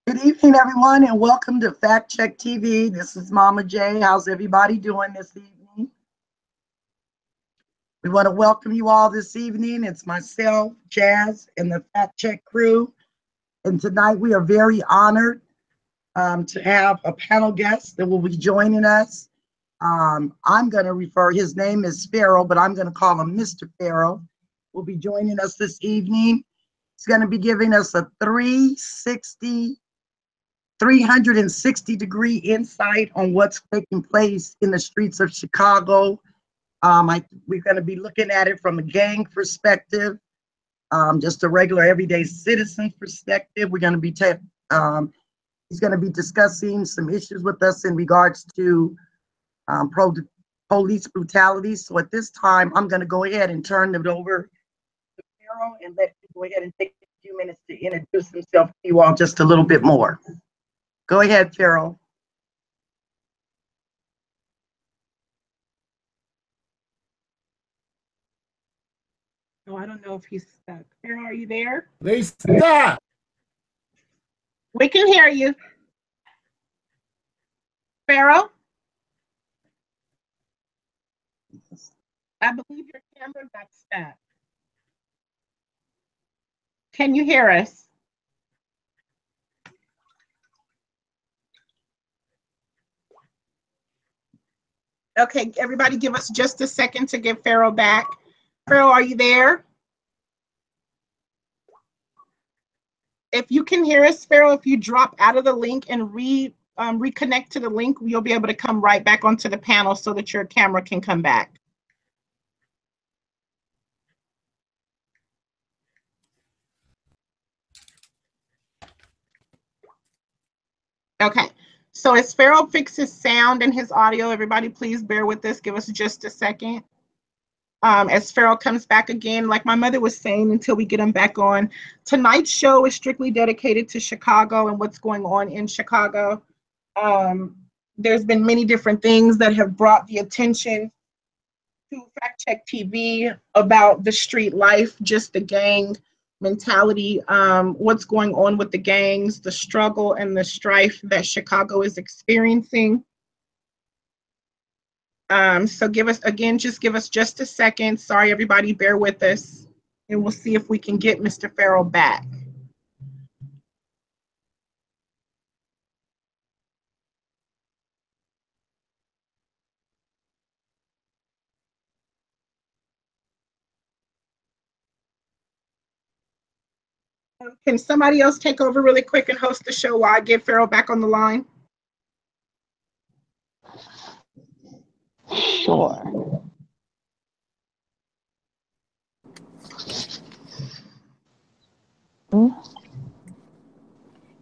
Good evening, everyone, and welcome to Factcheck TV. This is Mama J. How's everybody doing this evening? We want to welcome you all this evening. It's myself, Jazz, and the Factcheck crew. And tonight we are very honored to have a panel guest that will be joining us. I'm going to refer, his name is Pharaoh, but I'm going to call him Mr. Pharaoh. Will be joining us this evening. He's going to be giving us a 360-degree insight on what's taking place in the streets of Chicago. We're going to be looking at it from a gang perspective, just a regular everyday citizen perspective. We're going to be he's going to be discussing some issues with us in regards to police brutality. So at this time, I'm going to go ahead and turn it over to Pharaoh and let him go ahead and take a few minutes to introduce himself to you all just a little bit more. Go ahead, Pharaoh. Oh, I don't know if he's stuck. Pharaoh, are you there? They stop. We can hear you. Pharaoh? I believe your camera got stuck. Can you hear us? Okay, everybody give us just a second to get Pharaoh back. Pharaoh, are you there? If you can hear us, Pharaoh, if you drop out of the link and reconnect to the link, you'll be able to come right back onto the panel so that your camera can come back. Okay, so as Pharaoh fixes sound and his audio, everybody please bear with us, give us just a second. As Pharaoh comes back again, like my mother was saying, until we get him back on. Tonight's show is strictly dedicated to Chicago and what's going on in Chicago. There's been many different things that have brought the attention to Factcheck TV about the street life, just the gang mentality, what's going on with the gangs, the struggle and the strife that Chicago is experiencing. So just give us just a second. Sorry, everybody, bear with us, and we'll see if we can get Mr. Pharaoh back. Can somebody else take over really quick and host the show while I get Pharaoh back on the line? Sure.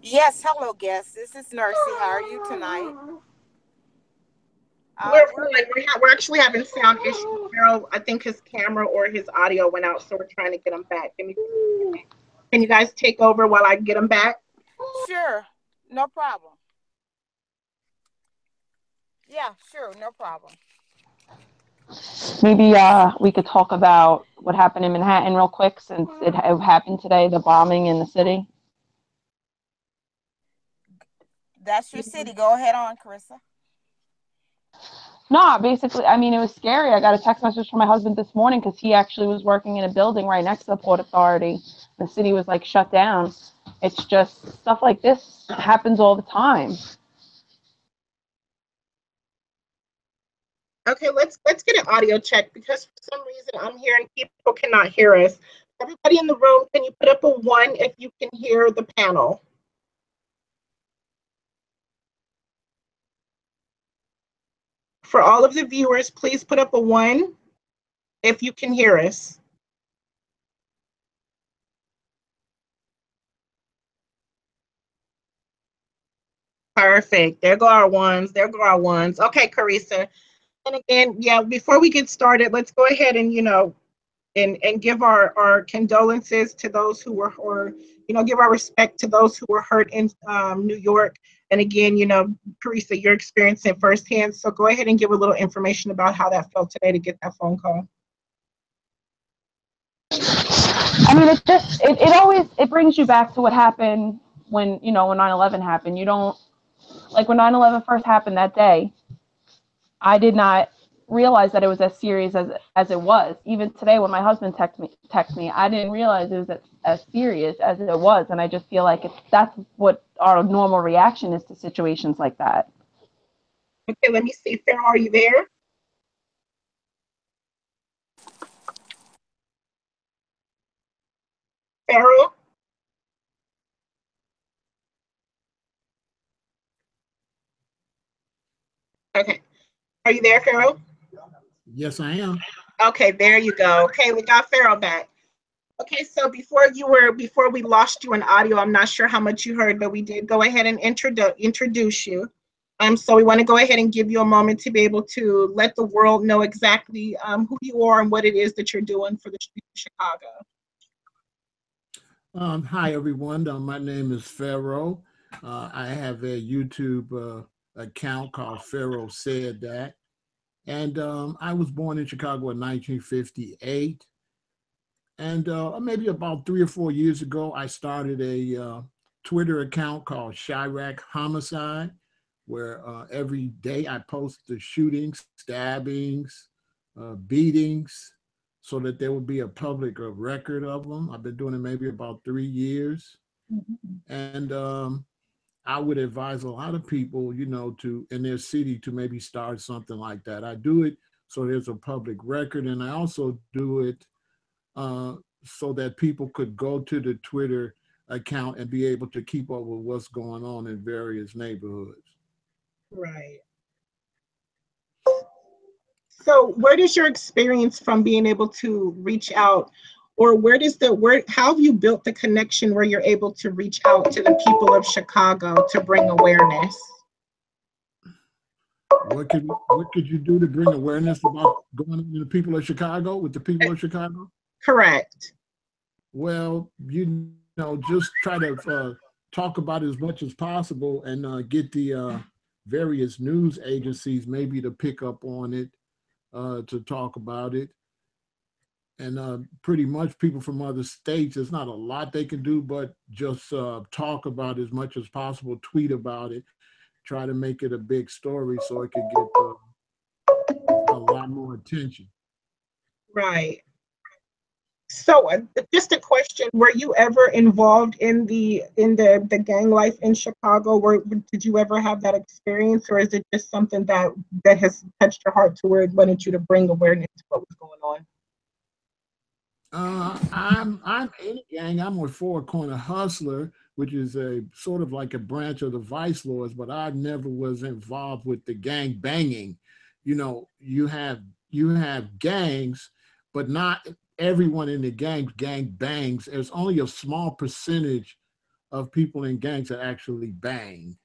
Yes, hello guests. This is Nursey. How are you tonight? We're actually having sound issues. Pharaoh, I think his camera or his audio went out, so we're trying to get him back. Can you guys take over while I get him back? Sure, no problem. Yeah, sure, no problem. Maybe we could talk about what happened in Manhattan real quick, since it happened today, the bombing in the city. That's your city. Go ahead on, Carissa. No, basically, I mean, it was scary. I got a text message from my husband this morning because he actually was working in a building right next to the Port Authority. The city was like shut down. It's just stuff like this happens all the time. Okay, let's get an audio check, because for some reason I'm hearing people cannot hear us. Everybody in the room, can you put up a 1 if you can hear the panel? For all of the viewers, please put up a 1 if you can hear us. Perfect. There go our ones. There go our ones. Okay, Carissa. And again, yeah, before we get started, let's go ahead and, and give our condolences to those who were, or, give our respect to those who were hurt in New York. And again, Carissa, you're experiencing firsthand. So go ahead and give a little information about how that felt today to get that phone call. I mean, it brings you back to what happened when, you know, when 9/11 happened. You don't, like when 9/11 first happened that day, I did not realize that it was as serious as it was. Even today, when my husband text me, I didn't realize it was as serious as it was. And I just feel like that's what our normal reaction is to situations like that. Okay, let me see. Pharaoh, are you there? Pharaoh? Okay. Are you there, Pharaoh? Yes, I am. Okay, there you go. Okay, we got Pharaoh back. Okay, so before we lost you in audio, I'm not sure how much you heard, but we did go ahead and introduce you. So we want to go ahead and give you a moment to be able to let the world know exactly who you are and what it is that you're doing for the streets of Chicago. Hi, everyone. My name is Pharaoh. I have a YouTube account called Pharaoh Said That. And I was born in Chicago in 1958. And maybe about 3 or 4 years ago, I started a Twitter account called Chirac Homicide, where every day I post the shootings, stabbings, beatings, so that there would be a public record of them. I've been doing it maybe about 3 years. And I would advise a lot of people, you know, to in their city to maybe start something like that. I do it so there's a public record, and I also do it so that people could go to the Twitter account and be able to keep up with what's going on in various neighborhoods. Right. So where does your experience from being able to reach out, or how have you built the connection where you're able to reach out to the people of Chicago to bring awareness? What could you do to bring awareness about going to the people of Chicago with the people of Chicago? Correct. Well, you know, just try to talk about it as much as possible and get the various news agencies maybe to pick up on it, to talk about it. And pretty much people from other states, there's not a lot they can do, but just talk about it as much as possible, tweet about it, try to make it a big story so it could get a lot more attention. Right. So just a question, were you ever involved in the gang life in Chicago? Did you ever have that experience, or is it just something that has touched your heart to where it wanted you to bring awareness to what was going on? I'm in a gang. I'm a Four Corner Hustler, which is a sort of like a branch of the Vice Lords, but I never was involved with the gang banging. You know, you have gangs, but not everyone in the gang bangs. There's only a small percentage of people in gangs that actually bang.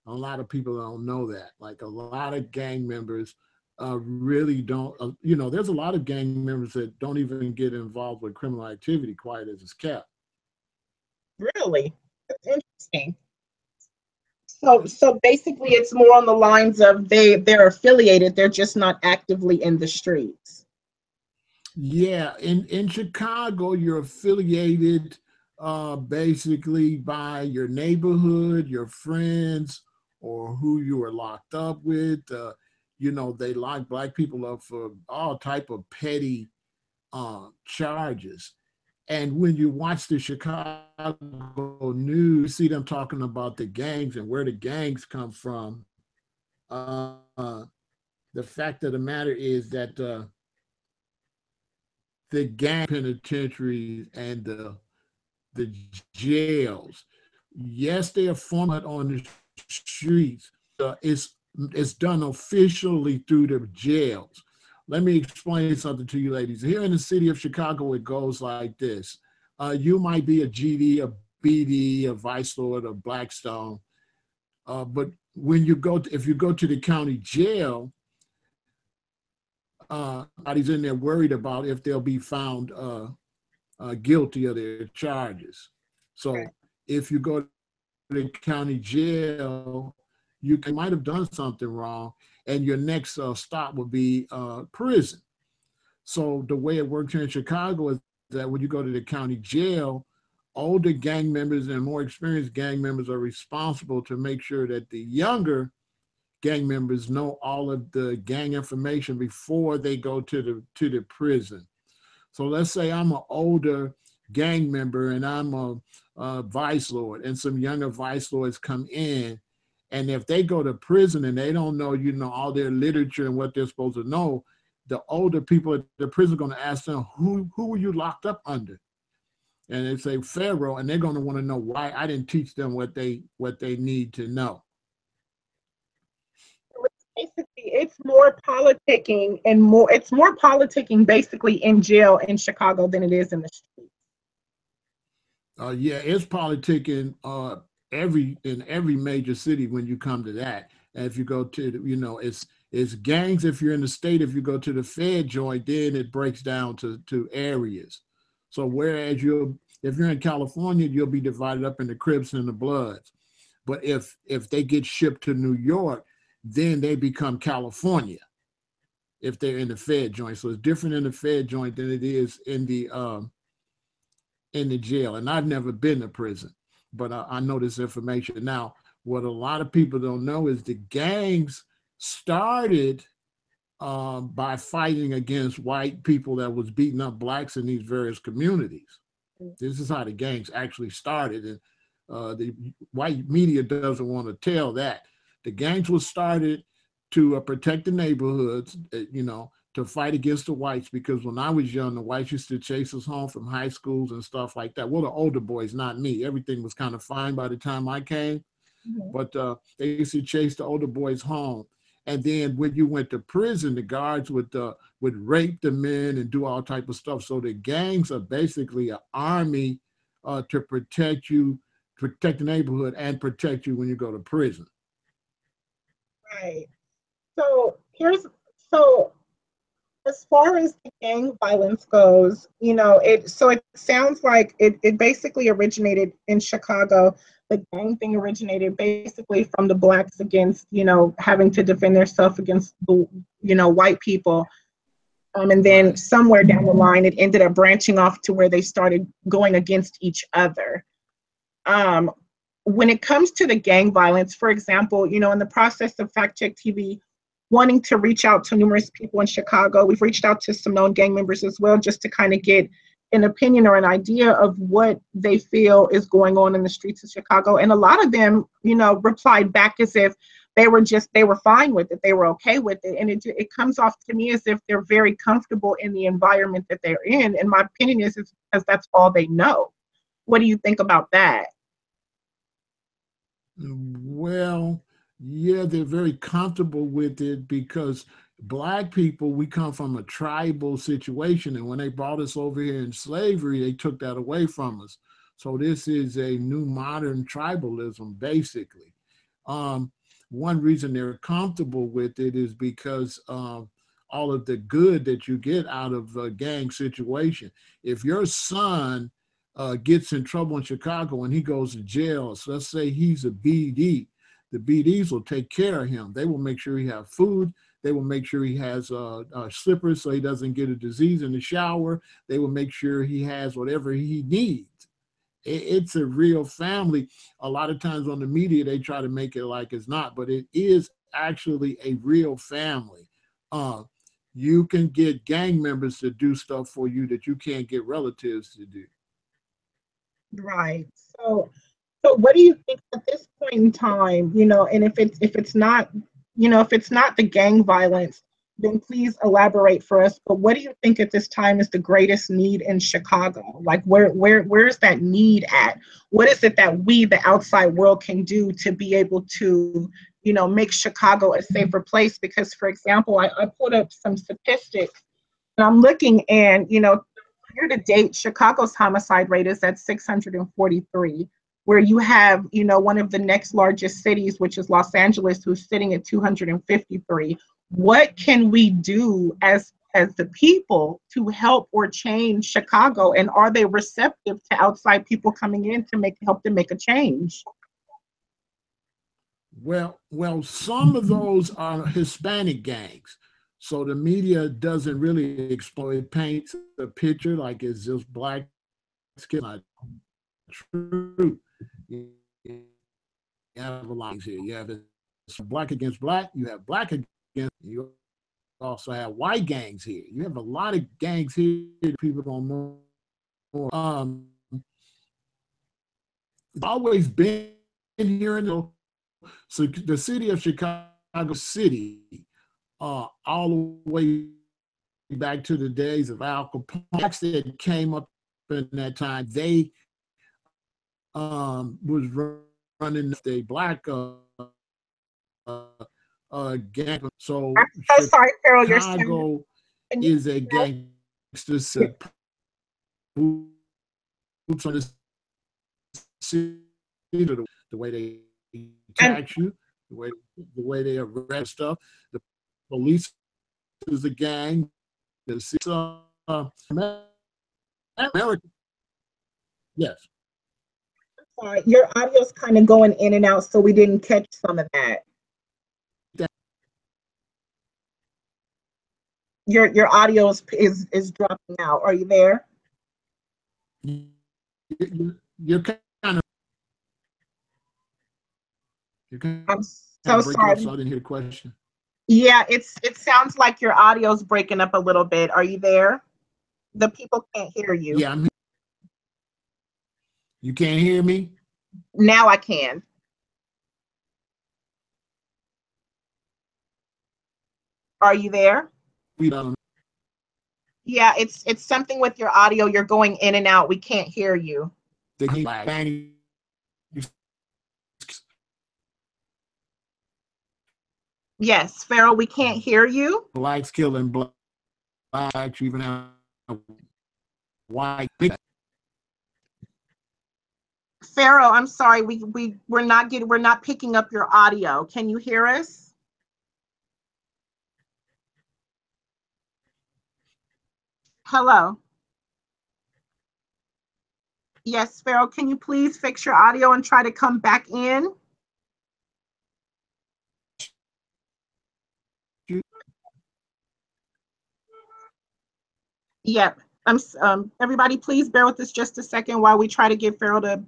A lot of people don't know that. Like a lot of gang members really don't, you know, there's a lot of gang members that don't even get involved with criminal activity quite as it's kept. Really? That's interesting. So basically it's more on the lines of they're affiliated, they're just not actively in the streets. Yeah, in Chicago, you're affiliated basically by your neighborhood, your friends, or who you were locked up with. You know, they lock black people up for all type of petty charges. And when you watch the Chicago news, you see them talking about the gangs and where the gangs come from. The fact of the matter is that the gang penitentiaries and the jails, yes, they are formed on the streets. It's done officially through the jails. Let me explain something to you ladies. Here in the city of Chicago, it goes like this. You might be a GD, a BD, a Vice Lord, a Blackstone, but when you go if you go to the county jail, everybody's in there worried about if they'll be found guilty of their charges. So if you go to the county jail, you might have done something wrong, and your next stop will be prison. So the way it works here in Chicago is that when you go to the county jail, older gang members and more experienced gang members are responsible to make sure that the younger gang members know all of the gang information before they go to the prison. So let's say I'm an older gang member and I'm a vice lord, and some younger vice lords come in, and if they go to prison and they don't know, all their literature and what they're supposed to know, the older people at the prison are going to ask them, who were you locked up under? And they say Pharaoh, and they're going to want to know why I didn't teach them what they need to know. Basically, it's more politicking it's more politicking basically in jail in Chicago than it is in the streets. Yeah, it's politicking in every major city when you come to that. And if you go to, it's gangs if you're in the state. If you go to the Fed joint, then it breaks down to areas. So whereas if you're in California, you'll be divided up into Crips and the Bloods. But if they get shipped to New York, then they become California if they're in the Fed joint. So it's different in the Fed joint than it is in the jail. And I've never been to prison, but I know this information. Now, what a lot of people don't know is the gangs started by fighting against white people that was beating up blacks in these various communities. This is how the gangs actually started. And the white media doesn't want to tell that. The gangs were started to protect the neighborhoods, to fight against the whites, because when I was young, the whites used to chase us home from high schools and stuff like that. Well, the older boys, not me. Everything was kind of fine by the time I came, but they used to chase the older boys home. And then when you went to prison, the guards would rape the men and do all type of stuff. So the gangs are basically an army to protect you, protect the neighborhood, and protect you when you go to prison. Right. So as far as the gang violence goes, it sounds like it basically originated in Chicago. The gang thing originated basically from the blacks against, having to defend themselves against the, white people. And then somewhere down the line, it ended up branching off to where they started going against each other. When it comes to the gang violence, for example, in the process of Factcheck TV wanting to reach out to numerous people in Chicago, we've reached out to some known gang members as well, just to kind of get an opinion or an idea of what they feel is going on in the streets of Chicago. And a lot of them, replied back as if they were fine with it. They were okay with it. And it comes off to me as if they're very comfortable in the environment that they're in. And my opinion is because that's all they know. What do you think about that? Well, yeah, they're very comfortable with it because Black people, we come from a tribal situation. And when they brought us over here in slavery, they took that away from us. So this is a new modern tribalism, basically. One reason they're comfortable with it is because all of the good that you get out of a gang situation. If your son gets in trouble in Chicago and he goes to jail, so let's say he's a BD, the BDs will take care of him. They will make sure he has food. They will make sure he has slippers so he doesn't get a disease in the shower. They will make sure he has whatever he needs. It's a real family. A lot of times on the media, they try to make it like it's not, but it is actually a real family. You can get gang members to do stuff for you that you can't get relatives to do. Right. So what do you think at this point in time, and if it's not the gang violence, then please elaborate for us. But what do you think at this time is the greatest need in Chicago? Like where's that need at? What is it that we, the outside world, can do to be able to, make Chicago a safer place? Because, for example, I pulled up some statistics and I'm looking, and, year to date, Chicago's homicide rate is at 643, where you have, one of the next largest cities, which is Los Angeles, who's sitting at 253. What can we do as the people to help or change Chicago? And are they receptive to outside people coming in to help them make a change? Well, some of those are Hispanic gangs. So the media doesn't really exploit, it paints a picture like it's just black skin, not true. You have a lot here. You have black against black. You have black against. You also have white gangs here. You have a lot of gangs here. People don't know. It's always been here in so the city of Chicago City, all the way back to the days of Al Capone, that came up in that time. They was running the black gang. So I'm so sorry, Pharaoh. You're Chicago is a gangster set. Boots on the city, the way they tax you, the way they arrest stuff. The police is a gang. The America. Yes. Your audio's kind of going in and out, so we didn't catch some of that. Your audio is dropping out. Are you there? You're kind of. I'm so sorry. So I didn't hear the question. Yeah, it sounds like your audio's breaking up a little bit. Are you there? The people can't hear you. Yeah, I'm here. You can't hear me? Now I can. Are you there? We don't. Yeah, it's something with your audio. You're going in and out. We can't hear you. Yes, Pharaoh, we can't hear you. Blacks killing blacks, even have white. Pharaoh, I'm sorry, we're not picking up your audio. Can you hear us? Hello. Yes, Pharaoh, can you please fix your audio and try to come back in? Yep. Everybody, please bear with us just a second while we try to get Pharaoh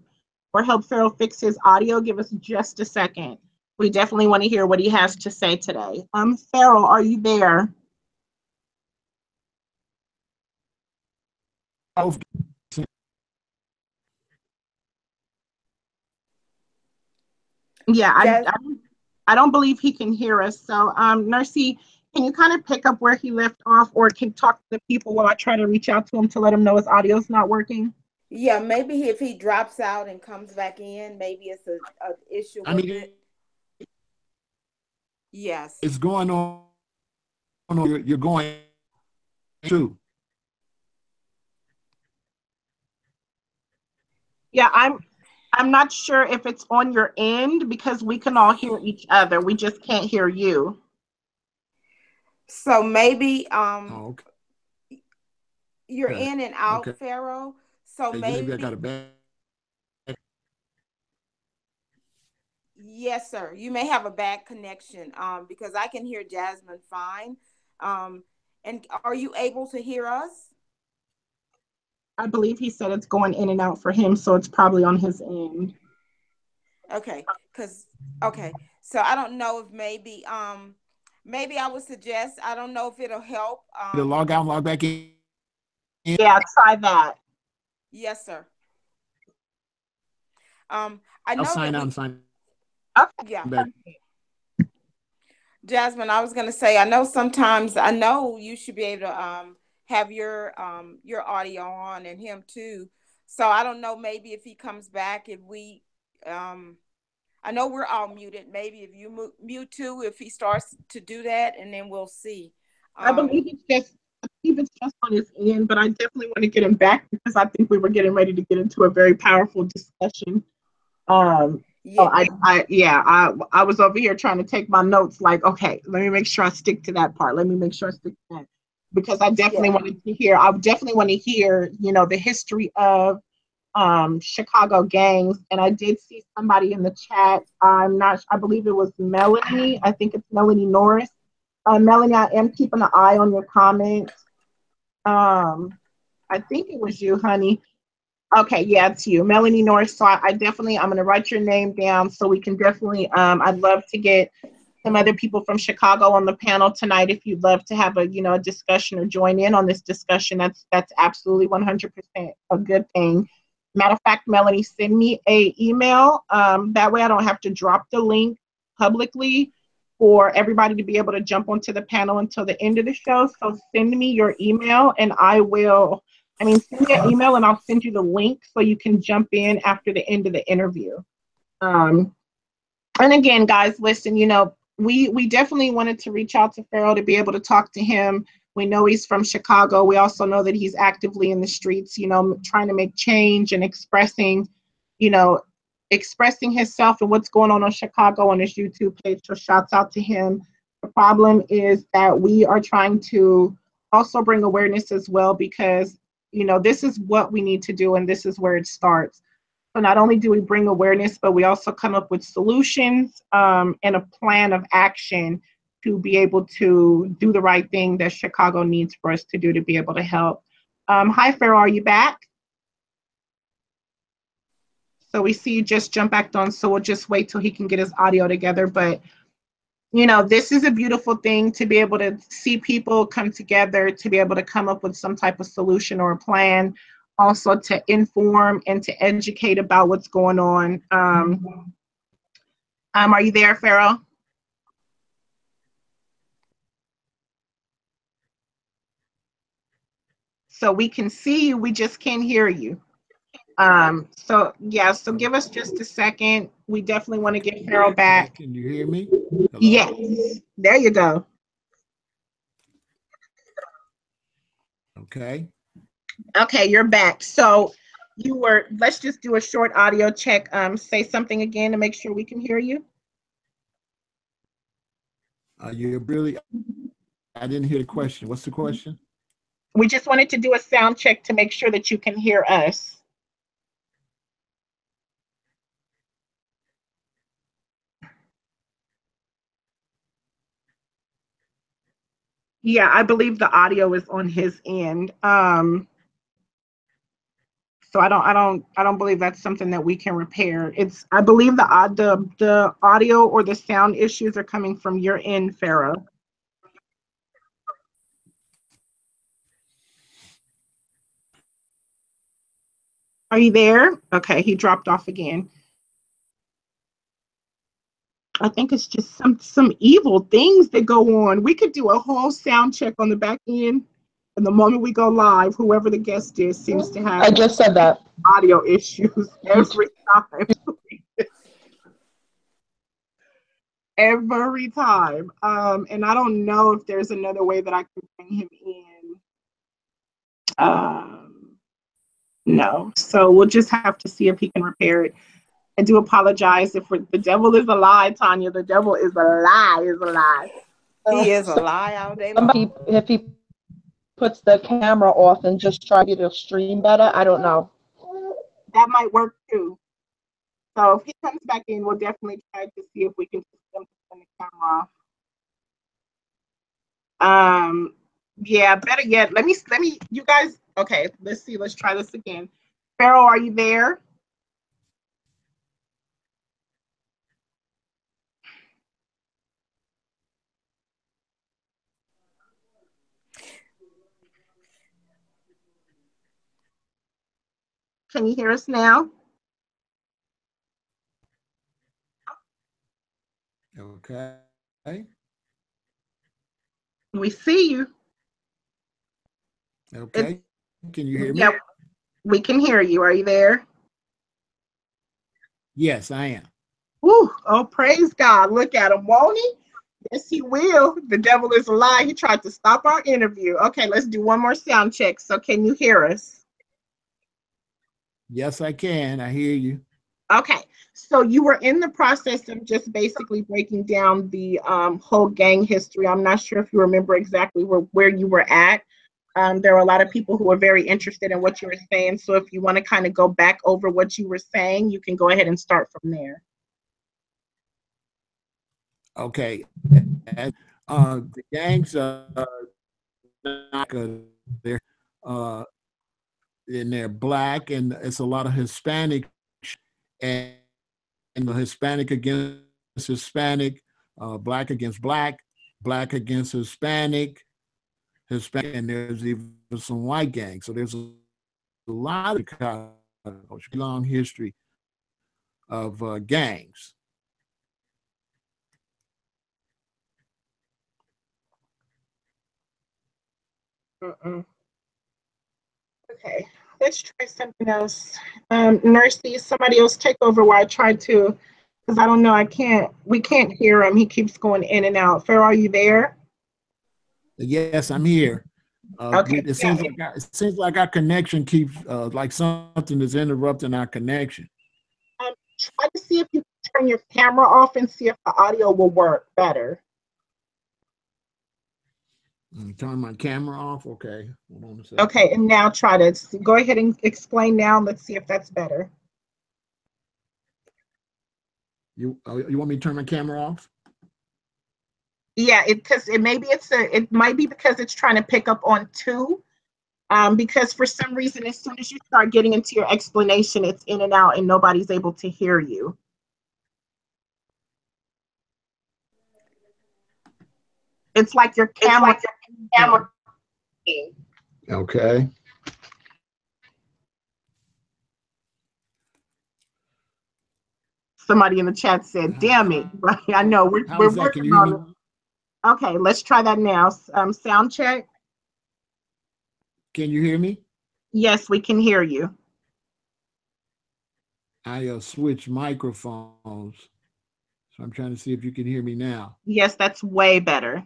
or help Pharaoh fix his audio. Give us just a second. We definitely want to hear what he has to say today. Pharaoh, are you there? Yeah, I don't believe he can hear us. So, Nursey, can you kind of pick up where he left off, or can talk to the people while I try to reach out to him to let him know his audio's not working? Yeah, maybe if he drops out and comes back in, maybe it's an issue with it. Yes. It's going on. You're going to. Yeah, I'm not sure if it's on your end because we can all hear each other. We just can't hear you. So maybe Okay. you're in and out, okay. Pharaoh. So maybe I got a bad. Yes, sir. You may have a bad connection because I can hear Jasmine fine. And are you able to hear us? I believe he said it's going in and out for him, so it's probably on his end. Okay, okay. So I don't know if maybe I would suggest, I don't know if it'll help. To log out, log back in. Yeah, try that. Yes, sir. I know. I'm signing. Okay. Yeah. Jasmine, I was gonna say, I know you should be able to have your audio on and him too. So I don't know, maybe if he comes back, if we I know we're all muted. Maybe if you mute too, if he starts to do that, and then we'll see. I believe it's just on his end, but I definitely want to get him back because I think we were getting ready to get into a very powerful discussion. Yeah. So I was over here trying to take my notes, like, okay, let me make sure I stick to that part. Let me make sure I stick to that. Because I definitely wanted to hear, the history of Chicago gangs. And I did see somebody in the chat. I believe it was Melanie. I think it's Melanie Norris. Melanie, I am keeping an eye on your comments. I think it was you, honey. Okay, yeah, it's you, Melanie Norris. So I definitely, I'm gonna write your name down so we can definitely. I'd love to get some other people from Chicago on the panel tonight. If you'd love to have a a discussion or join in on this discussion, that's absolutely 100% a good thing. Matter of fact, Melanie, send me a email. That way I don't have to drop the link publicly for everybody to be able to jump onto the panel until the end of the show. So send me your email and send me an email and I'll send you the link so you can jump in after the end of the interview. And again, guys, listen, we definitely wanted to reach out to Pharaoh to be able to talk to him. We know he's from Chicago. We also know that he's actively in the streets, trying to make change and expressing himself and what's going on Chicago on his YouTube page. So shouts out to him. The problem is that we are trying to also bring awareness as well, because, this is what we need to do and this is where it starts. So not only do we bring awareness, but we also come up with solutions and a plan of action to be able to do the right thing that Chicago needs for us to do to be able to help. Hi, Pharaoh, are you back? So we see you just jump back on, so we'll just wait till he can get his audio together. But, this is a beautiful thing to be able to see people come together, to be able to come up with some type of solution or a plan, also to inform and to educate about what's going on. Are you there, Pharaoh? So we can see you, we just can't hear you. So give us just a second. We definitely want to get Pharaoh back. Can you hear me? Hello? Yes, there you go. Okay. Okay, you're back. So let's just do a short audio check. Say something again to make sure we can hear you. I didn't hear the question. What's the question? We just wanted to do a sound check to make sure that you can hear us. Yeah, I believe the audio is on his end. So I don't believe that's something that we can repair. I believe the audio or the sound issues are coming from your end, Pharaoh. Are you there? Okay, he dropped off again. I think it's just some evil things that go on. We could do a whole sound check on the back end, and the moment we go live, whoever the guest is seems to have I just said that. audio issues every time. Every time. And I don't know if there's another way that I can bring him in. No. So we'll just have to see if he can repair it. I do apologize the devil is a lie, Tanya. The devil is a lie. He is a lie all day long. If he puts the camera off and just try to stream better, I don't know. That might work too. So if he comes back in, we'll definitely try to see if we can turn the camera off. Yeah, better yet, let me, you guys, okay, let's see, let's try this again. Pharaoh, are you there? Can you hear us now? Okay. We see you. Okay. Can you hear me? Yeah, we can hear you. Are you there? Yes, I am. Woo, oh, praise God. Look at him, won't he? Yes, he will. The devil is a lie. He tried to stop our interview. Okay, let's do one more sound check. So can you hear us? Yes, I can. I hear you. Okay, so you were in the process of just basically breaking down the whole gang history. I'm not sure if you remember exactly where you were at. There were a lot of people who were very interested in what you were saying. So if you want to kind of go back over what you were saying, you can go ahead and start from there. Okay. The gangs are not good. and they're black, and it's a lot of Hispanic, and Hispanic against Hispanic, black against black, black against Hispanic, Hispanic, and there's even some white gangs. So there's a lot of long history of gangs. Okay, let's try something else. Nursey, somebody else take over while I try to, because I don't know, we can't hear him. He keeps going in and out. Pharaoh, are you there? Yes, I'm here. Okay. It seems like our connection keeps like something is interrupting our connection. Try to see if you can turn your camera off and see if the audio will work better. Turn my camera off. Okay. Hold on a second. Okay, and now try to go ahead and explain now. Let's see if that's better. You want me to turn my camera off? Yeah, it might be because it's trying to pick up on two. Because for some reason, as soon as you start getting into your explanation, it's in and out and nobody's able to hear you. It's like your camera. Okay. Somebody in the chat said, "Damn it!" Right? I know we're working on it. Okay, let's try that now. Sound check. Can you hear me? Yes, we can hear you. I switched microphones, so I'm trying to see if you can hear me now. Yes, that's way better.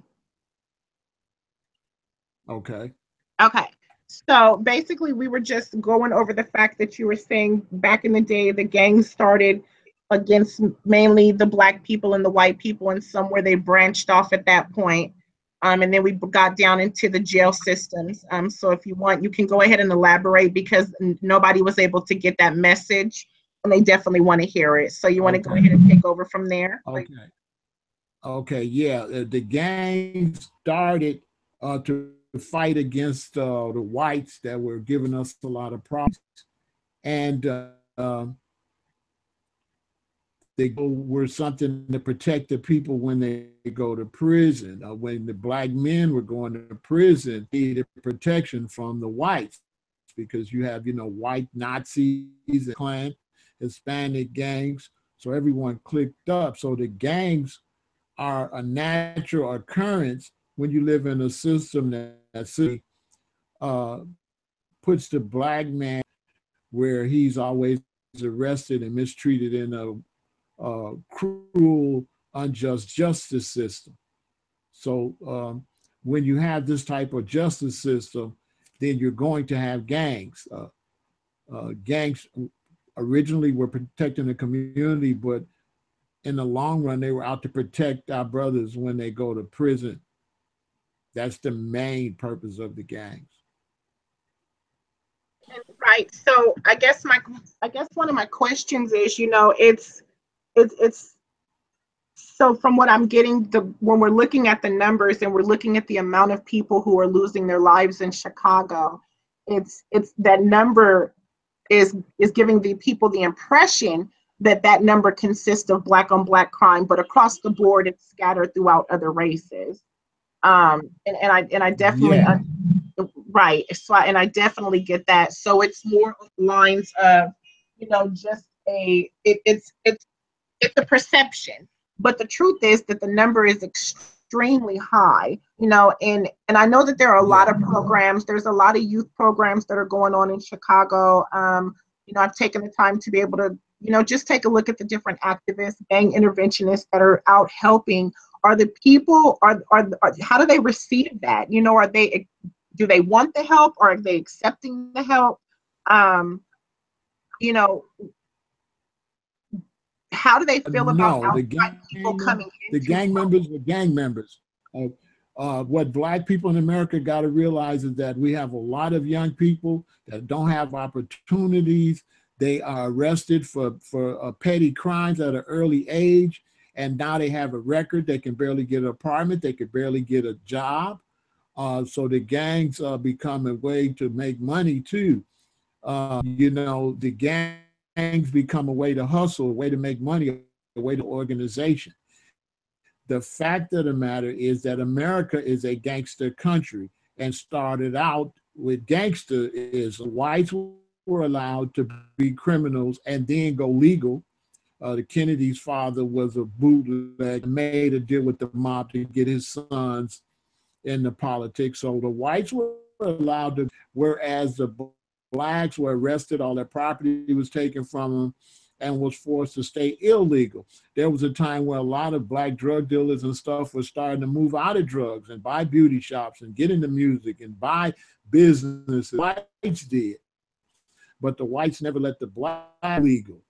Okay. Okay. So basically, we were just going over the fact that you were saying back in the day, the gangs started against mainly the Black people and the white people, and somewhere they branched off at that point. And then we got down into the jail systems. So if you want, you can go ahead and elaborate because nobody was able to get that message, and they definitely want to hear it. So you want to go ahead and take over from there? Okay. Okay. Yeah, the gangs started to fight against the whites that were giving us a lot of problems, and they were something to protect the people when they go to prison. When the black men were going to prison, they needed protection from the whites because you have, white Nazis and Klan, Hispanic gangs. So everyone clicked up. So the gangs are a natural occurrence when you live in a system that puts the black man where he's always arrested and mistreated in a cruel, unjust justice system. So when you have this type of justice system, then you're going to have gangs. Gangs originally were protecting the community, but in the long run, they were out to protect our brothers when they go to prison. That's the main purpose of the gangs. Right. So I guess one of my questions is, it's so from what I'm getting, when we're looking at the numbers and we're looking at the amount of people who are losing their lives in Chicago, it's that number is giving the people the impression that number consists of Black on Black crime, but across the board, it's scattered throughout other races. And I definitely right. So and I definitely get that. So it's more lines of, just it's a perception. But the truth is that the number is extremely high, and I know that there are a lot of programs. There's a lot of youth programs that are going on in Chicago. I've taken the time to be able to, just take a look at the different activists, gang interventionists that are out helping. Are the people, how do they receive that? Do they want the help, or are they accepting the help? How do they feel about people coming in? The gang members are gang members. What Black people in America got to realize is that we have a lot of young people that don't have opportunities. They are arrested for petty crimes at an early age, and now they have a record. They can barely get an apartment. They can barely get a job. So the gangs become a way to make money too. You know, the gangs become a way to hustle, a way to make money, a way to organization. The fact of the matter is that America is a gangster country and started out with gangster is whites were allowed to be criminals and then go legal. The Kennedy's father was a bootleg, made a deal with the mob to get his sons into politics. So the whites were allowed to, whereas the blacks were arrested, all their property was taken from them and was forced to stay illegal. There was a time where a lot of black drug dealers and stuff were starting to move out of drugs and buy beauty shops and get into music and buy businesses. Whites did, but the whites never let the black legal.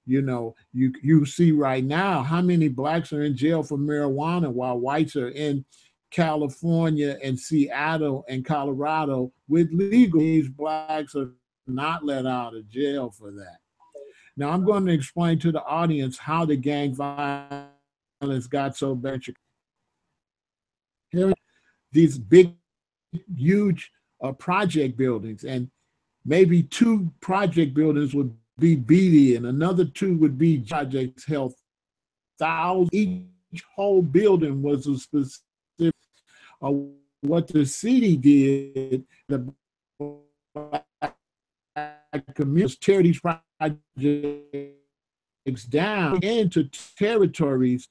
You know, you see right now how many blacks are in jail for marijuana while whites are in California and Seattle and Colorado with legal. These blacks are not let out of jail for that. Now I'm going to explain to the audience how the gang violence got so bad. Here, these big, huge project buildings, and maybe 2 project buildings would be BD, and another 2 would be projects health. Each whole building was a specific. What the city did, the communities tear these projects down into territories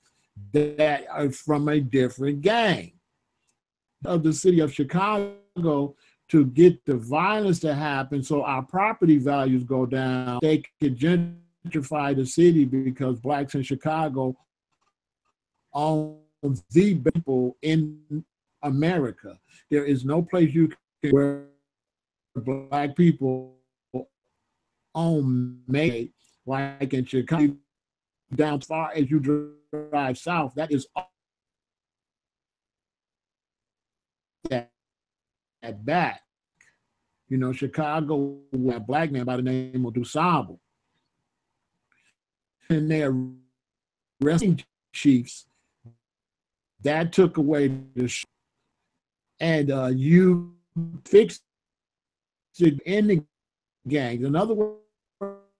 that are from a different gang. Of the city of Chicago to get the violence to happen so our property values go down, they could gentrify the city because blacks in Chicago own the people in America. There is no place you can where black people own made like in Chicago. Down as far as you drive south, that is that back. You know, Chicago, a black man by the name of Dusable, and they're arresting chiefs. That took away the and you fixed it in the gangs. In other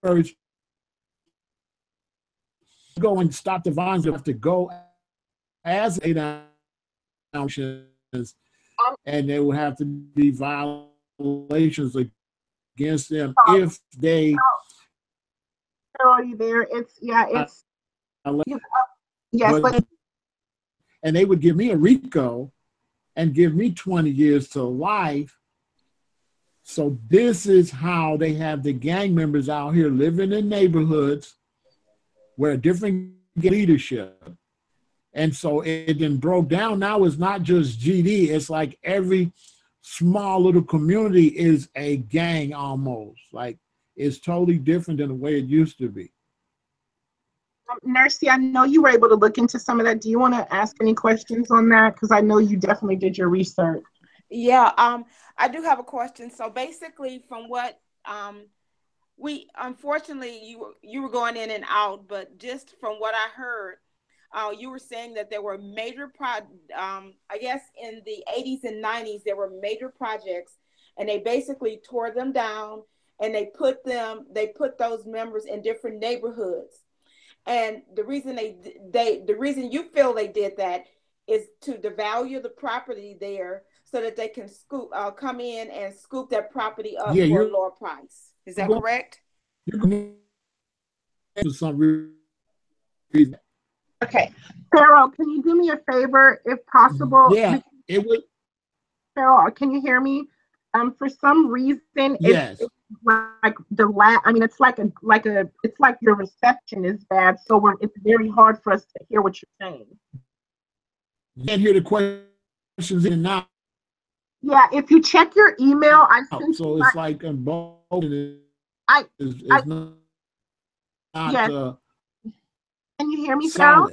words, go and stop the violence. You have to go as a down, and there will have to be violations against them if they. Are you there? It's it's yes. But, and they would give me a RICO and give me 20 years to life. So this is how they have the gang members out here living in neighborhoods where different leadership. And so it then broke down. Now it's not just GD. It's like every small little community is a gang almost. Like it's totally different than the way it used to be. Nursey, I know you were able to look into some of that. Do you want to ask any questions on that? Because I know you definitely did your research. Yeah, I do have a question. So basically, from what we unfortunately you were going in and out, but just from what I heard, you were saying that there were major I guess in the 80s and 90s there were major projects, and they basically tore them down, and they put those members in different neighborhoods. And the reason the reason you feel they did that is to devalue the property there so that they can come in and scoop that property up for a lower price. Is that correct? Okay. Pharaoh, can you do me a favor if possible? Yeah, it would. Pharaoh, can you hear me? For some reason, yes. It's like I mean, it's like your reception is bad, so it's very hard for us to hear what you're saying. You can't hear the questions in and out. Yeah, if you check your email, I sent so you it's like both. Yes. Can you hear me, Pharaoh?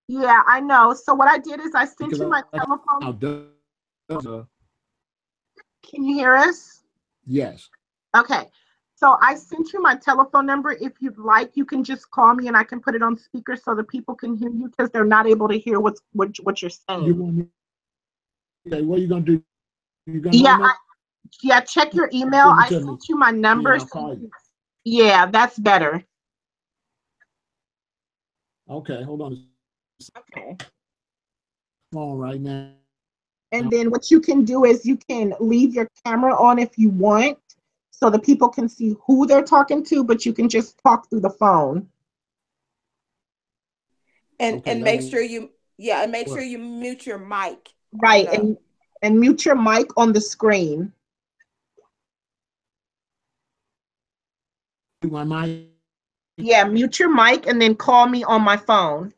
Yeah, I know. So what I did is I sent you my telephone. Can you hear us? Yes. Okay. So I sent you my telephone number. If you'd like, you can just call me and I can put it on speaker so the people can hear you because they're not able to hear what you're saying. Okay, what are you gonna do? Yeah, check your email. Send it I to me, sent you my number. and I'll call you. Yeah, that's better. Okay, hold on. Okay. Phone right now. And then what you can do is you can leave your camera on if you want, so the people can see who they're talking to, but you can just talk through the phone. And Okay, make that'll sure you, yeah, and make sure work. you mute your mic on Right, the. and mute your mic on the screen. My mic. Yeah, mute your mic and then call me on my phone.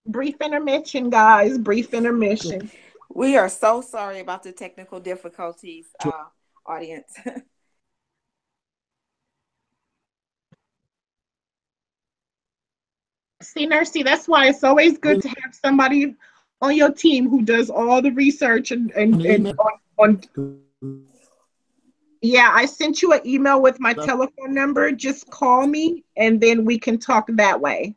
Brief intermission, guys. Brief intermission. We are so sorry about the technical difficulties, audience. See, Nursey, that's why it's always good to have somebody on your team who does all the research and on. Yeah, I sent you an email with my telephone number. Just call me and then we can talk that way.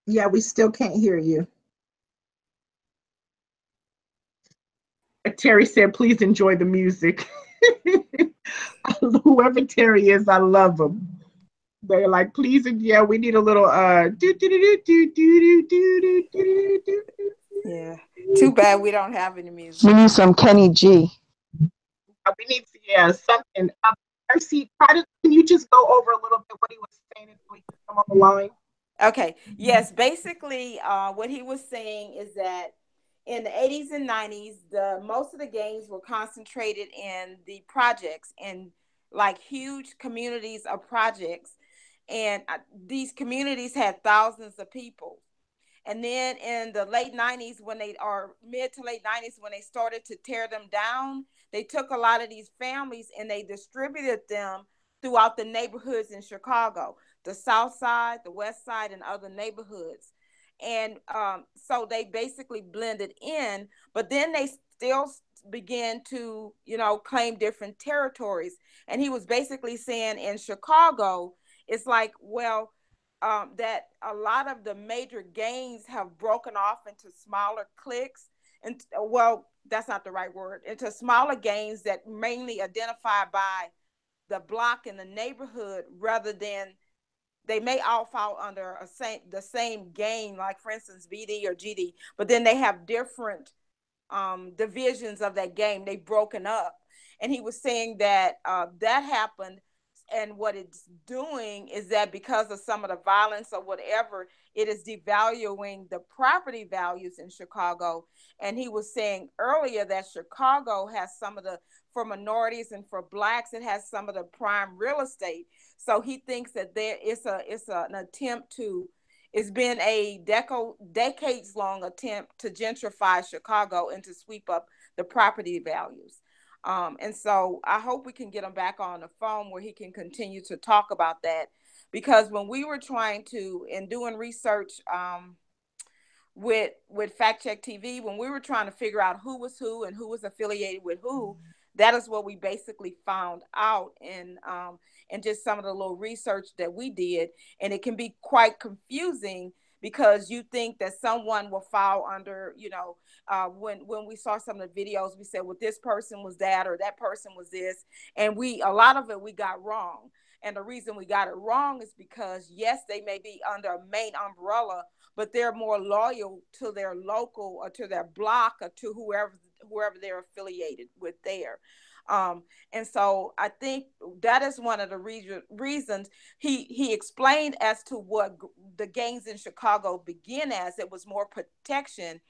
Yeah, we still can't hear you. Terry said, please enjoy the music. Whoever Terry is, I love him. They're like, please, yeah, we need a little Yeah. Too bad we don't have any music. We need some Kenny G. We need to, yeah, something. Mercy, can you just go over a little bit what he was saying until we can come on the line? Okay. Yes. Basically, what he was saying is that in the 80s and 90s, most of the games were concentrated in the projects, and like huge communities of projects, and these communities had thousands of people. And then in the late 90s, when they are mid to late 90s, when they started to tear them down, they took a lot of these families and they distributed them throughout the neighborhoods in Chicago, the South Side, the West Side, and other neighborhoods. And so they basically blended in, but then they still began to, claim different territories. And he was basically saying in Chicago, it's like, well, that a lot of the major gangs have broken off into smaller cliques, and well, that's not the right word, into smaller gangs that mainly identify by the block and the neighborhood, rather than they may all fall under the same gang, like for instance BD or GD, but then they have different divisions of that game. They've broken up, and he was saying that that happened, and what it's doing is that because of some of the violence or whatever, it is devaluing the property values in Chicago. And he was saying earlier that Chicago has some of the, for minorities and for blacks, it has some of the prime real estate. So he thinks that it's an attempt to, it's been a decades long attempt to gentrify Chicago and to sweep up the property values. And so I hope we can get him back on the phone where he can continue to talk about that. Because when we were trying to, and doing research with Factcheck TV, when we were trying to figure out who was who and who was affiliated with who, that is what we basically found out in just some of the little research that we did. And it can be quite confusing because you think that someone will fall under, when we saw some of the videos, we said, well, this person was that, or that person was this. And a lot of it we got wrong. And the reason we got it wrong is because, yes, they may be under a main umbrella, but they're more loyal to their local or to their block or to whoever they're affiliated with there. And so I think that is one of the reasons he explained as to what the gangs in Chicago began as. It was more protection.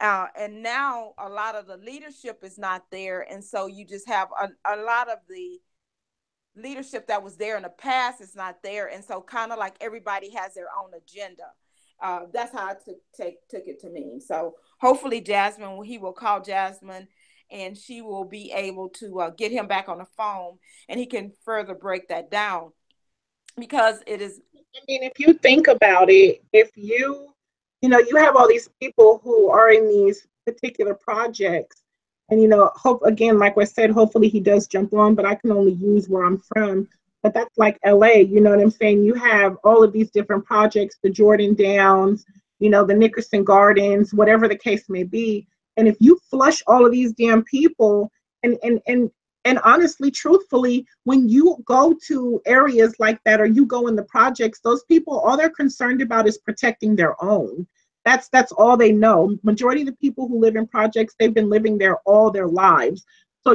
And now a lot of the leadership is not there. And so you just have a lot of the leadership that was there in the past is not there. And so kind of like everybody has their own agenda. That's how I took it to mean. So hopefully Jasmine, he will call Jasmine and she will be able to get him back on the phone and he can further break that down, because it is. I mean, if you think about it, if you you have all these people who are in these particular projects, and hope again, like I said, hopefully he does jump on, but I can only use where I'm from. But that's like LA, you know what I'm saying? You have all of these different projects, the Jordan Downs, the Nickerson Gardens, whatever the case may be. And if you flush all of these damn people, and honestly, truthfully, when you go to areas like that or you go in the projects, those people, all they're concerned about is protecting their own. That's all they know. Majority of the people who live in projects, they've been living there all their lives. So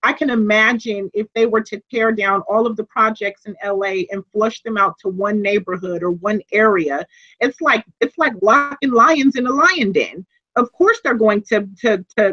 I can imagine if they were to tear down all of the projects in LA and flush them out to one neighborhood or one area, it's like locking lions in a lion den. Of course they're going to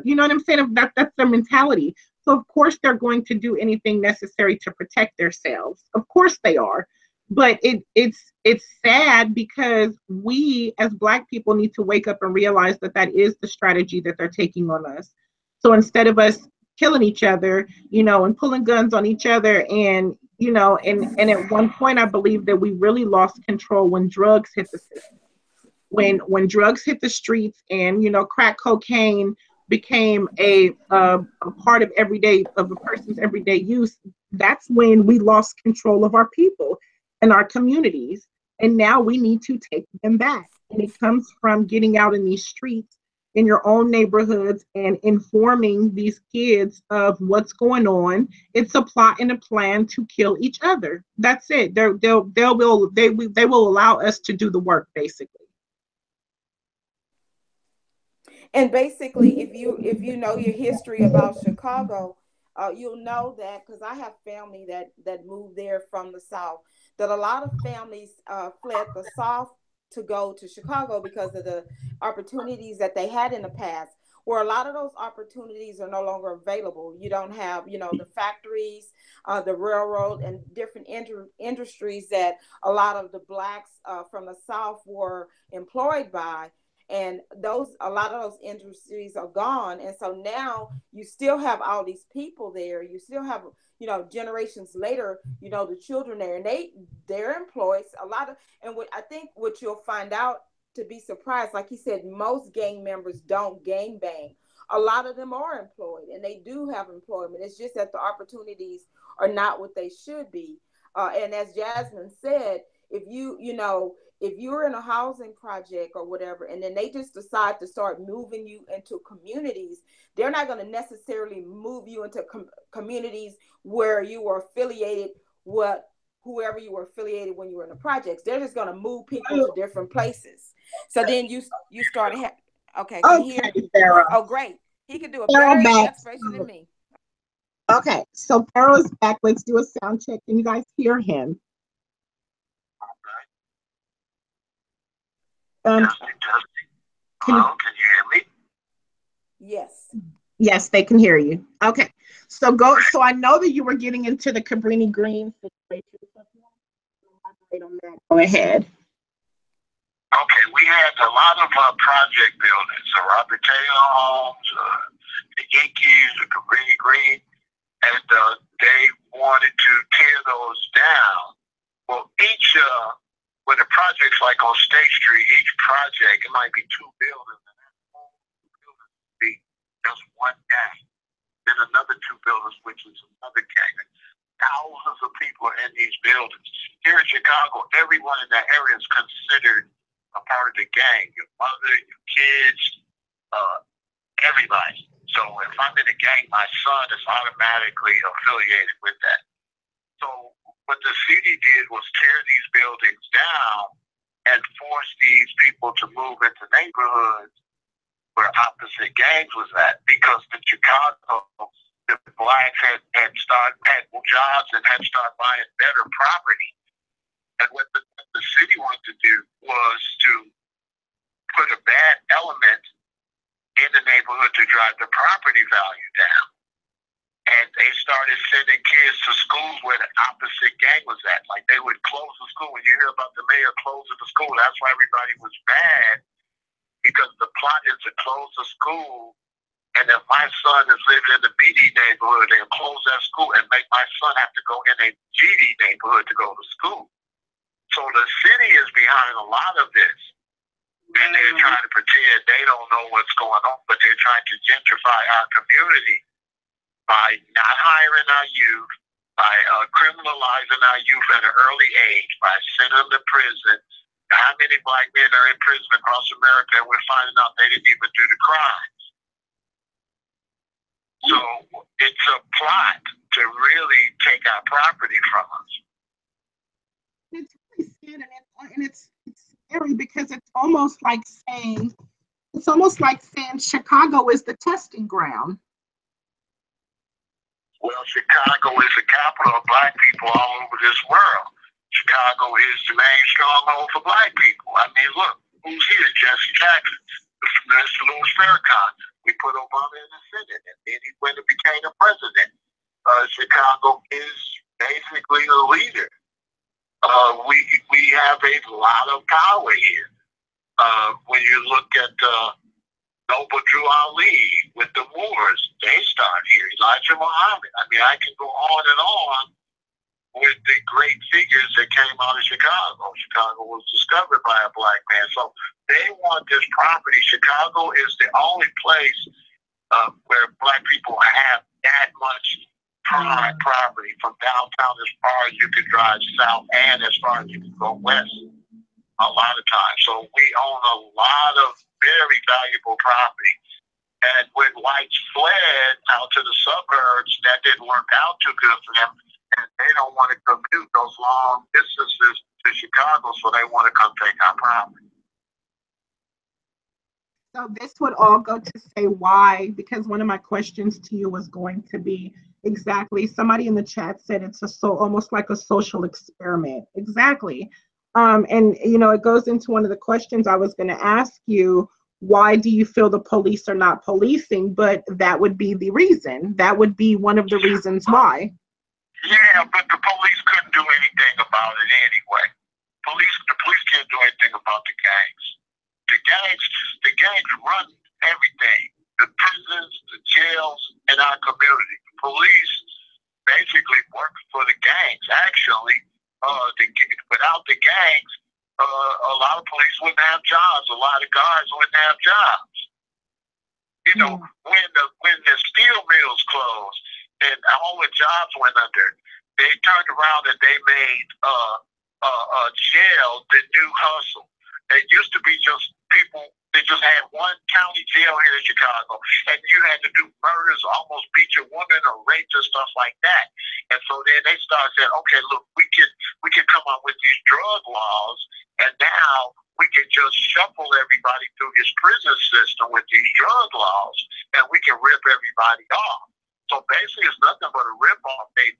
you know what I'm saying? That's their mentality. So of course they're going to do anything necessary to protect themselves. Of course they are. But it's sad because we as Black people need to wake up and realize that is the strategy that they're taking on us. So instead of us killing each other, and pulling guns on each other, and and at one point I believe that we really lost control when drugs hit the system. When drugs hit the streets and crack cocaine became a part of a person's everyday use, that's when we lost control of our people and our communities. And now we need to take them back. And it comes from getting out in these streets in your own neighborhoods and informing these kids of what's going on. It's a plot and a plan to kill each other. That's it. They will allow us to do the work, basically. And basically, if you know your history about Chicago, you'll know that, because I have family that moved there from the South, that a lot of families fled the South to go to Chicago because of the opportunities that they had in the past, where a lot of those opportunities are no longer available. You don't have, the factories, the railroad, and different industries that a lot of the Blacks from the South were employed by. And a lot of those industries are gone. And so now you still have all these people there. You still have, generations later, the children there, and they're employed I think what you'll find out, to be surprised, like he said, most gang members don't gang bang. A lot of them are employed and they do have employment. It's just that the opportunities are not what they should be. And as Jasmine said, if you're in a housing project or whatever, and then they just decide to start moving you into communities, they're not going to necessarily move you into communities where you were affiliated with whoever you were affiliated when you were in the projects. They're just going to move people to different places. So then you start okay, can you hear? Pharaoh. Oh, great. He can do a Pharaoh better expression than me. Okay, so Pharaoh is back. Let's do a sound check. Can you guys hear him? Can you hear me? Yes. Yes, they can hear you. Okay, so I know that you were getting into the Cabrini Green situation. Go ahead. Okay, we had a lot of project buildings, the Robert Taylor homes, the Yankees, the Cabrini Green, and they wanted to tear those down. Well, with the projects like on State Street, each project, it might be two buildings, and that whole building would be just one gang. Then another two buildings, which is another gang. Thousands of people are in these buildings. Here in Chicago, everyone in that area is considered a part of the gang. Your mother, your kids, everybody. So if I'm in a gang, my son is automatically affiliated with that. So what the city did was tear these buildings down and force these people to move into neighborhoods where opposite gangs was at. Because in Chicago, the blacks had jobs and had started buying better property. And what the city wanted to do was to put a bad element in the neighborhood to drive the property value down. And they started sending kids to schools where the opposite gang was at. Like they would close the school. When you hear about the mayor closing the school, that's why everybody was mad, because the plot is to close the school. And if my son is living in the BD neighborhood, they'll close that school and make my son have to go in a GD neighborhood to go to school. So the city is behind a lot of this. And they're trying to pretend they don't know what's going on, but they're trying to gentrify our community by not hiring our youth, by criminalizing our youth at an early age, by sending them to prison. How many black men are in prison across America, and we're finding out they didn't even do the crimes? So it's a plot to really take our property from us. It's really sad, and it's scary because it's almost like saying Chicago is the testing ground. Well, Chicago is the capital of black people all over this world. Chicago is the main stronghold for black people. I mean, look, who's here? Jesse Jackson, Mr. Louis Farrakhan. We put Obama in the Senate, and then he went and became the president. Chicago is basically the leader. We have a lot of power here. When you look at Noble Drew Ali with the Moors, they start here. Elijah Muhammad. I mean, I can go on and on with the great figures that came out of Chicago. Chicago was discovered by a black man. So they want this property. Chicago is the only place where black people have that much prime property, from downtown as far as you can drive south and as far as you can go west a lot of times. So we own a lot of very valuable property. And when whites fled out to the suburbs, that didn't work out too good for them. And they don't want to commute those long distances to Chicago, so they want to come take our property. So this would all go to say why, because one of my questions to you was going to be exactly, somebody in the chat said it's almost like a social experiment. Exactly. And you know, it goes into one of the questions I was going to ask you. Why do you feel the police are not policing? But that would be the reason. That would be one of the reasons why. Yeah, but the police couldn't do anything about it anyway. The police can't do anything about the gangs. The gangs run everything. The prisons, the jails, and our community. The police basically work for the gangs. Actually, without the gangs, a lot of police wouldn't have jobs. A lot of guards wouldn't have jobs. You know, when the steel mills closed and all the jobs went under, they turned around and they made jail the new hustle. It used to be just people. They just had one county jail here in Chicago, and you had to do murders, almost beat your woman or rape and stuff like that. And so then they started saying, okay, look, we can come up with these drug laws, and now we can just shuffle everybody through this prison system with these drug laws, and we can rip everybody off. So basically, it's nothing but a rip off. They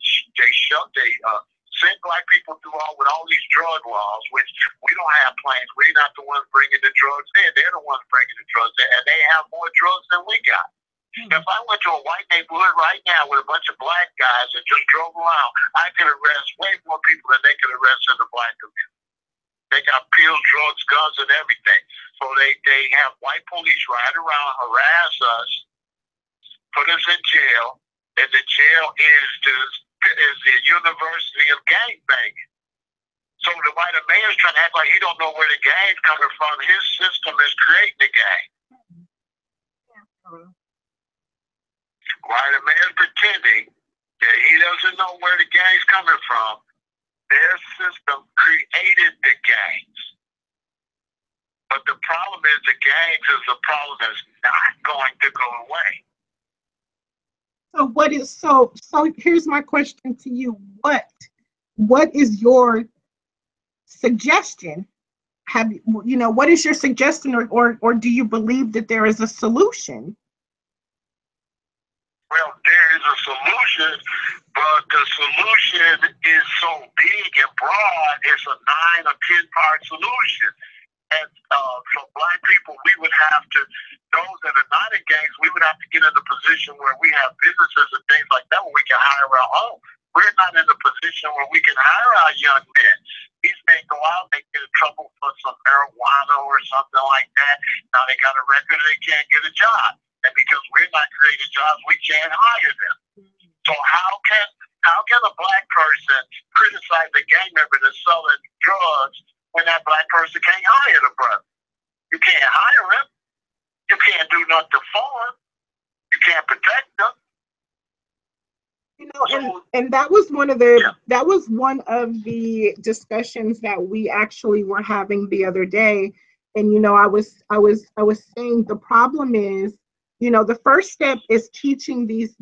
send black people through with all these drug laws, which we don't have planes. We're not the ones bringing the drugs in. They're the ones bringing the drugs in, and they have more drugs than we got. If I went to a white neighborhood right now with a bunch of black guys and just drove around, I could arrest way more people than they could arrest in the black community. They got pills, drugs, guns, and everything. So they have white police ride around, harass us, put us in jail, and the jail is the university of gangbanging. So the mayor's trying to act like he don't know where the gang's coming from. His system is creating the gang. While the mayor's pretending that he doesn't know where the gang's coming from, their system created the gangs. But the problem is the gangs is a problem that's not going to go away. So here's my question to you. What is your suggestion? What is your suggestion, or do you believe that there is a solution? Well, there is a the solution is so big and broad. It's a 9 or 10-part solution. And for Black people, we would have to, those that are not engaged, we would have to get in a position where we have businesses and things like that where we can hire our own. We're not in a position where we can hire our young men. These men go out, they get in trouble for some marijuana or something like that. Now they got a record and they can't get a job. And because we're not creating jobs, we can't hire them. So how can a Black person criticize a gang member that's selling drugs when that Black person can't hire the brother? You can't hire him. You can't do nothing for him. You can't protect them. You know, and that was one of the discussions that we actually were having the other day. And you know, I was saying the problem is, you know, the first step is teaching these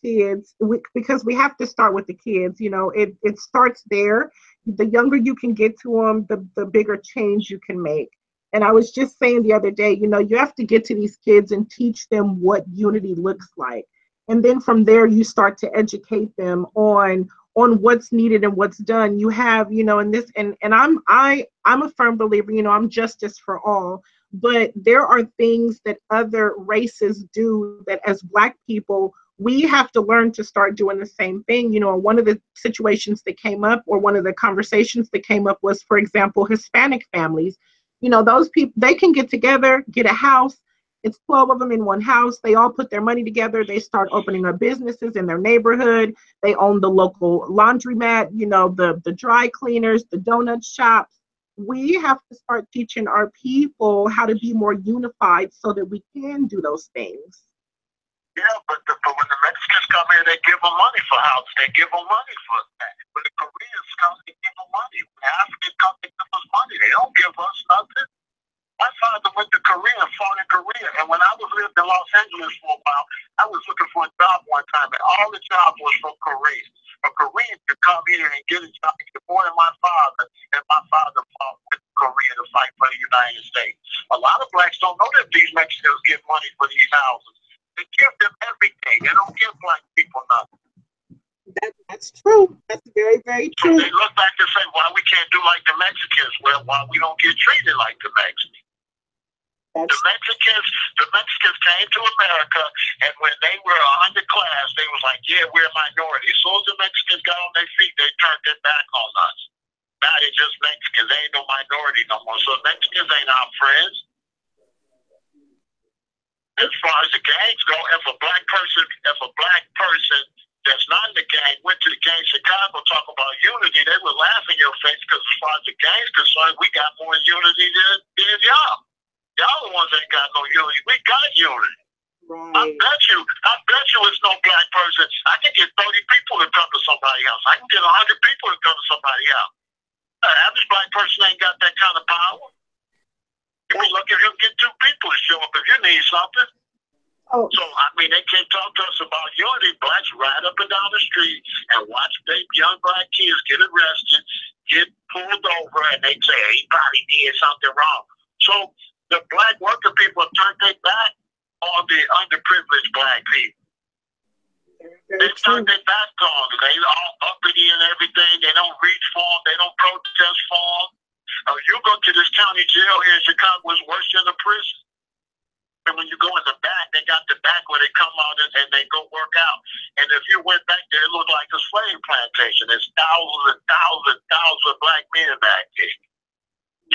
kids, because we have to start with the kids. You know, it starts there. The younger you can get to them, the bigger change you can make. And I was just saying the other day, you know, you have to get to these kids and teach them what unity looks like. And then from there, you start to educate them on what's needed and what's done. You have, you know, and I'm a firm believer, you know, I'm justice for all, but there are things that other races do that as Black people, we have to learn to start doing the same thing. You know, one of the situations that came up, or one of the conversations that came up was, for example, Hispanic families. You know, those people, they can get together, get a house. It's 12 of them in one house. They all put their money together. They start opening up businesses in their neighborhood. They own the local laundromat, you know, the dry cleaners, the donut shops. We have to start teaching our people how to be more unified so that we can do those things. Yeah, but when the Mexicans come here, they give them money for houses. They give them money for that. When the Koreans come, they give them money. When the Africans come, they give us money. They don't give us nothing. My father went to Korea and fought in Korea. And when I was living in Los Angeles for a while, I was looking for a job one time, and all the jobs was from Korea. A Korean could come here and get a job. He supported my father, and my father fought with Korea to fight for the United States. A lot of Blacks don't know that these Mexicans give money for these houses. They give them everything. They don't give Black people nothing. That's true. That's very, very true. So they look back and say, why we can't do like the Mexicans? Well, why we don't get treated like the Mexicans? The Mexicans came to America, and when they were underclass, they was like, yeah, we're a minority. As soon as the Mexicans got on their feet, they turned their back on us. Now they're just Mexicans. They ain't no minority no more. So Mexicans ain't our friends. As far as the gangs go, if a black person that's not in the gang went to the gang in Chicago talk about unity, they would laugh in your face, because as far as the gang's concerned, we got more unity than y'all. Y'all the ones that ain't got no unity. We got unity. Right. I bet you it's no black person. I can get 30 people to come to somebody else. I can get 100 people to come to somebody else. The average black person ain't got that kind of power. You be lucky if you get 2 people to show up if you need something. Oh. So, I mean, they can't talk to us about unity. Blacks ride up and down the street and watch young black kids get arrested, get pulled over, and they say, he probably did something wrong. So the black worker people have turned their back on the underprivileged black people. They turned their back on them. They all uppity and everything. They don't reach for them. They don't protest for them. You go to this county jail here in Chicago, it's worse than a prison. And when you go in the back, they got the back where they come out and they go work out. And if you went back there, it looked like a slave plantation. There's thousands and thousands and thousands of black men back there.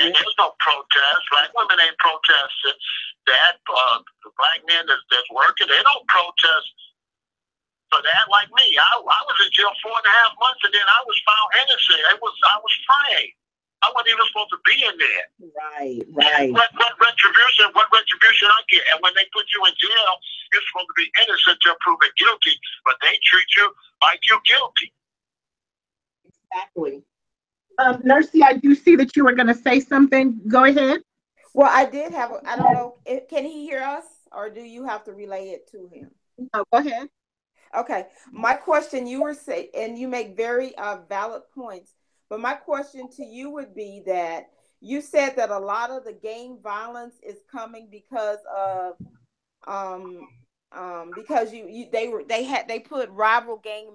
And there's no protest. Black women ain't protesting that. The black men that's working, they don't protest for that. Like me, I was in jail 4.5 months, and then I was found innocent. I was framed. I wasn't even supposed to be in there. Right. What retribution I get? And when they put you in jail, you're supposed to be innocent till proven guilty, but they treat you like you're guilty. Exactly. Nursey, I do see that you were going to say something. Go ahead. Well, I did have, I don't know, can he hear us, or do you have to relay it to him? No, go ahead. Okay. My question, you were saying, and you make very valid points, but my question to you would be that you said that a lot of the gang violence is coming because of because they put rival gang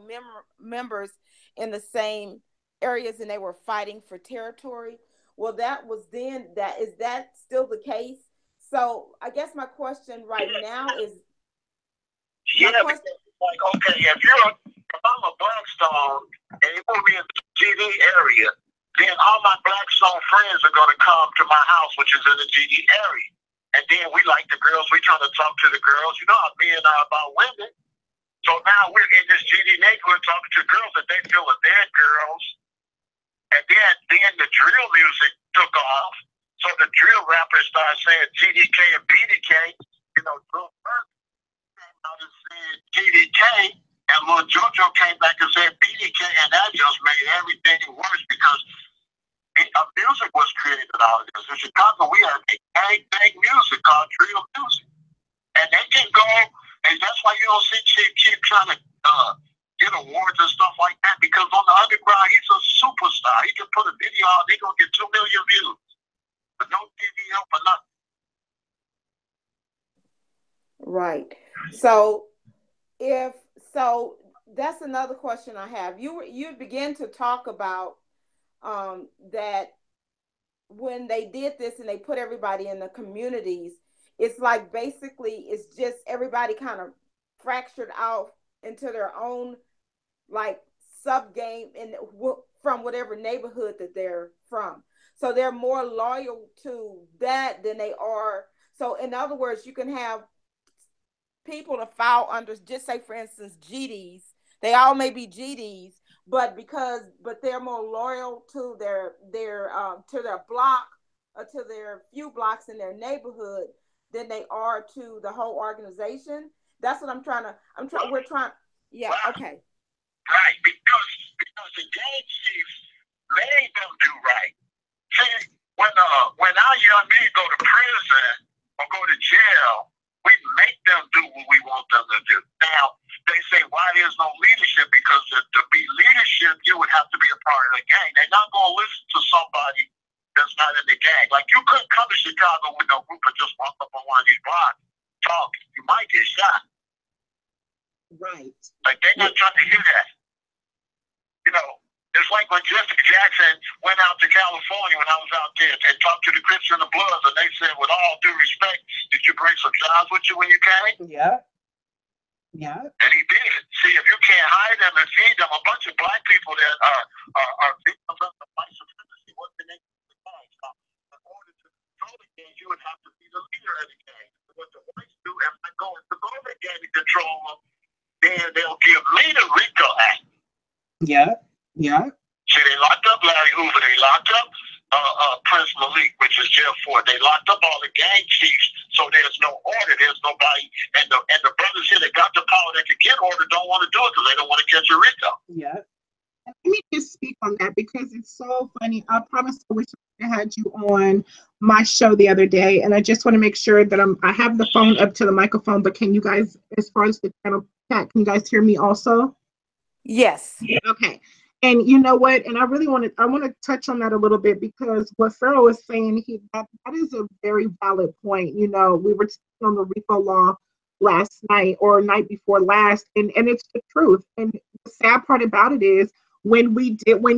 members in the same areas and they were fighting for territory. Well, that was then. Is that still the case? So I guess my question right now is, yeah, because, like, okay, if I'm a Blackstone and you put me in the GD area, then all my Blackstone friends are going to come to my house, which is in the GD area. And then we like the girls. We try to talk to the girls. You know how men are about women. So now we're in this GD neighborhood talking to girls that they feel are their girls. And then the drill music took off. So the drill rappers started saying GDK and BDK. You know, Drill Burke came out and said GDK, and Lil JoJo came back and said BDK, and that just made everything worse because music was created out of this. In Chicago, we have a gang music called drill music. And they can go, and that's why you don't see Chief Keef trying to get awards and stuff like that, because on the underground, he's a superstar. He can put a video out, they're going to get 2 million views. But no TV help or nothing. Right. So that's another question I have. You begin to talk about that when they did this and they put everybody in the communities, it's like basically it's just everybody kind of fractured out into their own like sub game and from whatever neighborhood that they're from. So they're more loyal to that than they are. So in other words, you can have people to fall under, just say for instance, GDs. They all may be GDs, but they're more loyal to their block or to their few blocks in their neighborhood than they are to the whole organization. That's what we're trying. Yeah. Okay. Right, because the gang chiefs made them do right. See, when our young men go to prison or go to jail, we make them do what we want them to do. Now, they say, why there's no leadership? Because to be leadership, you would have to be a part of the gang. They're not going to listen to somebody that's not in the gang. Like, you couldn't come to Chicago with no group and just walk up on one of these blocks talking. You might get shot. Right. Like, they're not trying to hear that. You know, it's like when Jesse Jackson went out to California when I was out there and talked to the Crips and the Bloods, and they said, with all due respect, did you bring some jobs with you when you came? Yeah. Yeah. And he did. See, if you can't hire them and feed them, a bunch of black people that are victims of the white supremacy, what can they do with the gang? So in order to control the gang, you would have to be the leader of the gang. What the whites do, if I go into the gang to control them, then they'll give me the RICO Act. Yeah. Yeah. See, they locked up Larry Hoover. They locked up Prince Malik, which is jail 4. They locked up all the gang chiefs, so there's no order. There's nobody, and the brothers here that got the power that could get order don't want to do it because they don't want to catch a RICO. Yeah. Let me just speak on that because it's so funny. I promise I wish I had you on my show the other day, and I just want to make sure that I have the phone up to the microphone. But can you guys, as far as the channel chat, can you guys hear me also? Yes. Okay. And you know what? And I want to touch on that a little bit because what Pharaoh is saying, that is a very valid point. You know, we were talking on the RICO law last night or night before last, and it's the truth. And the sad part about it is when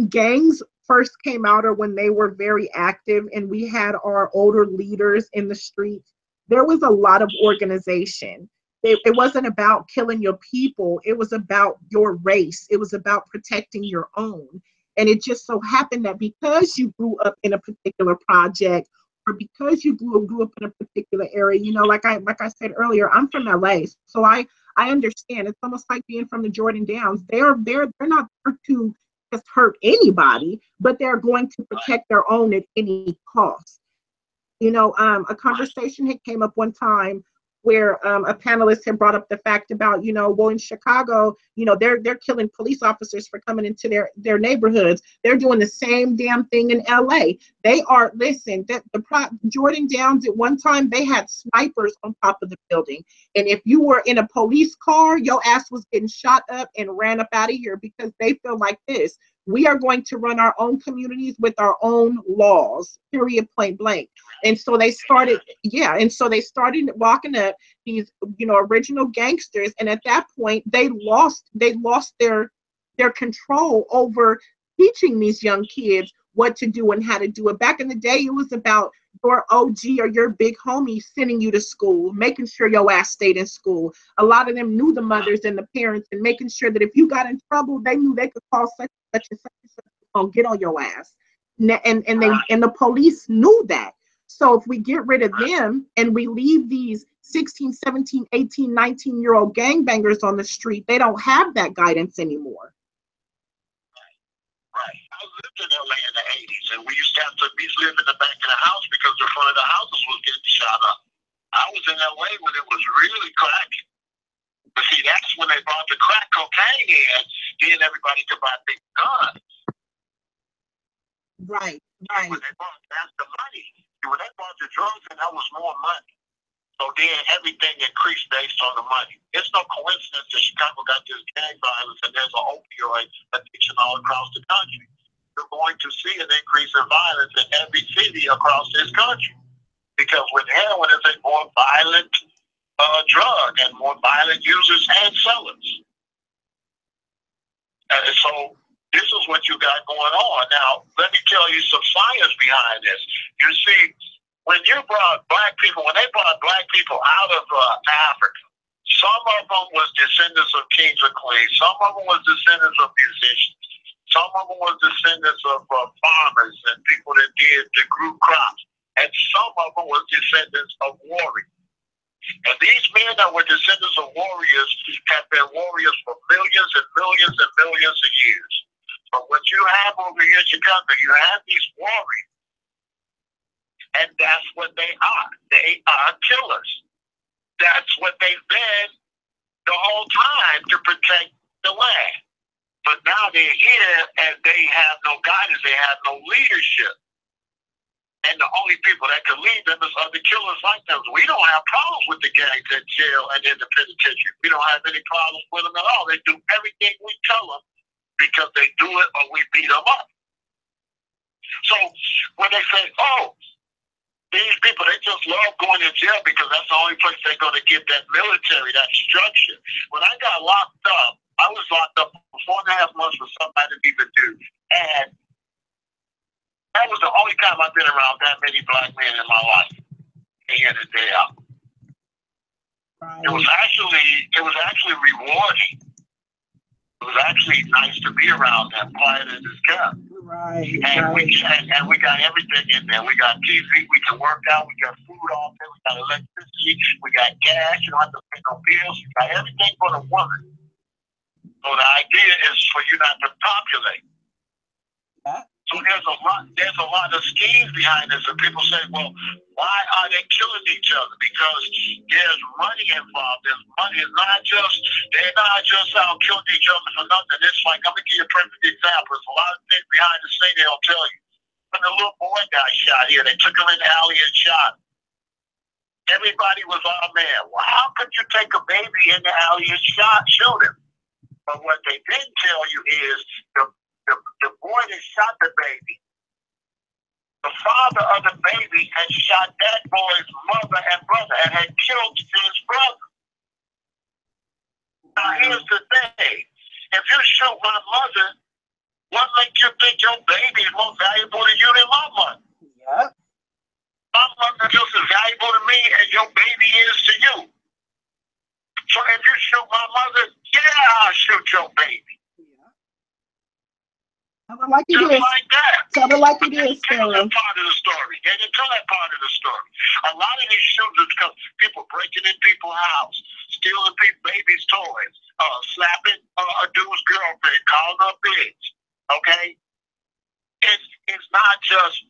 gangs first came out or when they were very active and we had our older leaders in the streets, there was a lot of organization. It wasn't about killing your people. It was about your race. It was about protecting your own. And it just so happened that because you grew up in a particular project or because you grew up in a particular area, you know, like I said earlier, I'm from LA. So I understand. It's almost like being from the Jordan Downs. They're not there to just hurt anybody, but they're going to protect their own at any cost. You know, a conversation had came up one time where a panelist had brought up the fact about, you know, well, in Chicago, you know, they're killing police officers for coming into their neighborhoods. They're doing the same damn thing in LA. They are, listen, Jordan Downs at one time, they had snipers on top of the building. And if you were in a police car, your ass was getting shot up and ran up out of here because they feel like this. we are going to run our own communities with our own laws, period, point blank. And so they started, walking up these, original gangsters. And at that point, they lost their control over teaching these young kids what to do and how to do it. Back in the day, it was about your OG or your big homie sending you to school, making sure your ass stayed in school. A lot of them knew the mothers and the parents, and making sure that if you got in trouble, they knew they could call such and such get on your ass. And the police knew that. So if we get rid of them and we leave these 16, 17, 18, 19-year-old gangbangers on the street, they don't have that guidance anymore. Right. I lived in LA in the 80s, and we used to have to live in the back of the house because the front of the houses was getting shot up. I was in LA when it was really cracking. But see, that's when they brought the crack cocaine in, then everybody could buy big guns. Right. That's the money. When they brought the drugs in, that was more money. So then everything increased based on the money. It's no coincidence that Chicago got this gang violence and there's an opioid addiction all across the country. You're going to see an increase in violence in every city across this country. Because with heroin, it's a more violent drug and more violent users and sellers. And so this is what you got going on. Now, let me tell you some science behind this. You see, when they brought black people out of Africa, some of them was descendants of kings and queens. Some of them was descendants of musicians. Some of them was descendants of farmers and people that grew crops. And some of them was descendants of warriors. And these men that were descendants of warriors have been warriors for millions and millions and millions of years. But what you have over here in Chicago, you have these warriors. And that's what they are. They are killers. That's what they've been the whole time, to protect the land. But now they're here and they have no guidance. They have no leadership. And the only people that can lead them is other killers like them. We don't have problems with the gangs in jail and in the penitentiary. We don't have any problems with them at all. They do everything we tell them because they do it or we beat them up. So when they say, oh, these people, they just love going to jail because that's the only place they're going to get that military, that structure. When I got locked up, I was locked up for 4.5 months for something I didn't even do. And that was the only time I've been around that many black men in my life, day in and day out. Right. It was actually rewarding. It was actually nice to be around them, quiet as it's kept. Right. And we got everything in there. We got TV, we can work out, we got food all day, we got electricity, we got gas, you don't have to pay no bills, we got everything for the woman. So the idea is for you not to populate. Yeah. So there's a lot of schemes behind this, and people say, well, why are they killing each other? Because there's money involved. There's money. They're not just out killing each other for nothing. It's like, I'm gonna give you a perfect example. There's a lot of things behind the scene they don't tell you. When the little boy got shot here, they took him in the alley and shot him. Everybody was all mad. Well, how could you take a baby in the alley and shoot him? But what they didn't tell you is the boy that shot the baby, the father of the baby had shot that boy's mother and brother and had killed his brother. Now here's the thing. If you shoot my mother, what makes you think your baby is more valuable to you than my mother? Yep. My mother is just as valuable to me as your baby is to you. So if you shoot my mother, yeah, I'll shoot your baby. Tell it like it is. Like that. Tell it like it is, Pharaoh. Pharaoh. That part of the story. They didn't tell that part of the story. A lot of these shooters come, people breaking in people's house, stealing babies' toys, slapping a dude's girlfriend, calling her bitch. Okay? It's not just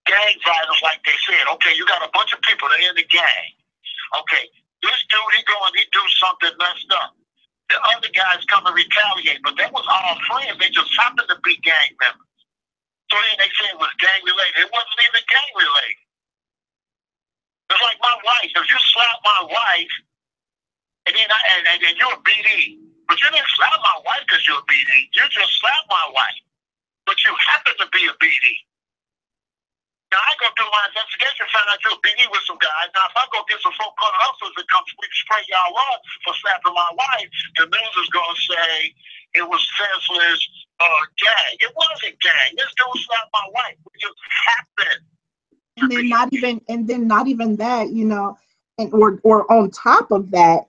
gang violence like they said. Okay, you got a bunch of people that are in the gang. Okay, this dude, he do something messed up. The other guys come and retaliate, but that was all friends. They just happened to be gang members. So then they say it was gang related. It wasn't even gang related. It's like my wife. If you slap my wife, and then you're a BD, But you didn't slap my wife because you're a BD. You just slapped my wife. But you happen to be a BD. Now, I go do my investigation, find out you're a BD with some guys. Now, if I go get some folk called hustlers that come spray y'all up for slapping my wife, the news is going to say it was senseless gang. It wasn't gang. This dude slapped my wife. It just happened. And then not even that, you know, and or on top of that,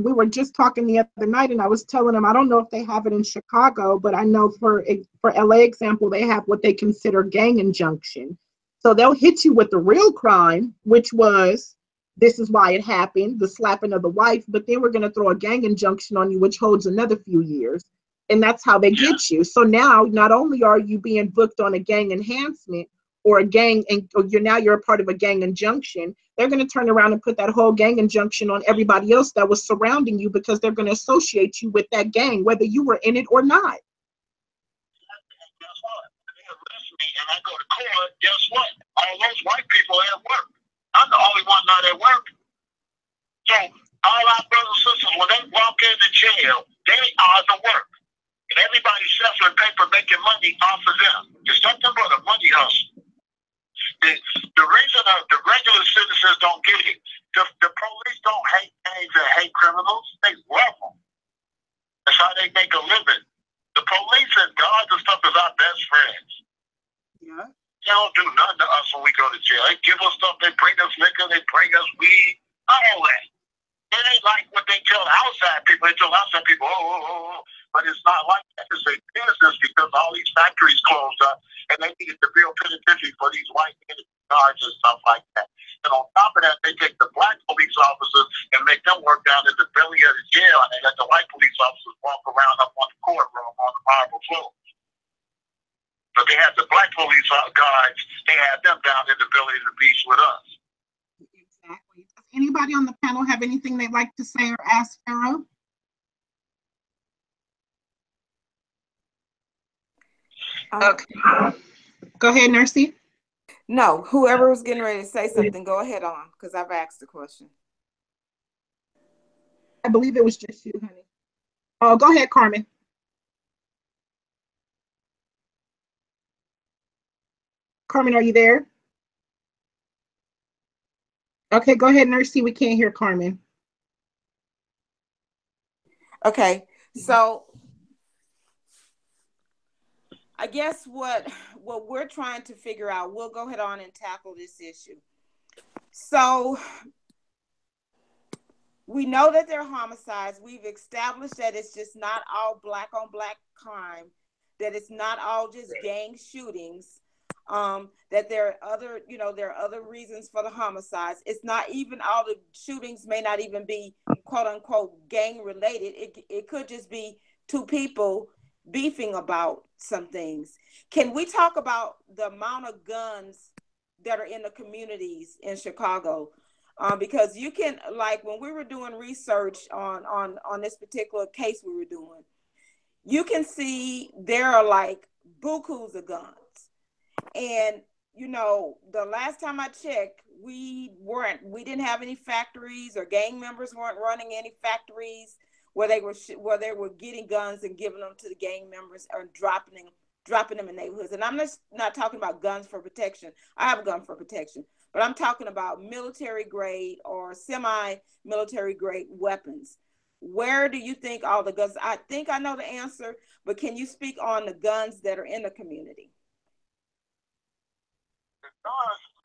we were just talking the other night, and I was telling them I don't know if they have it in Chicago, but I know for LA example, they have what they consider gang injunction. So they'll hit you with the real crime, which was this is why it happened, the slapping of the wife, but then we're going to throw a gang injunction on you, which holds another few years. And that's how they get you. So now not only are you being booked on a gang enhancement or a gang, and or you're a part of a gang injunction, they're going to turn around and put that whole gang injunction on everybody else that was surrounding you because they're going to associate you with that gang, whether you were in it or not. And I go to court, guess what? All those white people are at work. I'm the only one not at work. So all our brothers and sisters, when they walk into jail, they are the work. And everybody's shuffling paper making money off of them. It's nothing but a money hustle. The reason the regular citizens don't get it, the police don't hate gangs and hate criminals. They love them. That's how they make a living. The police and guards and stuff is our best friends. Yeah. They don't do nothing to us when we go to jail. They give us stuff. They bring us liquor. They bring us weed. All that. It ain't like what they tell outside people. They tell outside people, but it's not like that. It's a business because all these factories closed up and they needed to build penitentiary for these white guards and stuff like that. And on top of that, they take the black police officers and make them work down in the belly of the jail, and they let the white police officers walk around up on the courtroom on the marble floor. But they have the black police guards, they have them down in the belly of the beast with us. Exactly. Does anybody on the panel have anything they'd like to say or ask Pharaoh? Okay. Go ahead, Nursey. No, whoever was getting ready to say something, go ahead on, because I've asked the question. I believe it was just you, honey. Oh, go ahead, Carmen. Carmen, are you there? Okay, go ahead, Nursey. We can't hear Carmen. Okay, so I guess what we're trying to figure out, we'll go ahead on and tackle this issue. So we know that there are homicides. We've established that it's just not all black on black crime, that it's not all just gang shootings, that there are other reasons for the homicides. It's not even all the shootings may not even be quote unquote gang related. It could just be two people beefing about some things. Can we talk about the amount of guns that are in the communities in Chicago? Because you can, like when we were doing research on this particular case we were doing, you can see there are like bukus of guns. And you know, the last time I checked, we didn't have any factories, or gang members weren't running any factories where they were getting guns and giving them to the gang members or dropping them in neighborhoods. And I'm just not talking about guns for protection. I have a gun for protection, but I'm talking about military grade or semi-military grade weapons. Where do you think all the guns? I think I know the answer, but can you speak on the guns that are in the community?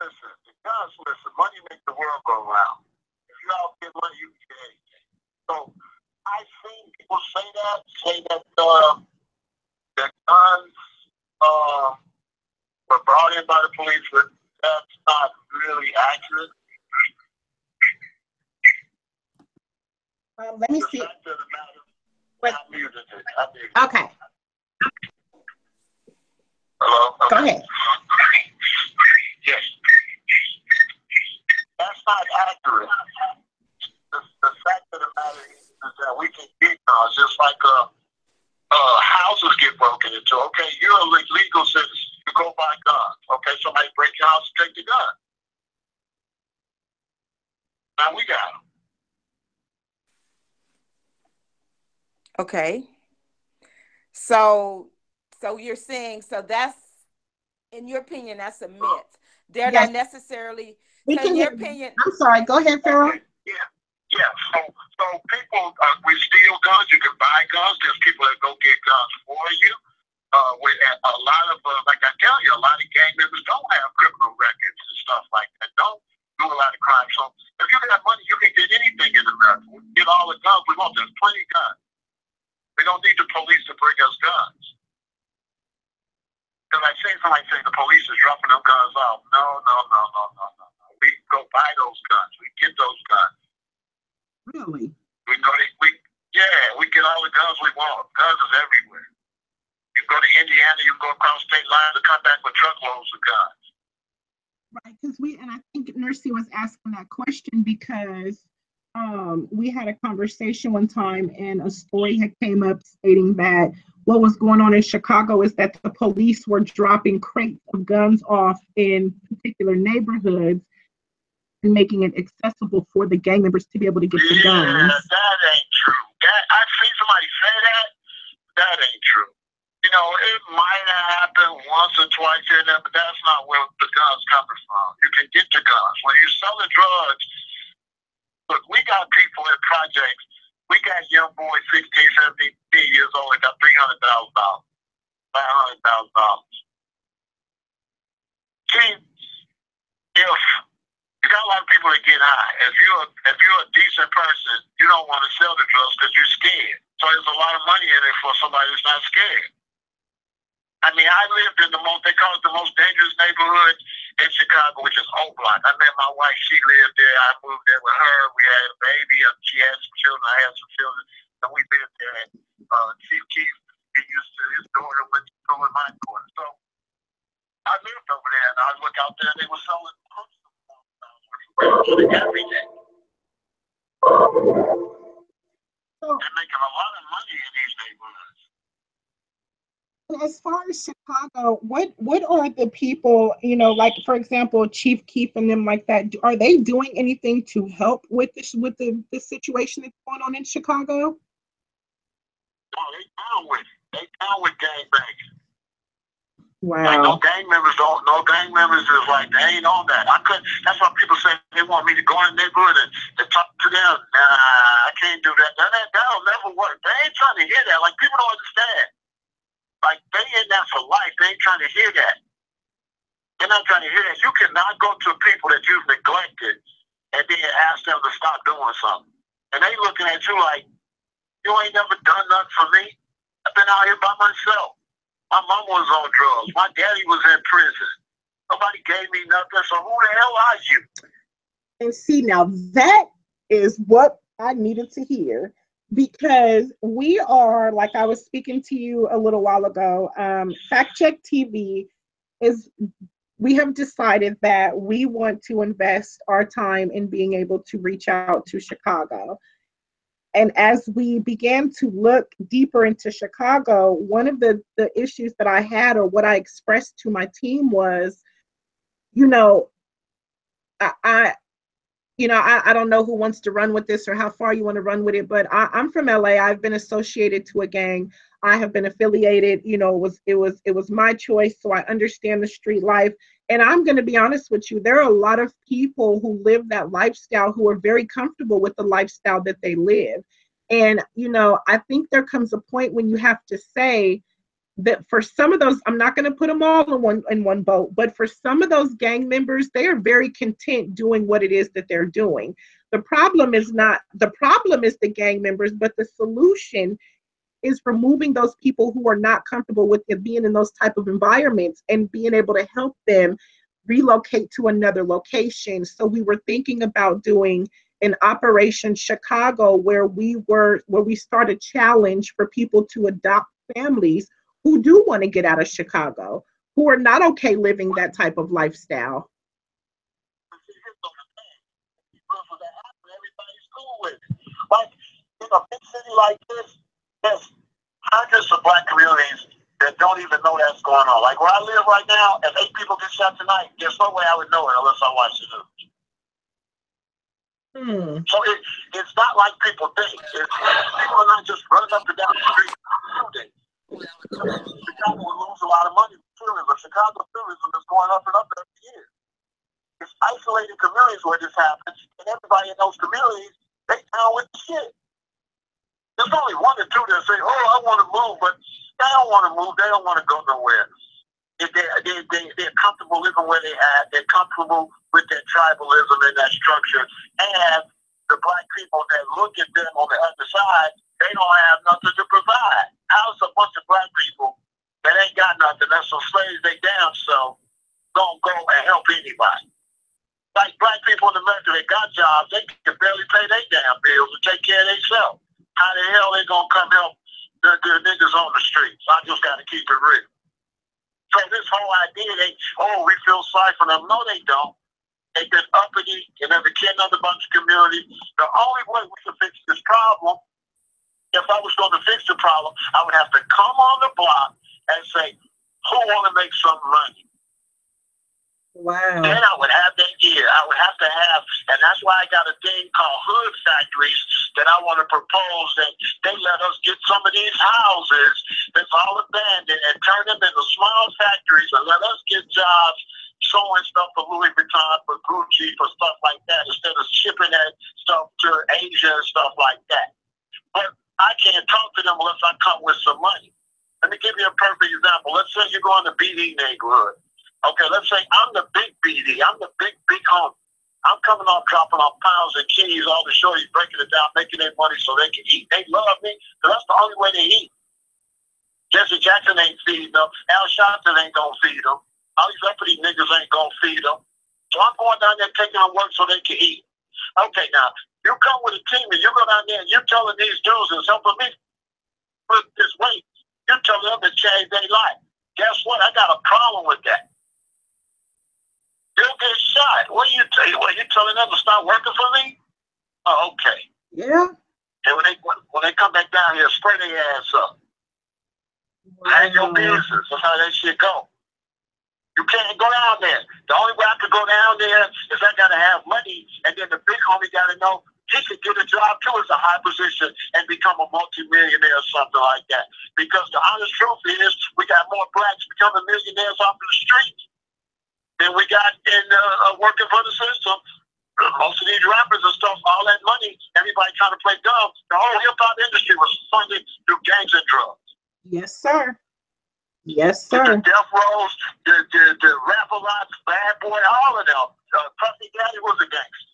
Listen, money makes the world go round. If you all get money, you can get anything. So I've seen people say that guns were brought in by the police, but that's not really accurate. Let me see. Okay. Hello? Go ahead. Yes. That's not accurate. The fact of the matter is that we can get guns just like houses get broken into. Okay, you're a legal citizen. You go buy guns. Okay, somebody break your house and take the gun. Now we got them. Okay. So you're saying, so that's, in your opinion, that's a myth. They're Yes, not necessarily, we so in can your hear you. opinion, I'm sorry. Go ahead, Pharaoh. Yeah, yeah. So people, we steal guns. You can buy guns. There's people that go get guns for you. With a lot of, like I tell you, a lot of gang members don't have criminal records and stuff like that. Don't do a lot of crime. So if you got money, you can get anything in America. We can get all the guns we want. There's plenty of guns. We don't need the police to bring us guns. Because I seen somebody say the police is dropping them guns off. No. We can go buy those guns. We get those guns. Really? We get all the guns we want. Guns is everywhere. You go to Indiana, you go across state lines and come back with truckloads of guns. Right, because and I think Nursey was asking that question because we had a conversation one time and a story had came up stating that what was going on in Chicago is that the police were dropping crates of guns off in particular neighborhoods and making it accessible for the gang members to be able to get the guns. Yeah, that ain't true. I've seen somebody say that. That ain't true. You know, it might have happened once or twice here and there, but that's not where the guns coming from. You can get the guns. When you're selling drugs, look, we got people in projects. We got young boys, 16, 17 years old, that got $300,000, $500,000. See, if you got a lot of people that get high, if you're a decent person, you don't want to sell the drugs because you're scared. So there's a lot of money in it for somebody that's not scared. I mean, I lived in they call it the most dangerous neighborhood in Chicago, which is O Block. I met my wife, she lived there. I moved there with her. We had a baby, and she had some children. I had some children. And we lived there. And Chief Keef, he used to, his daughter went to school in my daughter. So I lived over there, and I look out there, and they were selling hundreds of $1,000 every day. They're making a lot of money in these neighborhoods. As far as Chicago, what are the people, you know, like for example, Chief Keef and them like that, are they doing anything to help with this, with the situation that's going on in Chicago? No, they down with it. They down with gangbanging. Wow. Like no gang members is like, they ain't on that. That's why people say they want me to go in the neighborhood and talk to them. Nah, I can't do that. That'll never work. They ain't trying to hear that. Like, people don't understand. Like, they in that for life. They ain't trying to hear that. They're not trying to hear that. You cannot go to people that you've neglected and then ask them to stop doing something. And they looking at you like, you ain't never done nothing for me. I've been out here by myself. My mom was on drugs. My daddy was in prison. Nobody gave me nothing, so who the hell are you? And see, now that is what I needed to hear, because we are, like I was speaking to you a little while ago, Factcheck TV we have decided that we want to invest our time in being able to reach out to Chicago. And as we began to look deeper into Chicago, one of the issues that I had, or what I expressed to my team, was, you know, I don't know who wants to run with this or how far you want to run with it, but I'm from LA. I've been associated to a gang. I have been affiliated. You know, it was my choice, so I understand the street life. And I'm going to be honest with you, there are a lot of people who live that lifestyle who are very comfortable with the lifestyle that they live. And, you know, I think there comes a point when you have to say that for some of those, I'm not going to put them all in one boat, but for some of those gang members, they are very content doing what it is that they're doing. The problem is the gang members, but the solution is removing those people who are not comfortable with it being in those type of environments and being able to help them relocate to another location. So we were thinking about doing an Operation Chicago where we start a challenge for people to adopt families who do want to get out of Chicago, who are not okay living that type of lifestyle. Everybody's cool with it. Like, in a big city like this, there's hundreds of black communities that don't even know that's going on. Like where I live right now, if 8 people get shot tonight, there's no way I would know it unless I watch the news. So it's not like people think. People are not just running up and down the street. Chicago will lose a lot of money with tourism. Chicago tourism is going up and up every year. It's isolated communities where this happens, and everybody in those communities, they down with the shit. There's only one or two that say, "Oh, I want to move," but they don't want to move. They don't want to go nowhere. They're comfortable living where they at. They're comfortable with their tribalism and that structure. And the black people that look at them on the other side, they don't have nothing to provide. How's a bunch of black people that ain't got nothing, that's some slaves they damn so, don't go and help anybody? Like black people in America, they got jobs, they can barely pay their damn bills and take care of themselves. How the hell they gonna come help the niggas on the streets? I just gotta keep it real. So this whole idea, we feel sorry for them. No, they don't. They've been uppity and they've been killing other bunch of communities. The only way we can fix this problem, if I was going to fix the problem, I would have to come on the block and say, who want to make some money? Wow. Then I would have that year. I would have to have, and that's why I got a thing called hood factories that I want to propose that they let us get some of these houses that's all abandoned and turn them into small factories and let us get jobs sewing stuff for Louis Vuitton, for Gucci, for stuff like that, instead of shipping that stuff to Asia and stuff like that. But I can't talk to them unless I come with some money. Let me give you a perfect example. Let's say you go in the BD neighborhood. Okay, let's say I'm the big BD. I'm the big homie. I'm coming off dropping off pounds and keys, all the shorties breaking it down, making their money so they can eat. They love me because that's the only way they eat. Jesse Jackson ain't feeding them. Al Sharpton ain't going to feed them. All these uppity niggas ain't going to feed them. So I'm going down there taking them work so they can eat. Okay, now, you come with a team and you go down there and you're telling these dudes that's helping me put this weight, you're telling them to change their life. Guess what? I got a problem with that. They'll get shot. What are you telling them to stop working for me? Oh, okay. Yeah. And when they come back down here, spray their ass up. Mind your business. That's how that shit go. You can't go down there. The only way I could go down there is I gotta have money, and then the big homie gotta know he could get a job too as a high position and become a multi-millionaire or something like that. Because the honest truth is, we got more blacks becoming millionaires off the streets than we got in working for the system. Most of these rappers and stuff, all that money, everybody trying to play dumb. The whole hip-hop industry was funded through gangs and drugs. Yes, sir. Yes, sir. The Death Rows, the Rap-A-Lots, Bad Boy, all of them. Puffy Daddy was a gangster.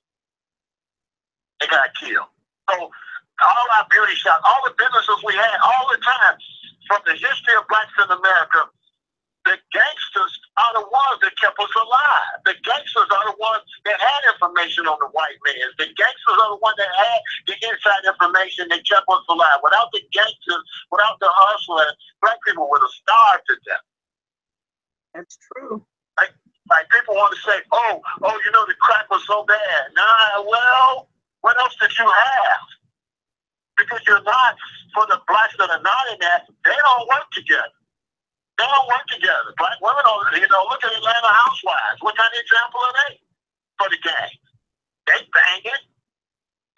They got killed. So all our beauty shops, all the businesses we had, all the time, from the history of blacks in America, the gangsters are the ones that kept us alive. The gangsters are the ones that had information on the white man. The gangsters are the ones that had the inside information that kept us alive. Without the gangsters, without the hustlers, black people would have starved to death. That's true. Like people want to say, oh, the crack was so bad. Nah, well, what else did you have? Because you're not, for the blacks that are not in that, they don't work together. They don't work together. Black women don't, look at Atlanta Housewives. What kind of example are they for the gang? They banging,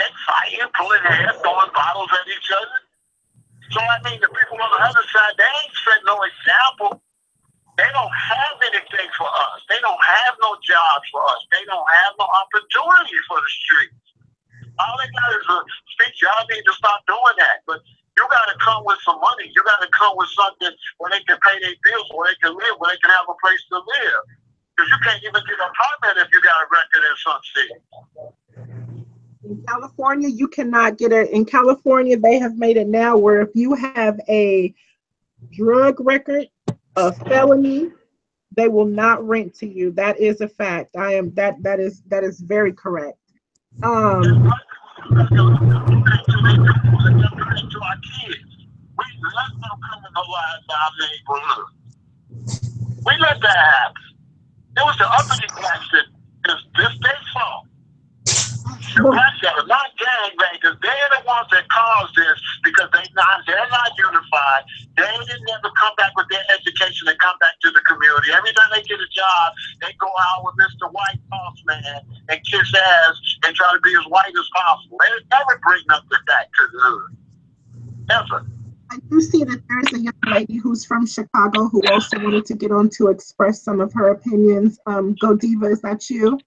they fighting, pulling hair, throwing bottles at each other. So, the people on the other side, they ain't set no example. They don't have anything for us. They don't have no jobs for us. They don't have no opportunity for the streets. All they got is a speech. Y'all need to stop doing that. But you got to come with some money. You got to come with something where they can pay their bills, where they can live, where they can have a place to live. Because you can't even get an apartment if you got a record in some city. In California, you cannot get it. In California, they have made it now where if you have a drug record, a felony, they will not rent to you. That is a fact. That is very correct. To our kids. We let them criminalize our neighborhood. We let that happen. It was the uppity blacks that is this their fault. The blacks that are not gangbangers, they're the ones that caused this because they're not unified. They didn't ever come back with their education and come back to the community. responsibility. Every time they get a job, they go out with Mr. White Boss Man and kiss ass and try to be as white as possible. They never bring nothing back to the hood. Never. I do see that there's a young lady who's from Chicago who also wanted to get on to express some of her opinions. Go Diva, is that you?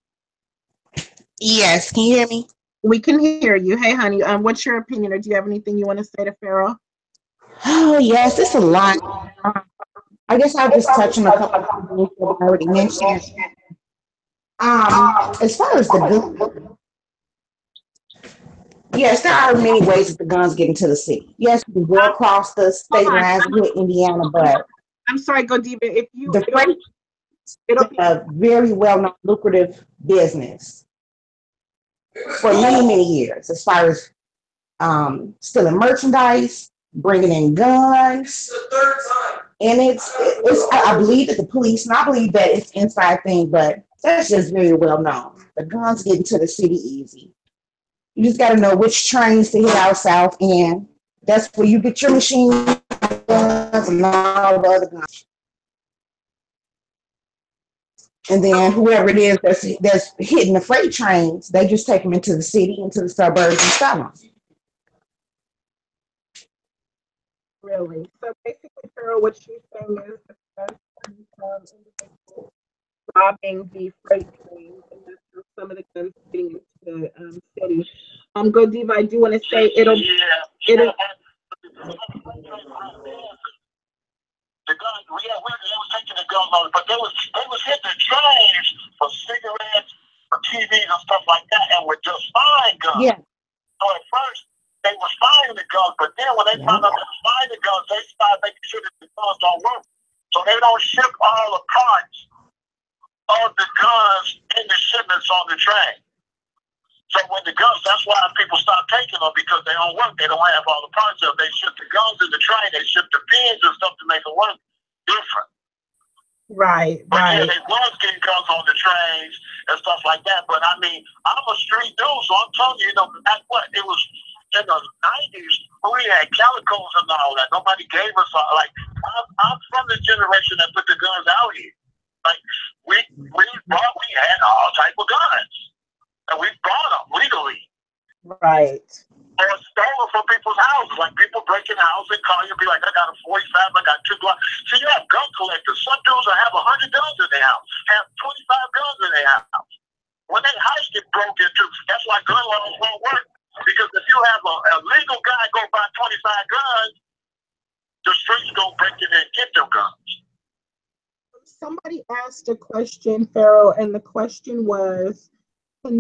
Yes, can you hear me? We can hear you. Hey, honey, what's your opinion, or do you have anything you want to say to Pharaoh? Oh, yes, it's a lot. I guess I'll just touch on a couple of things that I already mentioned. As far as the gun, yes, there are many ways that the guns get into the city. Yes, we go across the state lines with Indiana, but I'm sorry, Go Diva. If you, the freight is a very well-known, lucrative business for many, many years, as far as stealing merchandise, bringing in guns. And it's I believe that the police, and I believe that it's an inside thing, but that's just very well known. The guns get into the city easy. You just got to know which trains to hit out south, and that's where you get your machine guns and all the other guns. And then whoever it is that's hitting the freight trains, they just take them into the city, into the suburbs, and sell them. Really? So basically, Pharaoh, what she's saying is that individuals robbing the freight trains, and that's how some of the guns getting into the city. Go Diva, I do want to say it'll. The guns, they was taking the guns on, but they was hitting the trains for cigarettes, for TVs and stuff like that, and with just buying guns. Yeah. So at first they was buying the guns, but then when they found out they was buying the guns, they started making sure that the guns don't work. So they don't ship all the parts of the guns in the shipments on the train. So when the guns, that's why people stop taking them, because they don't work. They don't have all the parts of them. They ship the guns in the train. They ship the pins and stuff to make it work different. Right. But yeah, they was getting guns on the trains and stuff like that. But I mean, I'm a street dude, so I'm telling you, that's what it was in the 90s. We had calicos and all that. Nobody gave us all. Like, I'm from the generation that put the guns out here. Like, we had all type of guns. And we bought them legally. Right. Or stolen from people's houses. Like, people breaking the house and call you and be like, I got a 45, I got 2 Glocks. So you have gun collectors. Some dudes will have 100 guns in their house, have 25 guns in their house. When they house get broke into, that's why gun laws won't work. Because if you have a legal guy go buy 25 guns, the streets go break in and get them guns. Somebody asked a question, Pharaoh, and the question was, can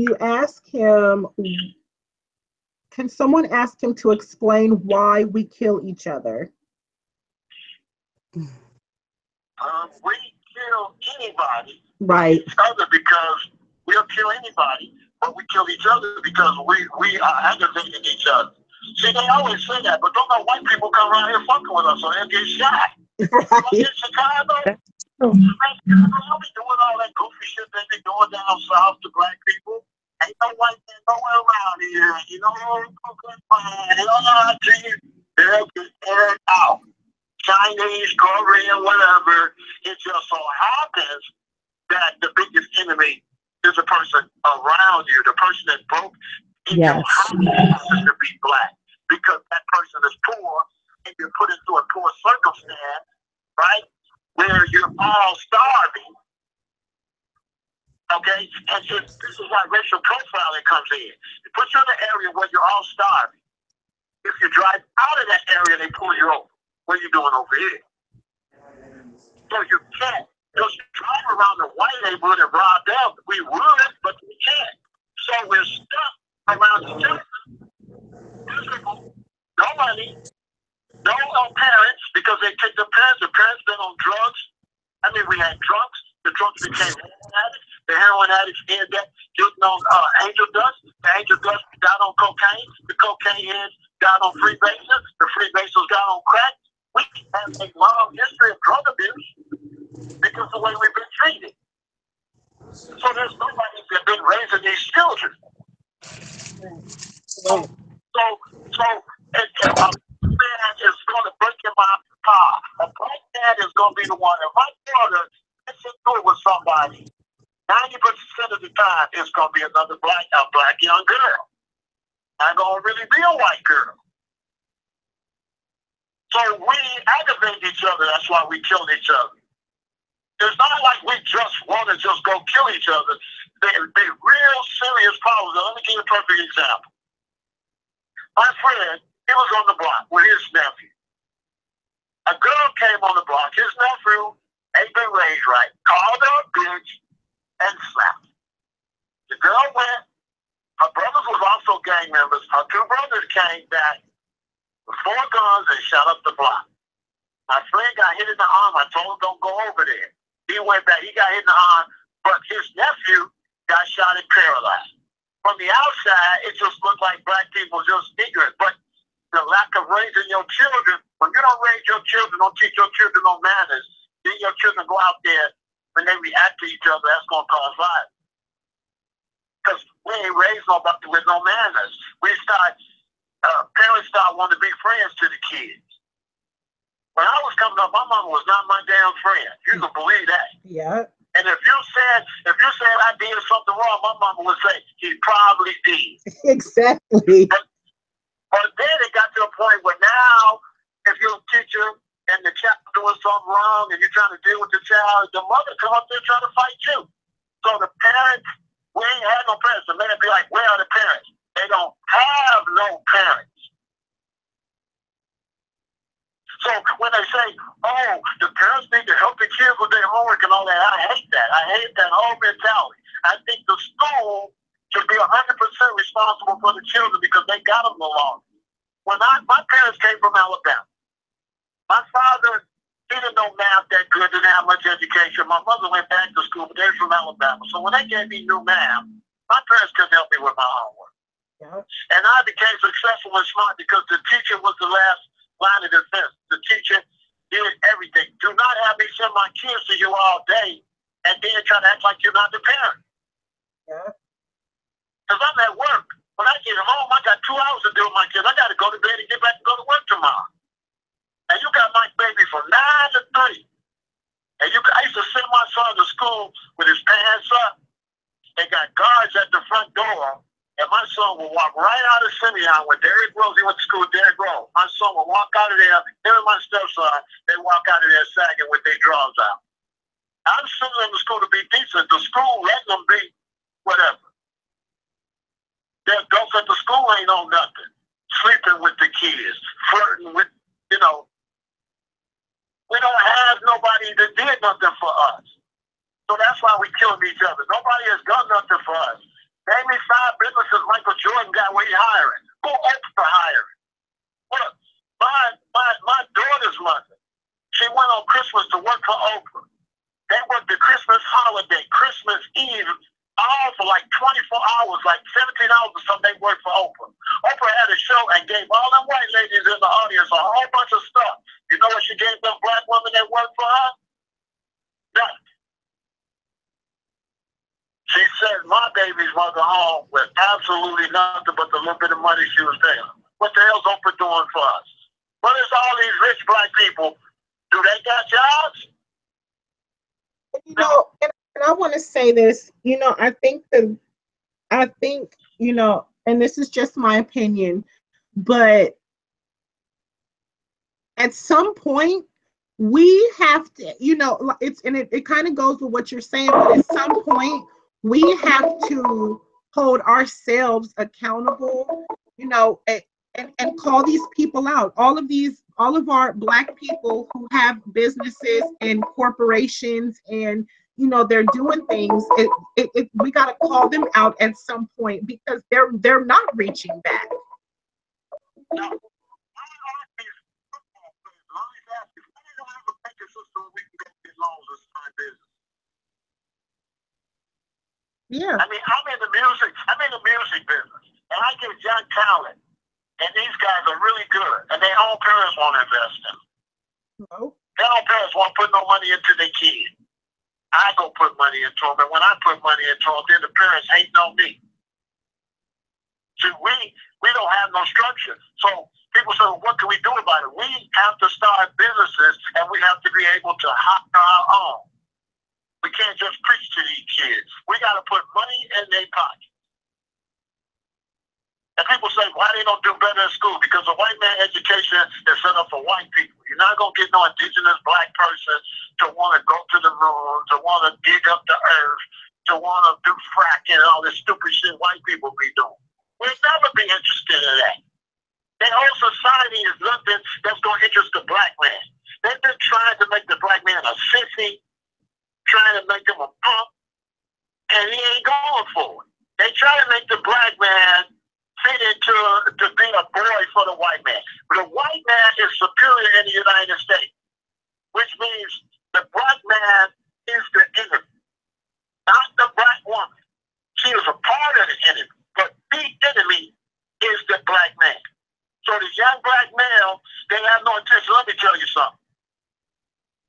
someone ask him to explain why we kill each other? We kill anybody. Right. Each other because we'll kill anybody, but we kill each other because we are aggravating each other. See, they always say that, but don't know white people come around here fucking with us, so they'll get shot. Right. Like in Chicago, they'll be doing all that goofy shit they be doing down south to black people. Ain't no white man nowhere around here. You know, they don't know how to you. They'll get aired out. Chinese, Korean, whatever. It just so happens that the biggest enemy is the person around you, the person that broke in your house happens to be black, because that person is poor and you're put into a poor circumstance, right, where you're all starving. Okay, and this is why racial profiling comes in. It puts you in an area where you're all starving. If you drive out of that area, they pull you over. What are you doing over here? So you can't just drive around the white neighborhood and rob them. We would, but we can't. So we're stuck around each other. Miserable, no money, no parents, because they take the parents. The parents been on drugs. I mean, we had drugs. The drugs became heroin addicts. The heroin addicts ended up getting on angel dust. The angel dust got on cocaine. The cocaine heads got on freebasers. The freebasers got on crack. We have a long history of drug abuse because of the way we've been treated. So there's nobody that's been raising these children. So if a man is going to break in my car, a black dad is going to be the one. If my daughter somebody, 90% of the time it's going to be another black young girl. Not going to really be a white girl. So we aggravate each other. That's why we kill each other. It's not like we just want to just go kill each other. There'd be real serious problems. Let me give you a perfect example. My friend, he was on the block with his nephew. A girl came on the block. His nephew ain't been raised right. Called her a bitch and slapped her. The girl went. Her brothers was also gang members. Her two brothers came back with 4 guns and shot up the block. My friend got hit in the arm. I told him don't go over there. He went back. He got hit in the arm, but his nephew got shot and paralyzed. From the outside, it just looked like black people just ignorant. But the lack of raising your children, when you don't raise your children, don't teach your children no manners, then your children go out there, when they react to each other, that's going to cause violence. Because we ain't raised nobody with no manners. Parents start wanting to be friends to the kids. When I was coming up, my mama was not my damn friend. You can believe that. Yeah. And if you said I did something wrong, my mama would say he probably did. Exactly. But then it got to a point where now, if you're a teacher and the child doing something wrong and you're trying to deal with the child, the mother come up there trying to fight you. So the parents, we ain't had no parents. The man be like, where are the parents? They don't have no parents. So when they say, oh, the parents need to help the kids with their homework and all that, I hate that. I hate that whole mentality. I think the school should be 100% responsible for the children because they got them the longest. My parents came from Alabama. My father, he didn't know math that good, didn't have much education. My mother went back to school, but they're from Alabama. So when they gave me new math, my parents couldn't help me with my homework. Yeah. And I became successful and smart because the teacher was the last line of defense. The teacher did everything. Do not have me send my kids to you all day and then try to act like you're not the parent. Yeah. Because I'm at work. When I get home, I got 2 hours to deal with my kids. I got to go to bed and get back and go to work tomorrow. And you got my baby from 9 to 3. And I used to send my son to school with his pants up. They got guards at the front door. And my son will walk right out of Simeon with Derrick Rose. He went to school with Derrick Rose. My son will walk out of there. Him and my stepson, they walk out of there sagging with their drawers out. I'm sending them to school to be decent. The school let them be whatever. The adults at the school ain't on nothing. Sleeping with the kids, flirting with, we don't have nobody that did nothing for us. So that's why we killing each other. Nobody has done nothing for us. Name me 5 businesses Michael Jordan got where he hiring. Who Oprah hiring? Look, my daughter's mother, she went on Christmas to work for Oprah. They worked the Christmas holiday, Christmas Eve, all for like 24 hours, like 17 hours or something. They worked for Oprah. Oprah had a show and gave all them white ladies in the audience a whole bunch of stuff. You know what she gave them black women that worked for her? Nothing. She sent my baby's mother home with absolutely nothing but the little bit of money she was paying. What the hell's Oprah doing for us? What is all these rich black people? Do they got jobs? And I want to say this, I think, and this is just my opinion, but at some point, we have to, it kind of goes with what you're saying, but at some point, we have to hold ourselves accountable, and call these people out. All of our Black people who have businesses and corporations and, they're doing things, we got to call them out at some point because they're not reaching back. Yeah. I mean, I'm in the music business, and I get young talent, and these guys are really good, and their own parents won't invest in them. No. Their own parents won't put no money into their kid. I go put money into them, and when I put money into them, then the parents hate on me. See, we don't have no structure. So people say, well, what can we do about it? We have to start businesses, and we have to be able to hire our own. We can't just preach to these kids. We got to put money in their pocket. And people say, why they don't do better in school? Because the white man education is set up for white people. You're not going to get no indigenous black person to want to go to the moon, to want to dig up the earth, to want to do fracking and all this stupid shit white people be doing. We'll never be interested in that. Their whole society is nothing that's going to interest the black man. They've been trying to make the black man a sissy, trying to make him a punk, and he ain't going for it. They try to make the black man fit into to be a boy for the white man. But the white man is superior in the United States, which means the black man is the enemy, not the black woman. She is a part of the enemy, but the enemy is the black man. So the young black male, they have no intention. Let me tell you something.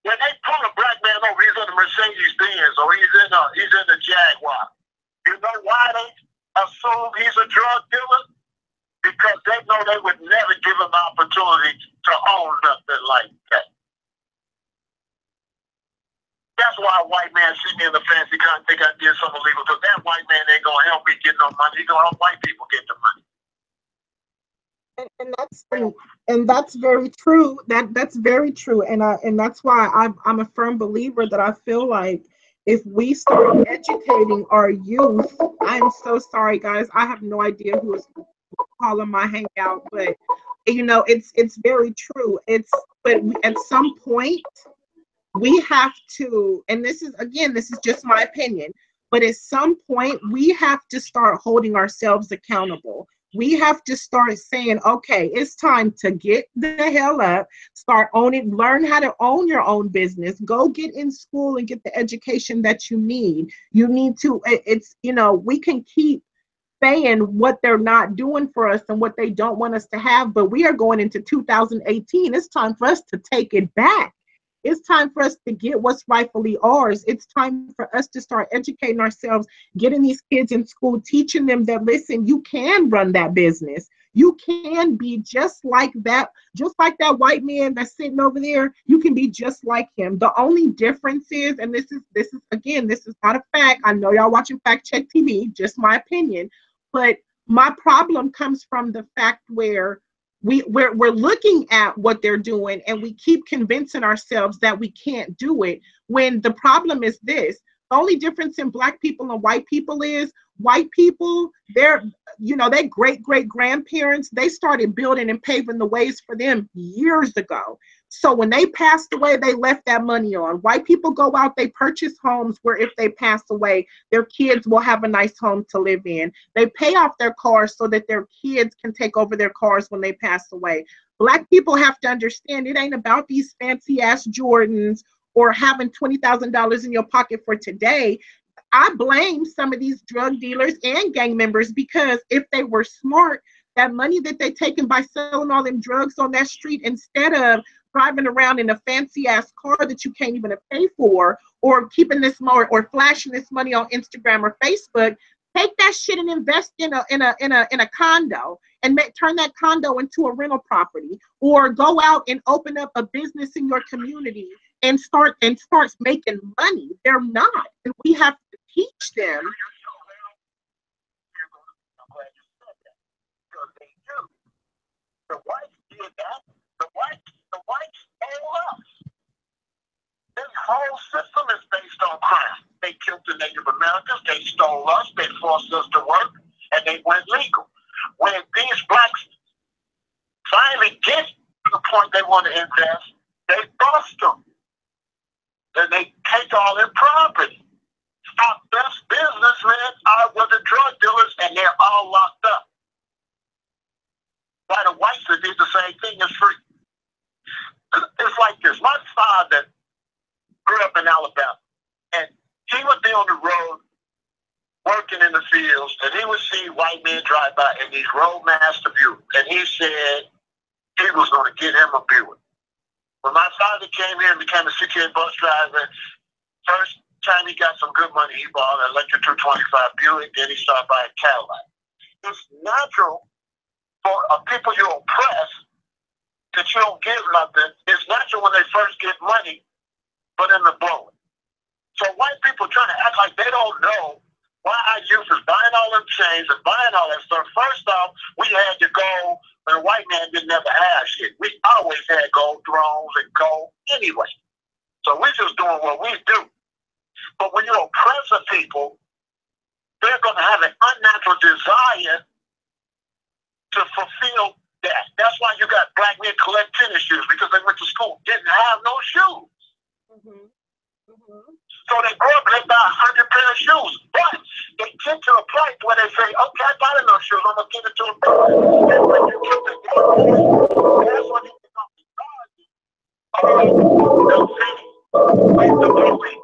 When they pull a black man over, he's in the Mercedes Benz or he's in the Jaguar. You know why they assume he's a drug dealer? Because they know they would never give him an opportunity to own nothing like that. That's why a white man see me in the fancy car and think I did something illegal, because that white man ain't going to help me get no money. He's going to help white people get the money. And that's very true. That's very true. And that's why I'm a firm believer that I feel like if we start educating our youth, I'm so sorry, guys. I have no idea who is calling my hangout, but you know, it's very true. But at some point we have to, and this is just my opinion, but at some point we have to start holding ourselves accountable. We have to start saying, okay, it's time to get the hell up, start owning, learn how to own your own business, go get in school and get the education that you need. You need to, we can keep saying what they're not doing for us and what they don't want us to have, but we are going into 2018. It's time for us to take it back. It's time for us to get what's rightfully ours. It's time for us to start educating ourselves, getting these kids in school, teaching them that, listen, you can run that business. You can be just like that white man that's sitting over there. You can be just like him. The only difference is, and this is not a fact. I know y'all watching Factcheck TV, just my opinion, but my problem comes from the fact where we're looking at what they're doing and we keep convincing ourselves that we can't do it, when the problem is this. The only difference in black people and white people is white people, their great grandparents, they started building and paving the ways for them years ago. So when they passed away, they left that money on. White people go out, they purchase homes where if they pass away, their kids will have a nice home to live in. They pay off their cars so that their kids can take over their cars when they pass away. Black people have to understand it ain't about these fancy ass Jordans or having $20,000 in your pocket for today. I blame some of these drug dealers and gang members, because if they were smart, that money that they taken by selling all them drugs on that street, instead of driving around in a fancy ass car that you can't even pay for, or keeping this more or flashing this money on Instagram or Facebook, take that shit and invest in a condo and turn that condo into a rental property, or go out and open up a business in your community and start making money. They're not, and we have to teach them. The whites did that. The whites stole us. This whole system is based on crime. They killed the Native Americans. They stole us. They forced us to work, and they went legal. When these blacks finally get to the point they want to invest, they bust them. Then they take all their property. Our best businessmen were the drug dealers, and they're all locked up. Why the whites that did the same thing is free. It's like this. My father grew up in Alabama, and he would be on the road working in the fields, and he would see white men drive by in these Roadmaster Buick, and he said he was going to get him a Buick. When my father came here and became a CTA bus driver, first time he got some good money, he bought an electric 225 Buick, then he started buying Cadillac. It's natural for people you oppress that you don't give nothing. It's natural when they first get money for them to blow it. So white people trying to act like they don't know why our youth is buying all them chains and buying all that stuff. First off, we had to go, but a white man didn't never have shit. We always had gold thrones and gold anyway. So we're just doing what we do. But when you oppress a people, they're going to have an unnatural desire to fulfill that. That's why you got black men collect tennis shoes, because they went to school, didn't have no shoes. Mm-hmm. Mm-hmm. So they grow up and they buy 100 pair of shoes. But they get to a point where they say, okay, I got enough shoes, I'm going to give it to them. And when you get to that point, that's when it becomes the guardian of the city, like the police.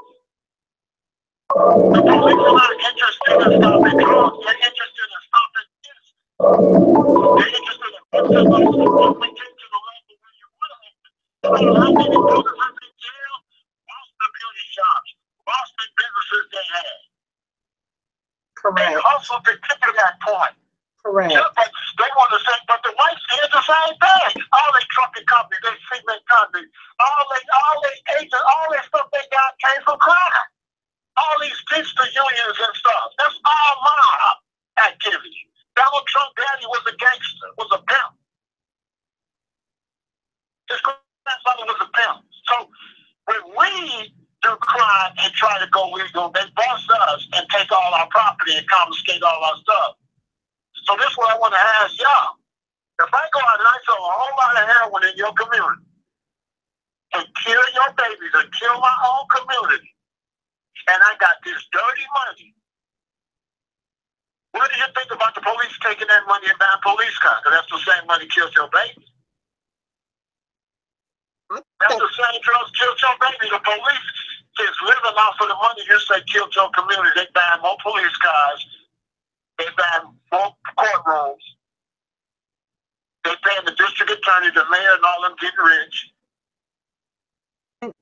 The police are not interested in stopping drugs, they're interested in stopping this. They're interested in putting us when we get to the level where you want to enter. You know how many brothers are in jail? Lost the beauty shops, lost the businesses they had. Correct. They hustled to get to that point. Correct. Just like they want to say, but the whites did the same thing. All they trucking companies, they cement companies, all they agents, all that stuff they got came from crime. All these gangster unions and stuff. That's all mob activity. Donald Trump daddy was a gangster, was a pimp. His grandfather was a pimp. So when we do crime and try to go legal, they bust us and take all our property and confiscate all our stuff. So this is what I want to ask y'all. If I go out and I sell a whole lot of heroin in your community and kill your babies and kill my own community, and I got this dirty money, what do you think about the police taking that money and buying police cars? Because that's the same money kills your baby. That's the same drugs kills your baby. The police is living off of the money you say killed your community. They buy more police cars. They buy more courtrooms. They paying the district attorney, the mayor, and all them getting rich.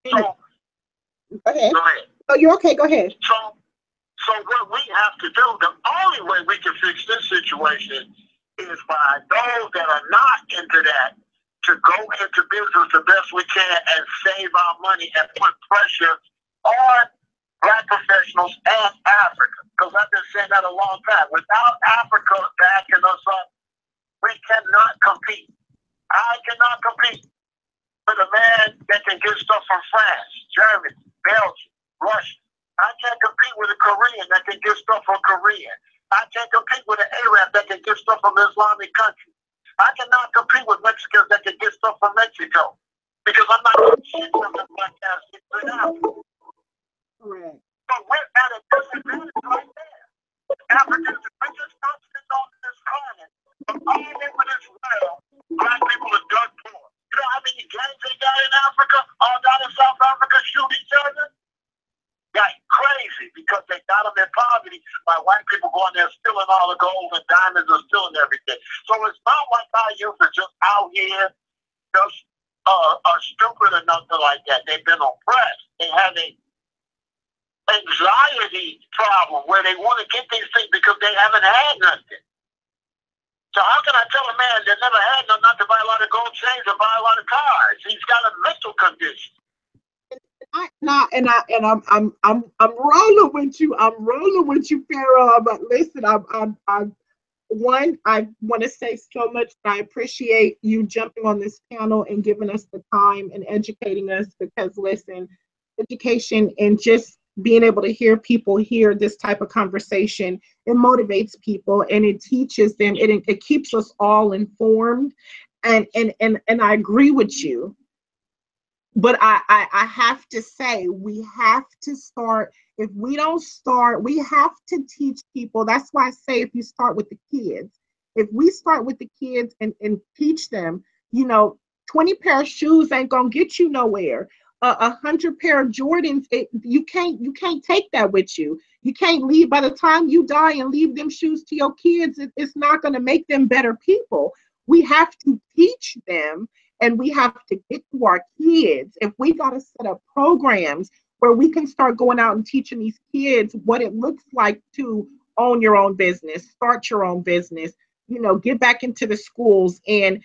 So, go ahead. Go ahead. Oh, you're okay. Go ahead. So what we have to do, the only way we can fix this situation is by those that are not into that to go into business the best we can and save our money and put pressure on black professionals and Africa. Because I've been saying that a long time. Without Africa backing us up, we cannot compete. I cannot compete with a man that can get stuff from France, Germany, Belgium, Russia. I can't compete with a Korean that can get stuff from Korea. I can't compete with an Arab that can get stuff from Islamic countries. I cannot compete with Mexicans that can get stuff from Mexico because I'm not getting shit from the black ass in Africa. Correct. So we're at a disadvantage right there. Africa is the richest continent on this planet, but all over this world, black people are dirt poor. You know how many gangs they got in Africa? All down in South Africa shoot each other? Like crazy because they got them in poverty by white people going there stealing all the gold and diamonds and stealing everything. So it's not like our youth is just out here just stupid or nothing like that. They've been oppressed. They have an anxiety problem where they want to get these things because they haven't had nothing. So how can I tell a man that never had nothing not to buy a lot of gold chains and buy a lot of cars? He's got a mental condition. I'm rolling with you. I'm rolling with you, Pharaoh. But listen, I want to say so much. I appreciate you jumping on this panel and giving us the time and educating us because listen, education and just being able to hear people hear this type of conversation, it motivates people and it teaches them. It keeps us all informed. And I agree with you. But I have to say, we have to start. If we don't start, we have to teach people. That's why I say if you start with the kids, if we start with the kids and teach them, 20 pair of shoes ain't gonna get you nowhere. 100 pair of Jordans, you can't take that with you. You can't leave by the time you die and leave them shoes to your kids. It's not gonna make them better people. We have to teach them. And we have to get to our kids. If we got to set up programs where we can start going out and teaching these kids what it looks like to own your own business, start your own business, get back into the schools. And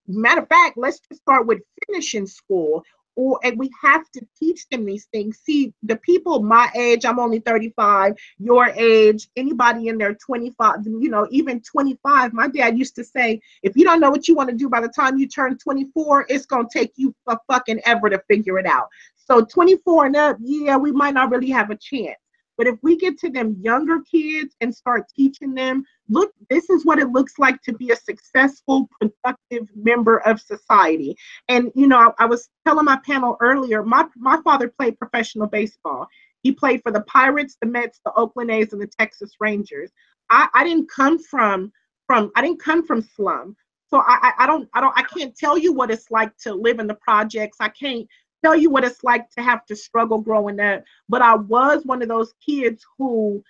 matter of fact, let's just start with finishing school and we have to teach them these things. See, the people my age, I'm only 35, your age, anybody in their 25, even 25, my dad used to say, if you don't know what you want to do by the time you turn 24, it's going to take you a fucking ever to figure it out. So 24 and up, yeah, we might not really have a chance. But if we get to them younger kids and start teaching them, look, this is what it looks like to be a successful, productive member of society. And, I was telling my panel earlier, my father played professional baseball. He played for the Pirates, the Mets, the Oakland A's, and the Texas Rangers. I didn't come from slum. So I can't tell you what it's like to live in the projects. I can't tell you what it's like to have to struggle growing up. But I was one of those kids who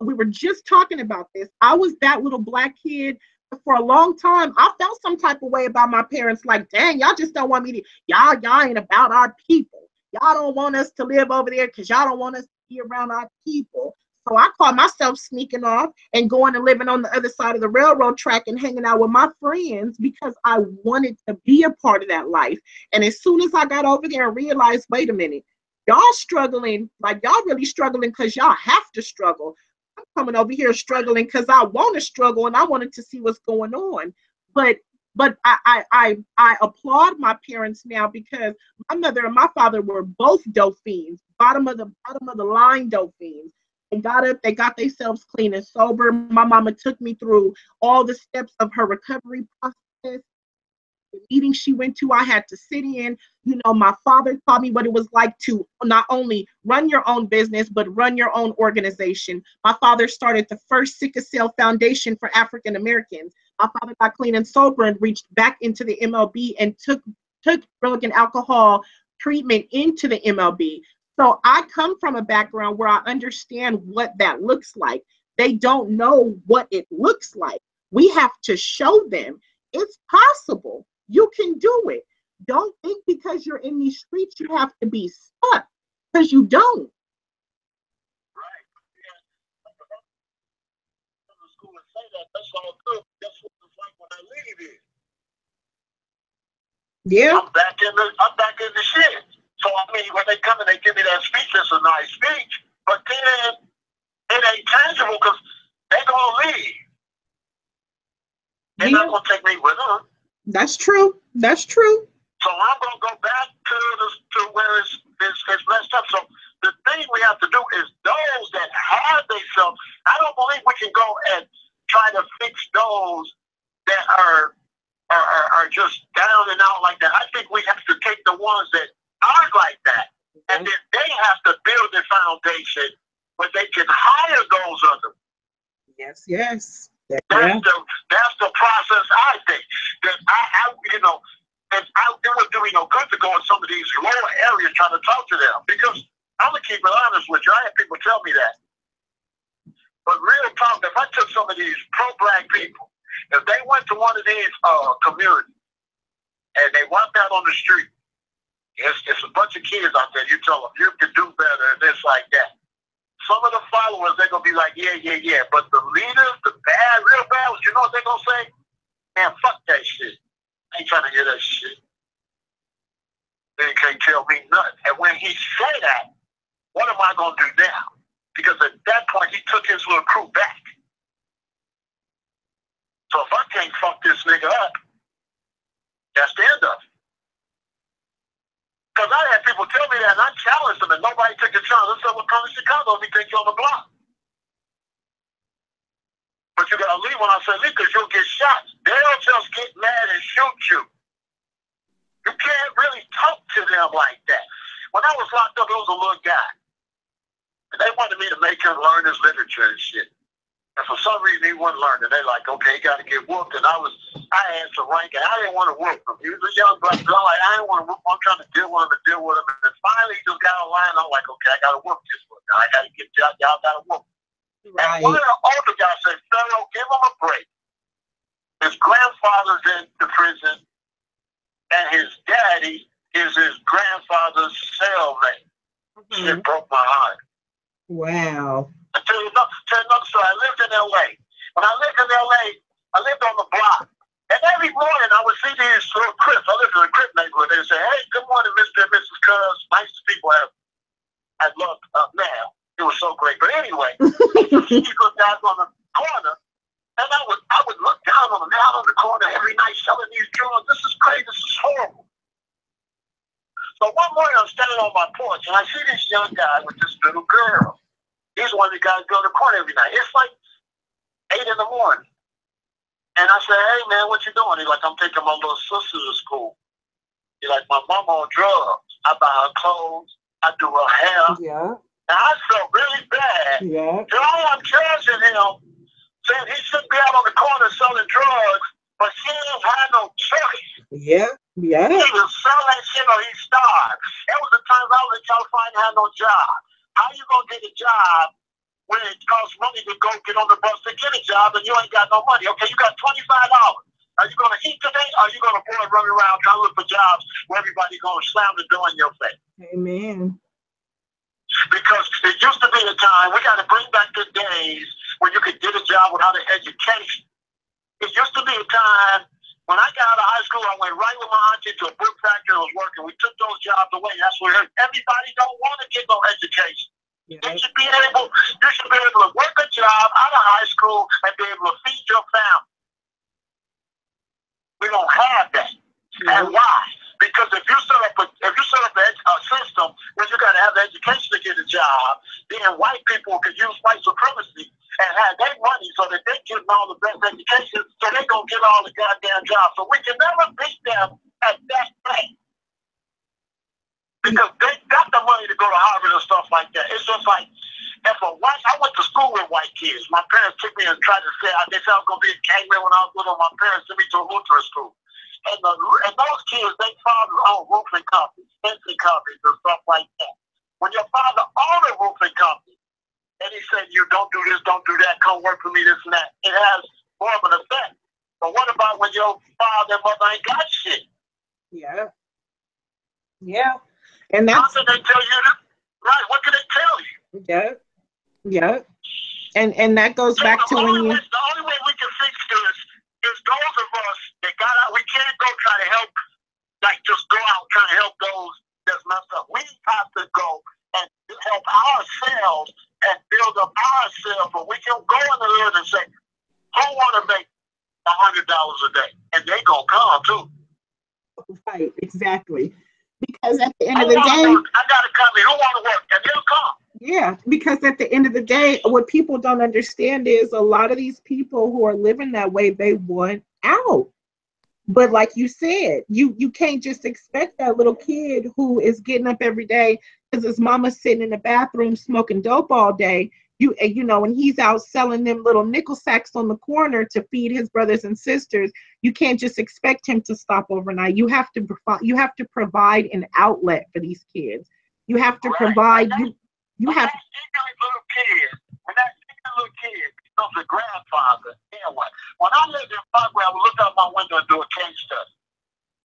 we were just talking about this. I was that little Black kid for a long time. I felt some type of way about my parents, like, dang, y'all just don't want me to, y'all ain't about our people. Y'all don't want us to live over there because y'all don't want us to be around our people. So I caught myself sneaking off and going and living on the other side of the railroad track and hanging out with my friends because I wanted to be a part of that life. And as soon as I got over there and realized, wait a minute, y'all struggling, like y'all really struggling because y'all have to struggle. I'm coming over here struggling because I want to struggle and I wanted to see what's going on. But I applaud my parents now because my mother and my father were both dope fiends, bottom of the line dope fiends. They got up, they got themselves clean and sober. My mama took me through all the steps of her recovery process. The meetings she went to, I had to sit in. My father taught me what it was like to not only run your own business, but run your own organization. My father started the first sickle cell foundation for African Americans. My father got clean and sober and reached back into the MLB and took drug and alcohol treatment into the MLB. So I come from a background where I understand what that looks like. They don't know what it looks like. We have to show them it's possible. You can do it. Don't think because you're in these streets you have to be stuck, because you don't. Right. Yeah. School and say that. That's all good. That's what it's like when I leave here. Yeah. I'm back in the shit. So I mean, when they come and they give me that speech, it's a nice speech, but then it ain't tangible because they're gonna leave. They're not gonna take me with them. That's true. That's true. So I'm gonna go back to where it's messed up. So the thing we have to do is those that have themselves. I don't believe we can go and try to fix those that are just down and out like that. I think we have to take the ones that are like that, and then they have to build a foundation where they can hire those others. Yes, yes. That's the process. I think that it would do me no good to go in some of these lower areas trying to talk to them, because I'm gonna keep it honest with you. I have people tell me that, but real talk, if I took some of these pro-Black people, if they went to one of these communities and they walked out on the street, it's a bunch of kids out there. You tell them you can do better, and it's like that. Some of the followers, they're going to be like, yeah. But the leaders, the bad, real bad ones, you know what they're going to say? Man, fuck that shit. I ain't trying to hear that shit. They can't tell me nothing. And when he said that, what am I going to do now? Because at that point, he took his little crew back. So if I can't fuck this nigga up, that's the end of it. Because I had people tell me that, and I challenged them, and nobody took a chance. I said, well, come to Chicago, let me take you on the block. But you got to leave when I say leave, because you'll get shot. They'll just get mad and shoot you. You can't really talk to them like that. When I was locked up, it was a little guy. And they wanted me to make him learn his literature and shit. And for some reason, he wasn't learning. They like, okay, he got to get whooped. And I had some rank, and I didn't want to whoop him. He was a young black girl. Like, I didn't want to whoop him. I'm trying to deal with him. And then finally, he just got a line. I'm like, okay, I got to whoop this one. I got to get y'all got to whoop him. Right. And one of the older guys said, Pharaoh, give him a break. His grandfather's in the prison, and his daddy is his grandfather's cellmate. It broke my heart. Wow. I'll tell you another story. I lived in L.A. When I lived in L.A., I lived on the block, And every morning I would see these little Crips. I live in a Crip neighborhood. They would say, "Hey, good morning, Mr. and Mrs. Cuz." Nicest people I loved now. It was so great. But anyway, these little guys on the corner, and I would look down on them out on the corner every night selling these drugs. This is crazy. This is horrible. So one morning I'm standing on my porch and I see this young guy with this little girl. He's one of the guys go to the corner every night. It's like 8 in the morning. And I say, "Hey man, what you doing?" He's like, "I'm taking my little sister to school." He's like, "My mama on drugs. I buy her clothes. I do her hair." Yeah. And I felt really bad. Yeah. So I'm charging him, saying he shouldn't be out on the corner selling drugs, but he ain't had no choice. Yeah. Yeah. He either sell that shit or he starved. There was a time I was in California and had no job. How you gonna get a job when it costs money to go get on the bus to get a job and you ain't got no money? Okay, you got $25. Are you gonna eat today or are you gonna boy run around trying to look for jobs where everybody gonna slam the door in your face? Amen. Because it used to be a time, we got to bring back the days when you could get a job without an education. It used to be a time when I got out of high school, I went right with my auntie to a book factory and was working. We took those jobs away. That's where everybody don't want to get no education. Yeah. You should be able to work a job out of high school and be able to feed your family. We don't have that. Yeah. And why? Because if you set up a system where you got to have education to get a job, then white people could use white supremacy and have their money so that they get all the best education, so they gonna get all the goddamn jobs. So we can never beat them at that rate because they got the money to go to Harvard and stuff like that. It's just like if a white, I went to school with white kids. My parents took me and tried to say they said I was gonna be a gangman when I was little. My parents sent me to a Lutheran school. And those kids, they fathers own roofing companies, fencing companies, and stuff like that. When your father owned a roofing company, and he said, "You don't do this, don't do that, come work for me, this and that," it has more of an effect. But what about when your father and mother ain't got shit? Yeah. Yeah. And How that's can they tell you that? Right, what can they tell you? yeah. Yeah. And that goes So back to when you the only way we can fix this is those of us that got out. We can't go try to help, like just go out trying to help those that's messed up. We have to go and help ourselves and build up ourselves. But we can go in the hood and say, "Who want to make $100 a day?" And they gonna come too. right, exactly. Because at the end Who of the wanna day, work? I gotta come here. Who want to work? And they'll come. yeah, because at the end of the day, what people don't understand is a lot of these people who are living that way, they want out. But like you said, you can't just expect that little kid who is getting up every day because his mama's sitting in the bathroom smoking dope all day. You know, when he's out selling them little nickel sacks on the corner to feed his brothers and sisters, you can't just expect him to stop overnight. You have to provide an outlet for these kids. You have to provide you have When that little kid becomes a grandfather, then what? When I lived in Parkway, I would look out my window and do a case study.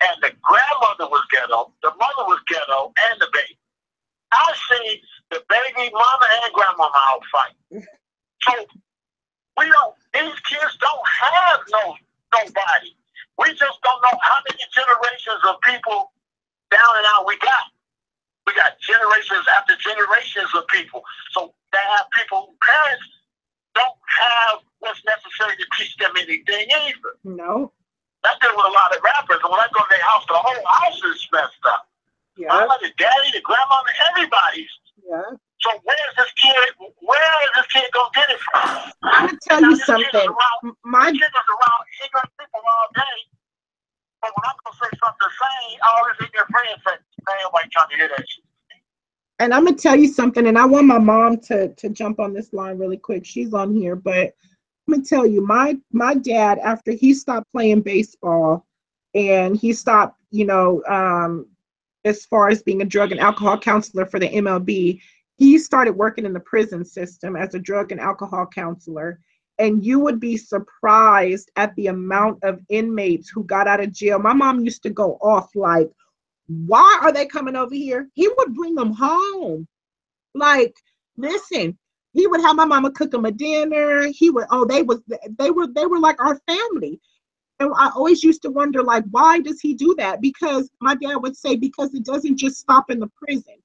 And the grandmother was ghetto, the mother was ghetto, and the baby. I see the baby mama and grandmama out fighting. So these kids don't have nobody. We just don't know how many generations of people down and out we got. We got generations after generations of people. So they have people, parents don't have what's necessary to teach them anything either. no. I deal with a lot of rappers, and when I go to their house, the whole house is messed up. Yeah. Mama, the daddy, the grandmama, everybody's. Yeah. So where is this kid gonna get it from? I'm gonna tell you something. My kid is around ignorant people all day. But when I'm gonna say something sane, all this ignorant friends say, "Man, nobody trying to hear that shit." And I'm gonna tell you something, and I want my mom to jump on this line really quick. She's on here, but I'm gonna tell you, my dad, after he stopped playing baseball and he stopped, as far as being a drug and alcohol counselor for the MLB, he started working in the prison system as a drug and alcohol counselor. And you would be surprised at the amount of inmates who got out of jail. My mom used to go off like, "Why are they coming over here?" He would bring them home. Like, listen, he would have my mama cook them a dinner. He would, they were like our family. And I always used to wonder, like, why does he do that? Because my dad would say, because it doesn't just stop in the prison.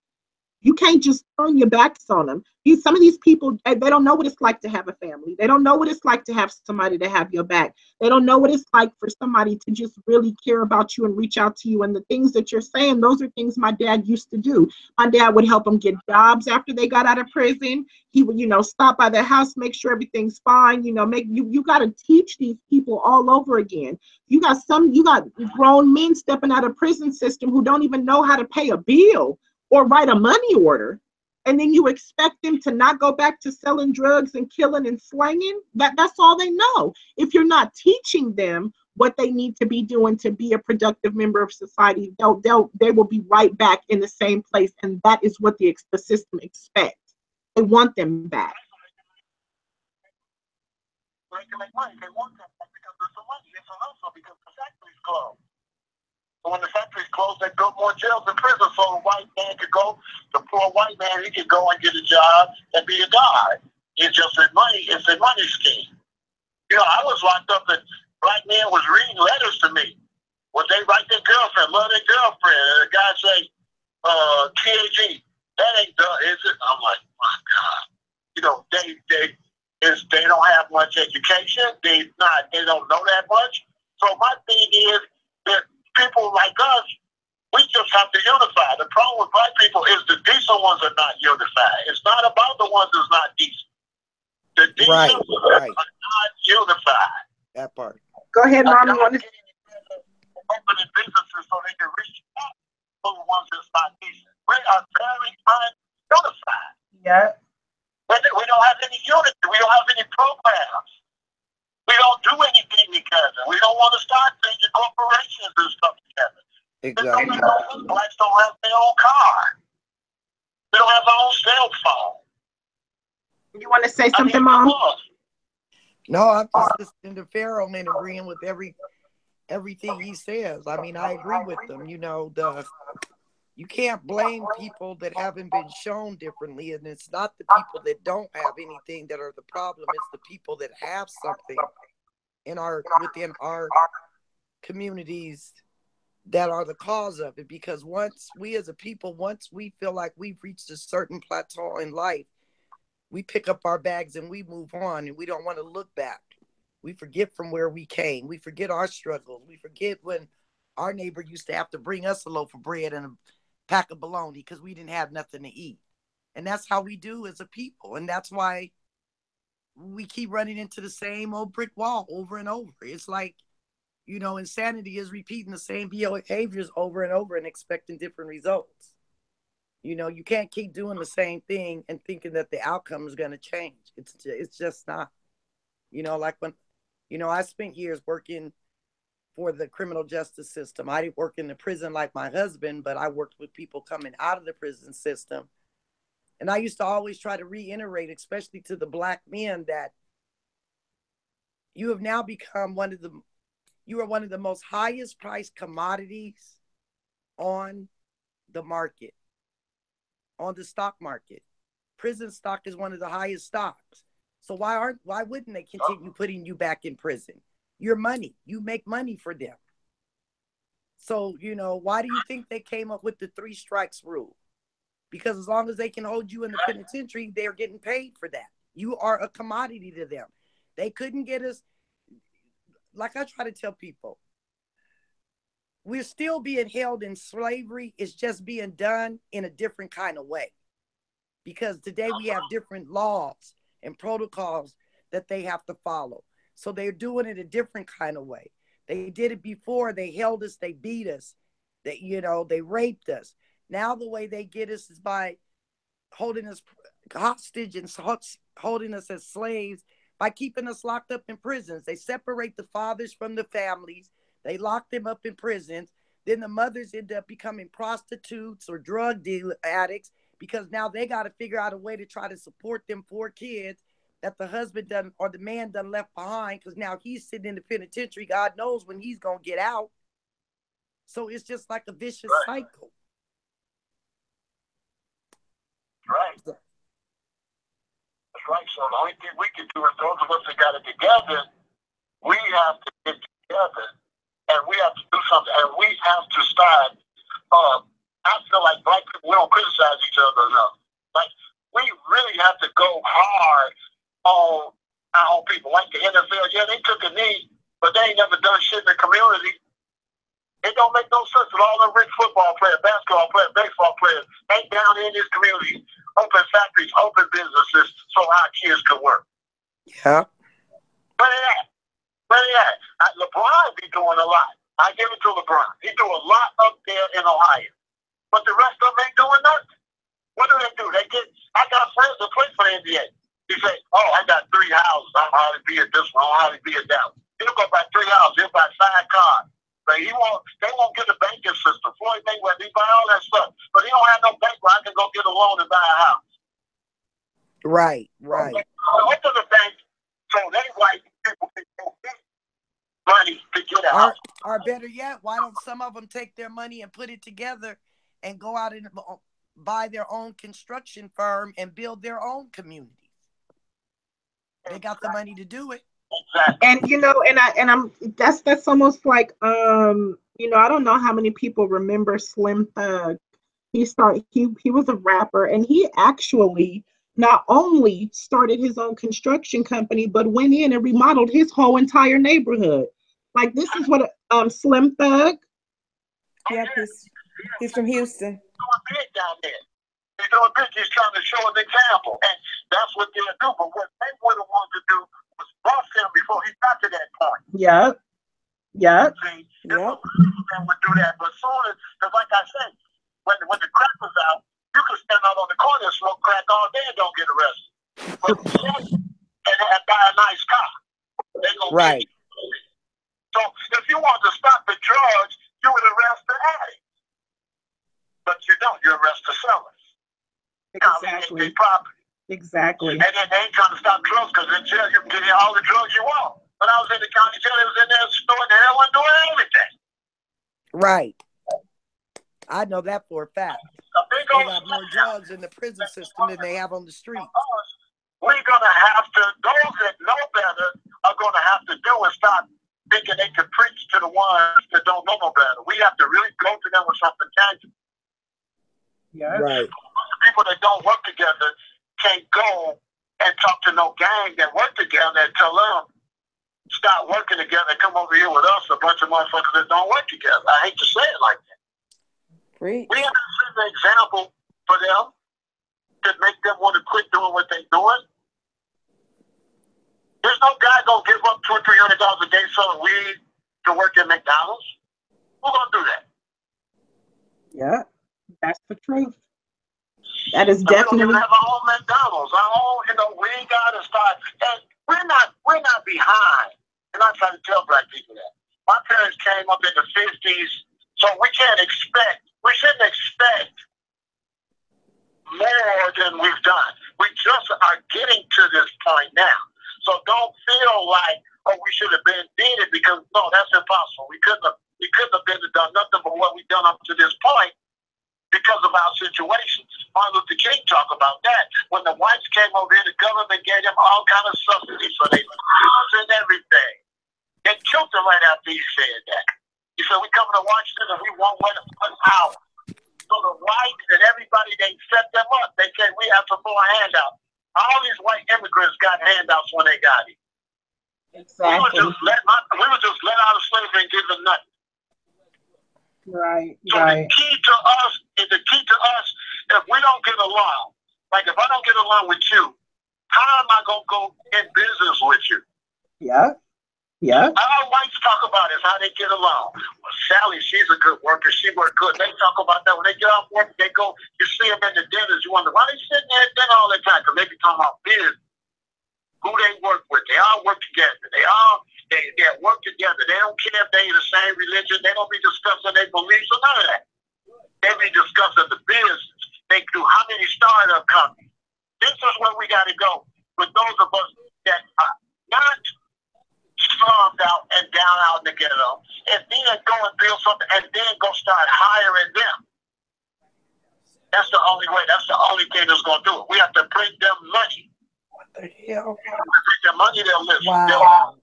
You can't just turn your backs on them. Some of these people, they don't know what it's like to have a family. They don't know what it's like to have somebody to have your back. They don't know what it's like for somebody to just really care about you and reach out to you. And the things that you're saying, those are things my dad used to do. My dad would help them get jobs after they got out of prison. He would, stop by their house, make sure everything's fine. You got to teach these people all over again. You got grown men stepping out of prison system who don't even know how to pay a bill or write a money order, and then you expect them to not go back to selling drugs and killing and slanging. That's all they know. If you're not teaching them what they need to be doing to be a productive member of society, they will be right back in the same place, and that is what the system expects. They want them back. They can make money. They want them back because there's some money. It's a hustle because the factory's closed. When the factory's closed, they built more jails and prisons so a white man could go, the poor white man, he could go and get a job and be a guard. It's just a money scheme. I was locked up and black men was reading letters to me. When they write their girlfriend, love their girlfriend, and the guy say, TAG, that ain't done, is it? I'm like, my God. They don't have much education. They don't know that much. So my thing is that people like us, we just have to unify. The problem with black people is the decent ones are not unified. It's not about the ones that's not decent. The decent ones are not unified. That part. Go ahead, Mom. Opening businesses so they can reach out to the ones that's not decent. We are very ununified. Yeah. We don't have any unity. We don't have any programs. We don't do anything together. We don't want to start things in corporations and stuff together. Exactly. Blacks don't have their own car. We don't have our own cell phone. You want to say something, Mom? No, I'm just listening to Pharaoh and agreeing with everything he says. I mean, I agree with them. You can't blame people that haven't been shown differently, and it's not the people that don't have anything that are the problem. It's the people that have something within our communities that are the cause of it. Because once we as a people, once we feel like we've reached a certain plateau in life, we pick up our bags and we move on, and we don't want to look back. We forget from where we came. We forget our struggles. We forget when our neighbor used to have to bring us a loaf of bread and a pack of bologna because we didn't have nothing to eat. And that's how we do as a people. And that's why we keep running into the same old brick wall over and over. It's like, insanity is repeating the same behaviors over and over and expecting different results. You can't keep doing the same thing and thinking that the outcome is going to change. It's just not. Like when, I spent years working for the criminal justice system. I didn't work in the prison like my husband, but I worked with people coming out of the prison system. And I used to always try to reiterate, especially to the black men, that you have now become one of the most highest priced commodities on the market, on the stock market. Prison stock is one of the highest stocks. So why wouldn't they continue putting you back in prison? Your money, you make money for them. So, why do you think they came up with the 3 strikes rule? Because as long as they can hold you in the penitentiary, they're getting paid for that. You are a commodity to them. They couldn't get us. Like I try to tell people, we're still being held in slavery. It's just being done in a different kind of way. Because today we have different laws and protocols that they have to follow. So they're doing it a different kind of way. They did it before. They held us. They beat us. They raped us. Now the way they get us is by holding us hostage and holding us as slaves by keeping us locked up in prisons. They separate the fathers from the families. They lock them up in prisons. Then the mothers end up becoming prostitutes or drug addicts because now they got to figure out a way to try to support them 4 kids that the husband done or the man done left behind, because now he's sitting in the penitentiary. God knows when he's going to get out. So it's just like a vicious cycle. Right. That's right. So the only thing we can do is those of us that got it together, we have to get together together, and we have to do something, and we have to start. I feel like black people, we don't criticize each other enough. Like, we really have to go hard on our own people. Like the NFL, yeah, they took a knee, but they ain't never done shit in the community. It don't make no sense that all the rich football players, basketball players, baseball players ain't down in this community, open factories, open businesses so our kids can work. Yeah. Where they at? Where they at? LeBron be doing a lot. I give it to LeBron. He do a lot up there in Ohio. But the rest of them ain't doing nothing. What do? I got friends that play for the NBA. He say, oh, I got 3 houses. I'm hardly be at this one. I'm hardly be at that one. He'll go buy 3 houses. He'll buy 5 cars. But they won't get a banking system. Floyd Mayweather, he buy all that stuff. But he don't have no bank where I can go get a loan and buy a house. Right. Go to the bank so they white people can go get money to get a house. Or better yet, why don't some of them take their money and put it together and go out and buy their own construction firm and build their own communities? They got the money to do it. Exactly. And that's almost like I don't know how many people remember Slim Thug. He was a rapper, and he actually not only started his own construction company, but went in and remodeled his whole entire neighborhood. Like, this is what Slim Thug. Yep, he's from Houston. He's doing big down there. He's doing big. He's trying to show an example, and that's what they'll do. But what they would have wanted to do was bust him before he got to that point. Yep. See, and would do that. But soon as, because like I said, when the crack was out, you could stand out on the corner and smoke crack all day and don't get arrested. But and buy a nice car. They gonna Right. So if you want to stop the drugs, you would arrest the addict. But you don't. You arrest the sellers. Exactly. Property. Exactly. And then they ain't trying to stop drugs because in jail you can get all the drugs you want. When I was in the county jail, they was in there storing the heroin, doing everything. Right. I know that for a fact. They got more drugs in the prison system than they have on the street. We're going to have to, those that know better are going to have to do is stop thinking they can preach to the ones that don't know no better. We have to really go to them with something tangible. Yeah. Right. People that don't work together can't go and talk to no gang that work together and tell them, stop working together and come over here with us, a bunch of motherfuckers that don't work together. I hate to say it like that. Preach. We have to set an example for them to make them want to quit doing what they're doing. There's no guy gonna give up $200 or $300 a day selling weed to work at McDonald's. Who's gonna do that? Yeah, that's the truth. That is We don't definitely. even have our own McDonald's. Our own, we gotta start. And we're not behind. And I try to tell black people that. My parents came up in the 50s, so we shouldn't expect more than we've done. We just are getting to this point now. So don't feel like, we should have did it, because no, that's impossible. We couldn't have done nothing but what we've done up to this point because of our situations. Martin Luther King talked about that. When the whites came over here, the government gave them all kind of subsidies for their house and everything. They killed him right after he said that. He said, we coming to Washington and we won't wait 1 hour. So the whites and everybody, they set them up. They said, we have some more handouts. All these white immigrants got handouts when they got here. Exactly. We were just let out of slavery and give them nothing. Right. So the key to us, if we don't get along, like if I don't get along with you, how am I going to go in business with you? Yeah. All whites talk about is how they get along. Well, Sally, she's a good worker. She worked good. They talk about that. When they get off work, they go, you see them in the dinners. You wonder, why they sitting there at dinner all the time? Because they be talking about business. Who they work with. They all work together. They work together. They don't care if they the same religion. They don't be discussing their beliefs or none of that. They be discussing the business. They do how many startup companies. This is where we got to go with those of us that are not slummed out and down out in the ghetto, and then go and build something, and then go start hiring them. That's the only way. That's the only thing that's going to do it. We have to bring them money. What the hell? Bring them money, they'll listen. Wow.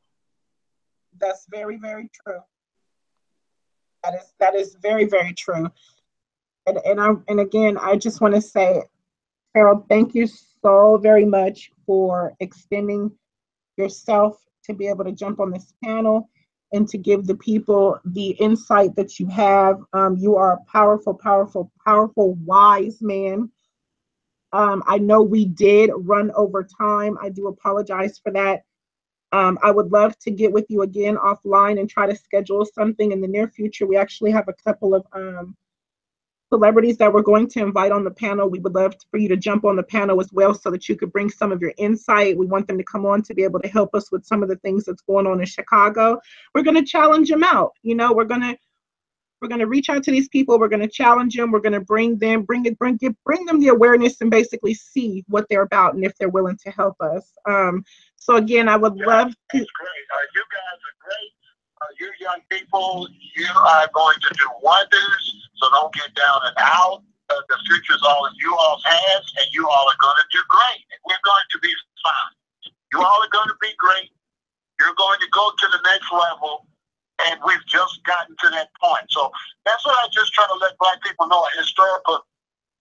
That's very, very true. That is very, very true. And again, I just want to say, Carol, thank you so very much for extending yourself to be able to jump on this panel and to give the people the insight that you have. You are a powerful, powerful, powerful, wise man. I know we did run over time. I do apologize for that. I would love to get with you again offline and try to schedule something in the near future. We actually have a couple of celebrities that we're going to invite on the panel. We would love for you to jump on the panel as well so that you could bring some of your insight. We want them to come on to be able to help us with some of the things that's going on in Chicago. We're going to challenge them out. You know, we're going to reach out to these people. We're going to challenge them. We're going to bring them the awareness and basically see what they're about and if they're willing to help us. So again, I would love to. That's great. You guys are great. You young people, you are going to do wonders. So don't get down and out. The future is all in you all's hands, and you all are going to do great. And we're going to be fine. You all are going to be great. You're going to go to the next level, and we've just gotten to that point. So that's what I just try to let Black people know, a historical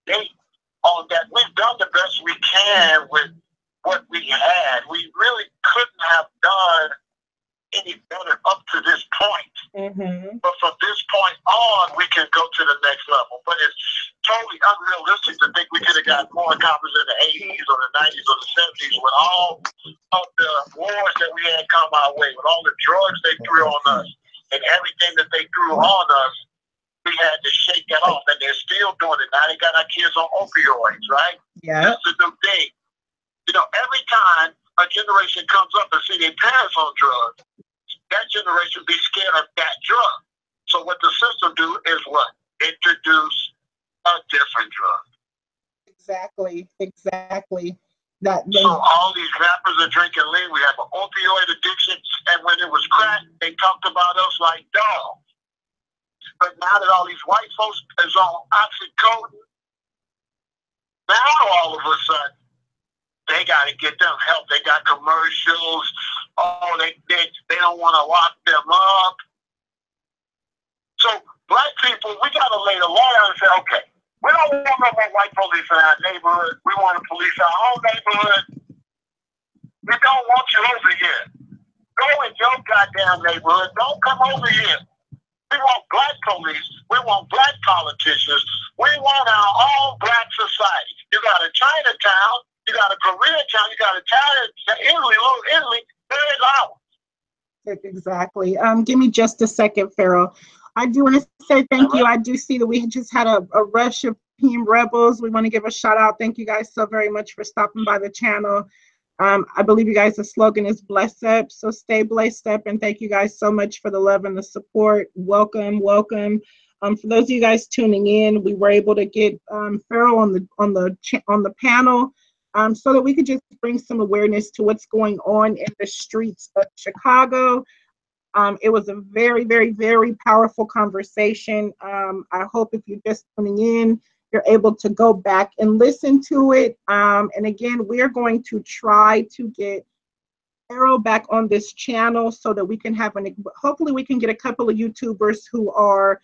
date on that. We've done the best we can with what we had. We really couldn't have done any better up to this point. Mm-hmm. But from this point on, we can go to the next level. But it's totally unrealistic to think we could have got more accomplished in the 80s or the 90s or the 70s with all of the wars that we had come our way, with all the drugs they threw on us and everything that they threw on us. We had to shake that off, and they're still doing it. Now they got our kids on opioids, right? Yeah. That's the new thing. You know, every time a generation comes up and see their parents on drugs, that generation be scared of that drug. So what the system do is what? Introduce a different drug. Exactly. So all these rappers are drinking lean. We have an opioid addiction, and when it was crack, they talked about us like dogs. But now that all these white folks is on oxycodone, now all of a sudden, they got to get them help. They got commercials. Oh, they don't want to lock them up. So Black people, we got to lay the law down and say, okay, we don't want no more white police in our neighborhood. We want to police our own neighborhood. We don't want you over here. Go in your goddamn neighborhood. Don't come over here. We want Black police. We want Black politicians. We want our own Black society. You got a Chinatown. You got a Koreatown. You got a Italy, little Italy. Where is ours? Exactly. Give me just a second, Pharaoh. I do want to say thank you. I do see that we just had a rush of Team Rebels. We want to give a shout out. Thank you guys so very much for stopping by the channel. I believe you guys, the slogan is blessed up. So stay blessed up, and thank you guys so much for the love and the support. Welcome. For those of you guys tuning in, we were able to get Pharaoh on the panel. So that we could just bring some awareness to what's going on in the streets of Chicago. It was a very, very, very powerful conversation. I hope if you're just tuning in, you're able to go back and listen to it. And again, we're going to try to get Pharaoh back on this channel so that we can have hopefully we can get a couple of YouTubers who are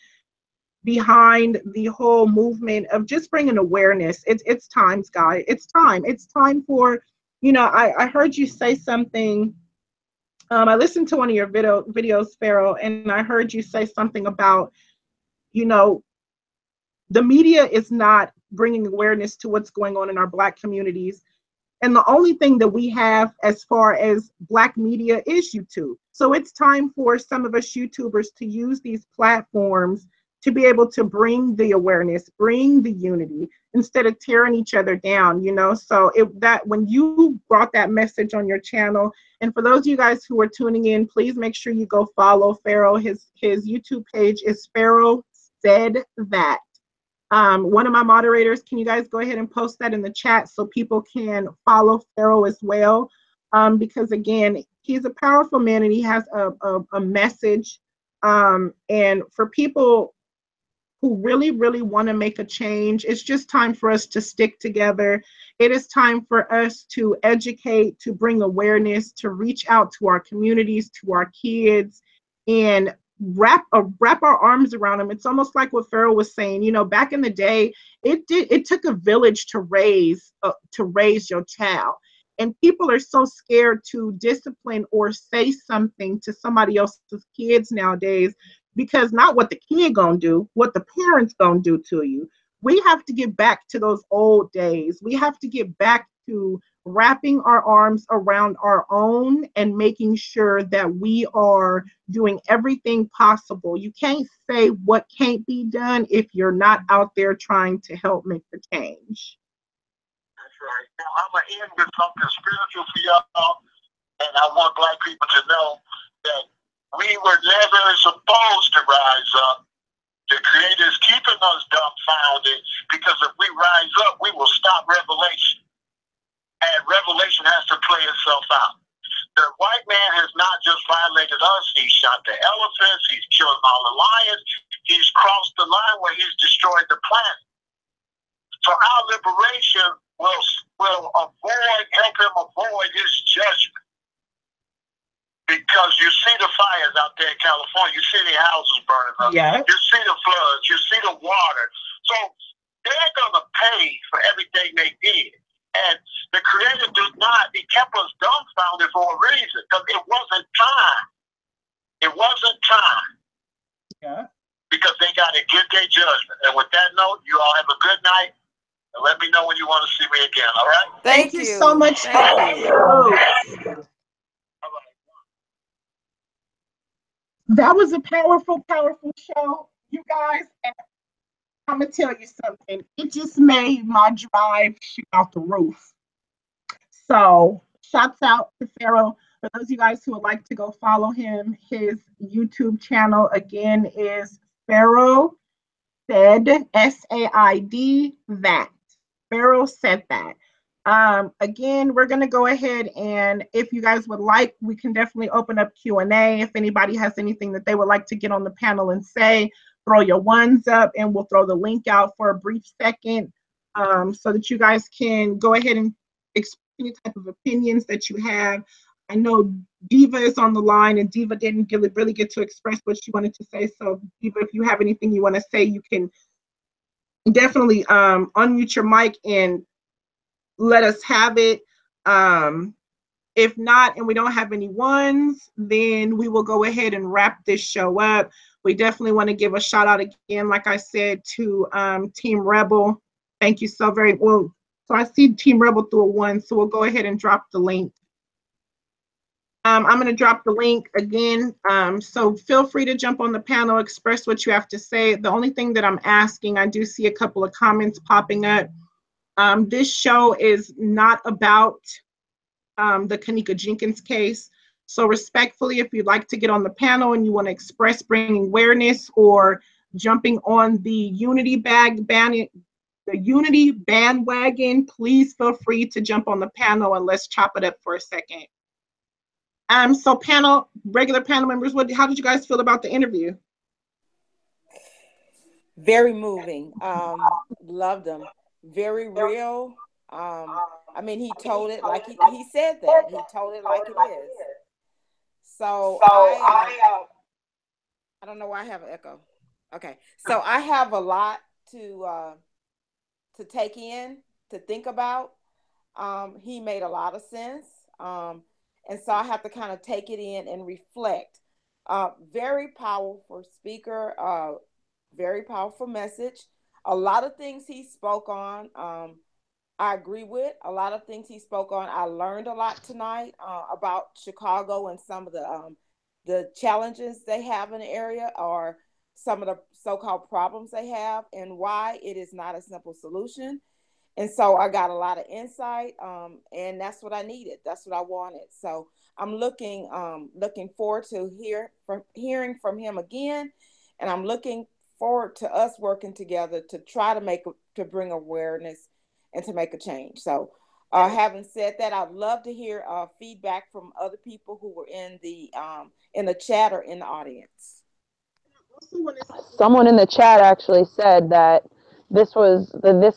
behind the whole movement of just bringing awareness. It's time, guys. It's time for, I heard you say something. I listened to one of your videos, Pharaoh, and I heard you say something about, the media is not bringing awareness to what's going on in our Black communities. And the only thing that we have as far as Black media is YouTube. So it's time for some of us YouTubers to use these platforms to be able to bring the awareness, bring the unity, instead of tearing each other down, So when you brought that message on your channel, and for those of you guys who are tuning in, please make sure you go follow Pharaoh. His YouTube page is Pharaoh Said That. One of my moderators, can you guys go ahead and post that in the chat so people can follow Pharaoh as well? Because again, he's a powerful man and he has a message. And for people who really, really want to make a change. It's just time for us to stick together. It is time for us to educate, to bring awareness, to reach out to our communities, to our kids, and wrap our arms around them. It's almost like what Pharaoh was saying. You know, back in the day, it took a village to raise your child. And people are so scared to discipline or say something to somebody else's kids nowadays, because not what the kid gonna do, what the parents gonna do to you. We have to get back to those old days. We have to get back to wrapping our arms around our own and making sure that we are doing everything possible. You can't say what can't be done if you're not out there trying to help make the change. That's right. Now, I'm going to end with something spiritual for y'all, and I want Black people to know that we were never supposed to rise up. The Creator is keeping us dumbfounded, because if we rise up, we will stop revelation. And revelation has to play itself out. The white man has not just violated us, he shot the elephants, he's killed all the lions, he's crossed the line where he's destroyed the planet. So our liberation will help him avoid his judgment. Because you see the fires out there in California, you see the houses burning up, Yeah. you see the floods, you see the water. So they're going to pay for everything they did. And the Creator he kept us dumbfounded for a reason, because it wasn't time. It wasn't time. Yeah. Because they got to get their judgment. And with that note, you all have a good night. And let me know when you want to see me again, all right? Thank you so much. Thank you. That was a powerful, powerful show, you guys. And I'm going to tell you something. It just made my drive shoot out the roof. So, shouts out to Pharaoh. For those of you guys who would like to go follow him, his YouTube channel again is Pharaoh Said, SAID that. Pharaoh Said that. Again, we're going to go ahead, and if you guys would like, we can definitely open up Q&A. If anybody has anything that they would like to get on the panel and say, throw your ones up, and we'll throw the link out for a brief second, so that you guys can go ahead and express any type of opinions that you have. I know Diva is on the line, and Diva didn't really get to express what she wanted to say. So Diva, if you have anything you want to say, you can definitely unmute your mic and let us have it. If not, and we don't have any ones, then we will go ahead and wrap this show up. We definitely want to give a shout out again, like I said, to Team Rebel. Thank you so very well. So I see Team Rebel through a 1, so we'll go ahead and drop the link. I'm going to drop the link again. So feel free to jump on the panel, express what you have to say. The only thing that I'm asking, I do see a couple of comments popping up. This show is not about the Kenneka Jenkins case. So respectfully, if you'd like to get on the panel and you want to express bringing awareness or jumping on the Unity bandwagon, please feel free to jump on the panel and let's chop it up for a second. So regular panel members, how did you guys feel about the interview? Very moving. Loved them. Very real. I mean, he told it like he said that. He told it like it is. So I don't know why I have an echo. Okay. So I have a lot to take in, to think about. He made a lot of sense. And so I have to kind of take it in and reflect. Very powerful speaker, very powerful message. A lot of things he spoke on, I agree with. A lot of things he spoke on. I learned a lot tonight about Chicago and some of the challenges they have in the area, or some of the so-called problems they have, and why it is not a simple solution. And so I got a lot of insight, and that's what I needed. That's what I wanted. So I'm looking forward to hearing from him again, and I'm looking forward to us working together to try to bring awareness and to make a change. So having said that, I'd love to hear feedback from other people who were in the chat or in the audience. Someone in the chat actually said that this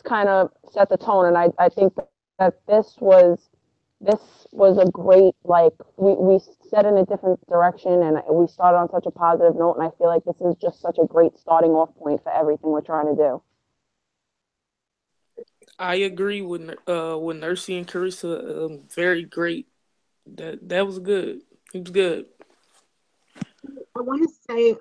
kind of set the tone, and I think that this was a great, like, we set in a different direction, and we started on such a positive note, and I feel like this is just such a great starting off point for everything we're trying to do. I agree with Nursey and Carissa. Very great. That was good. It was good. I want to say,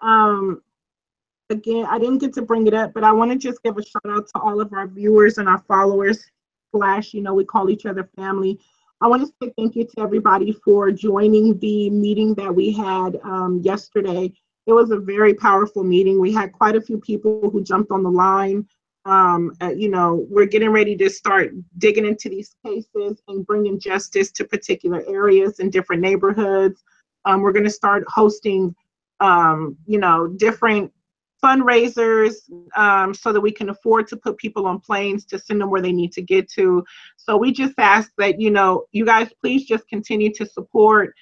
again, I didn't get to bring it up, but I want to just give a shout out to all of our viewers and our followers, we call each other family. I want to say thank you to everybody for joining the meeting that we had yesterday. It was a very powerful meeting. We had quite a few people who jumped on the line. We're getting ready to start digging into these cases and bringing justice to particular areas in different neighborhoods. We're going to start hosting, different fundraisers so that we can afford to put people on planes to send them where they need to get to. So we just ask that, you guys please just continue to support.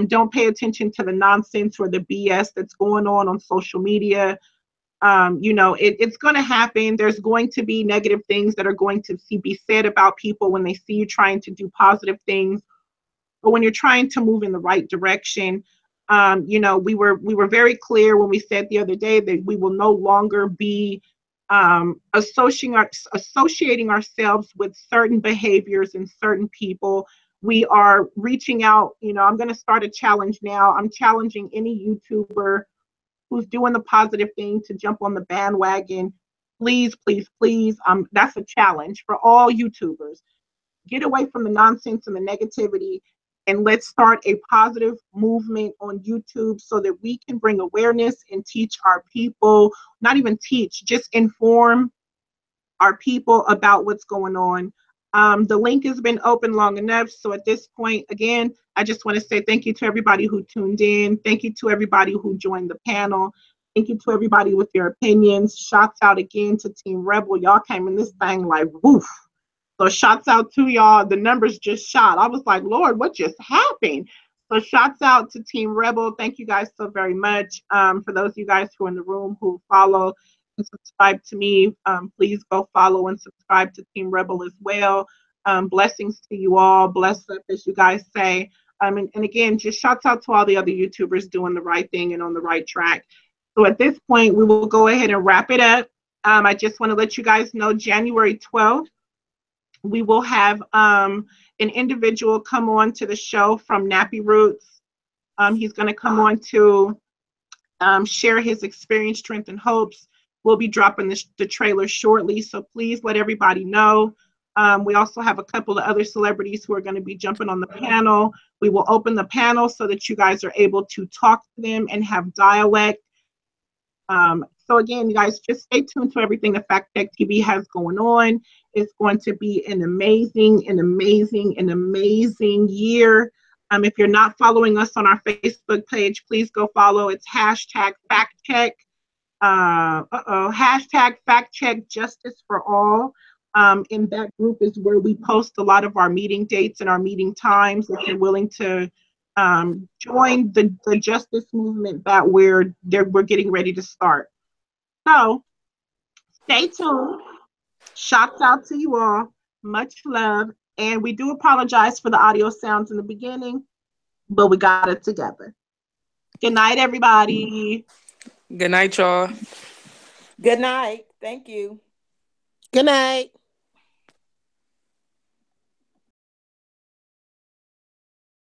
Don't pay attention to the nonsense or the BS that's going on social media. It's going to happen. There's going to be negative things that are going to be said about people when they see you trying to do positive things, but when you're trying to move in the right direction. We were very clear when we said the other day that we will no longer be associating ourselves with certain behaviors and certain people. We are reaching out. I'm going to start a challenge now. I'm challenging any YouTuber who's doing the positive thing to jump on the bandwagon. Please, please, please. That's a challenge for all YouTubers. Get away from the nonsense and the negativity, and let's start a positive movement on YouTube so that we can bring awareness and teach our people, not even teach, just inform our people about what's going on. The link has been open long enough. So at this point, again, I just want to say thank you to everybody who tuned in. Thank you to everybody who joined the panel. Thank you to everybody with their opinions. Shouts out again to Team Rebel. Y'all came in this thing like woof. So shouts out to y'all. The numbers just shot. I was like, Lord, what just happened? So shouts out to Team Rebel. Thank you guys so very much. For those of you guys who are in the room who follow and subscribe to me, please go follow and subscribe to Team Rebel as well. Blessings to you all. Bless up, as you guys say. And again, just shouts out to all the other YouTubers doing the right thing and on the right track. So at this point, we will go ahead and wrap it up. I just want to let you guys know January 12th, we will have an individual come on to the show from Nappy Roots. He's going to come on to share his experience, strength, and hopes. We'll be dropping the trailer shortly, so please let everybody know. We also have a couple of other celebrities who are going to be jumping on the panel. We will open the panel so that you guys are able to talk to them and have dialect. So again, you guys, just stay tuned to everything that Factcheck TV has going on. It's going to be an amazing year. If you're not following us on our Facebook page, please go follow. It's hashtag Factcheck. Hashtag Factcheck Justice for All. In that group is where we post a lot of our meeting dates and our meeting times. If you're willing to join the justice movement that we're getting ready to start. So stay tuned. Shouts out to you all. Much love. And we do apologize for the audio sounds in the beginning, but we got it together. Good night, everybody. Good night, y'all. Good night. Thank you. Good night.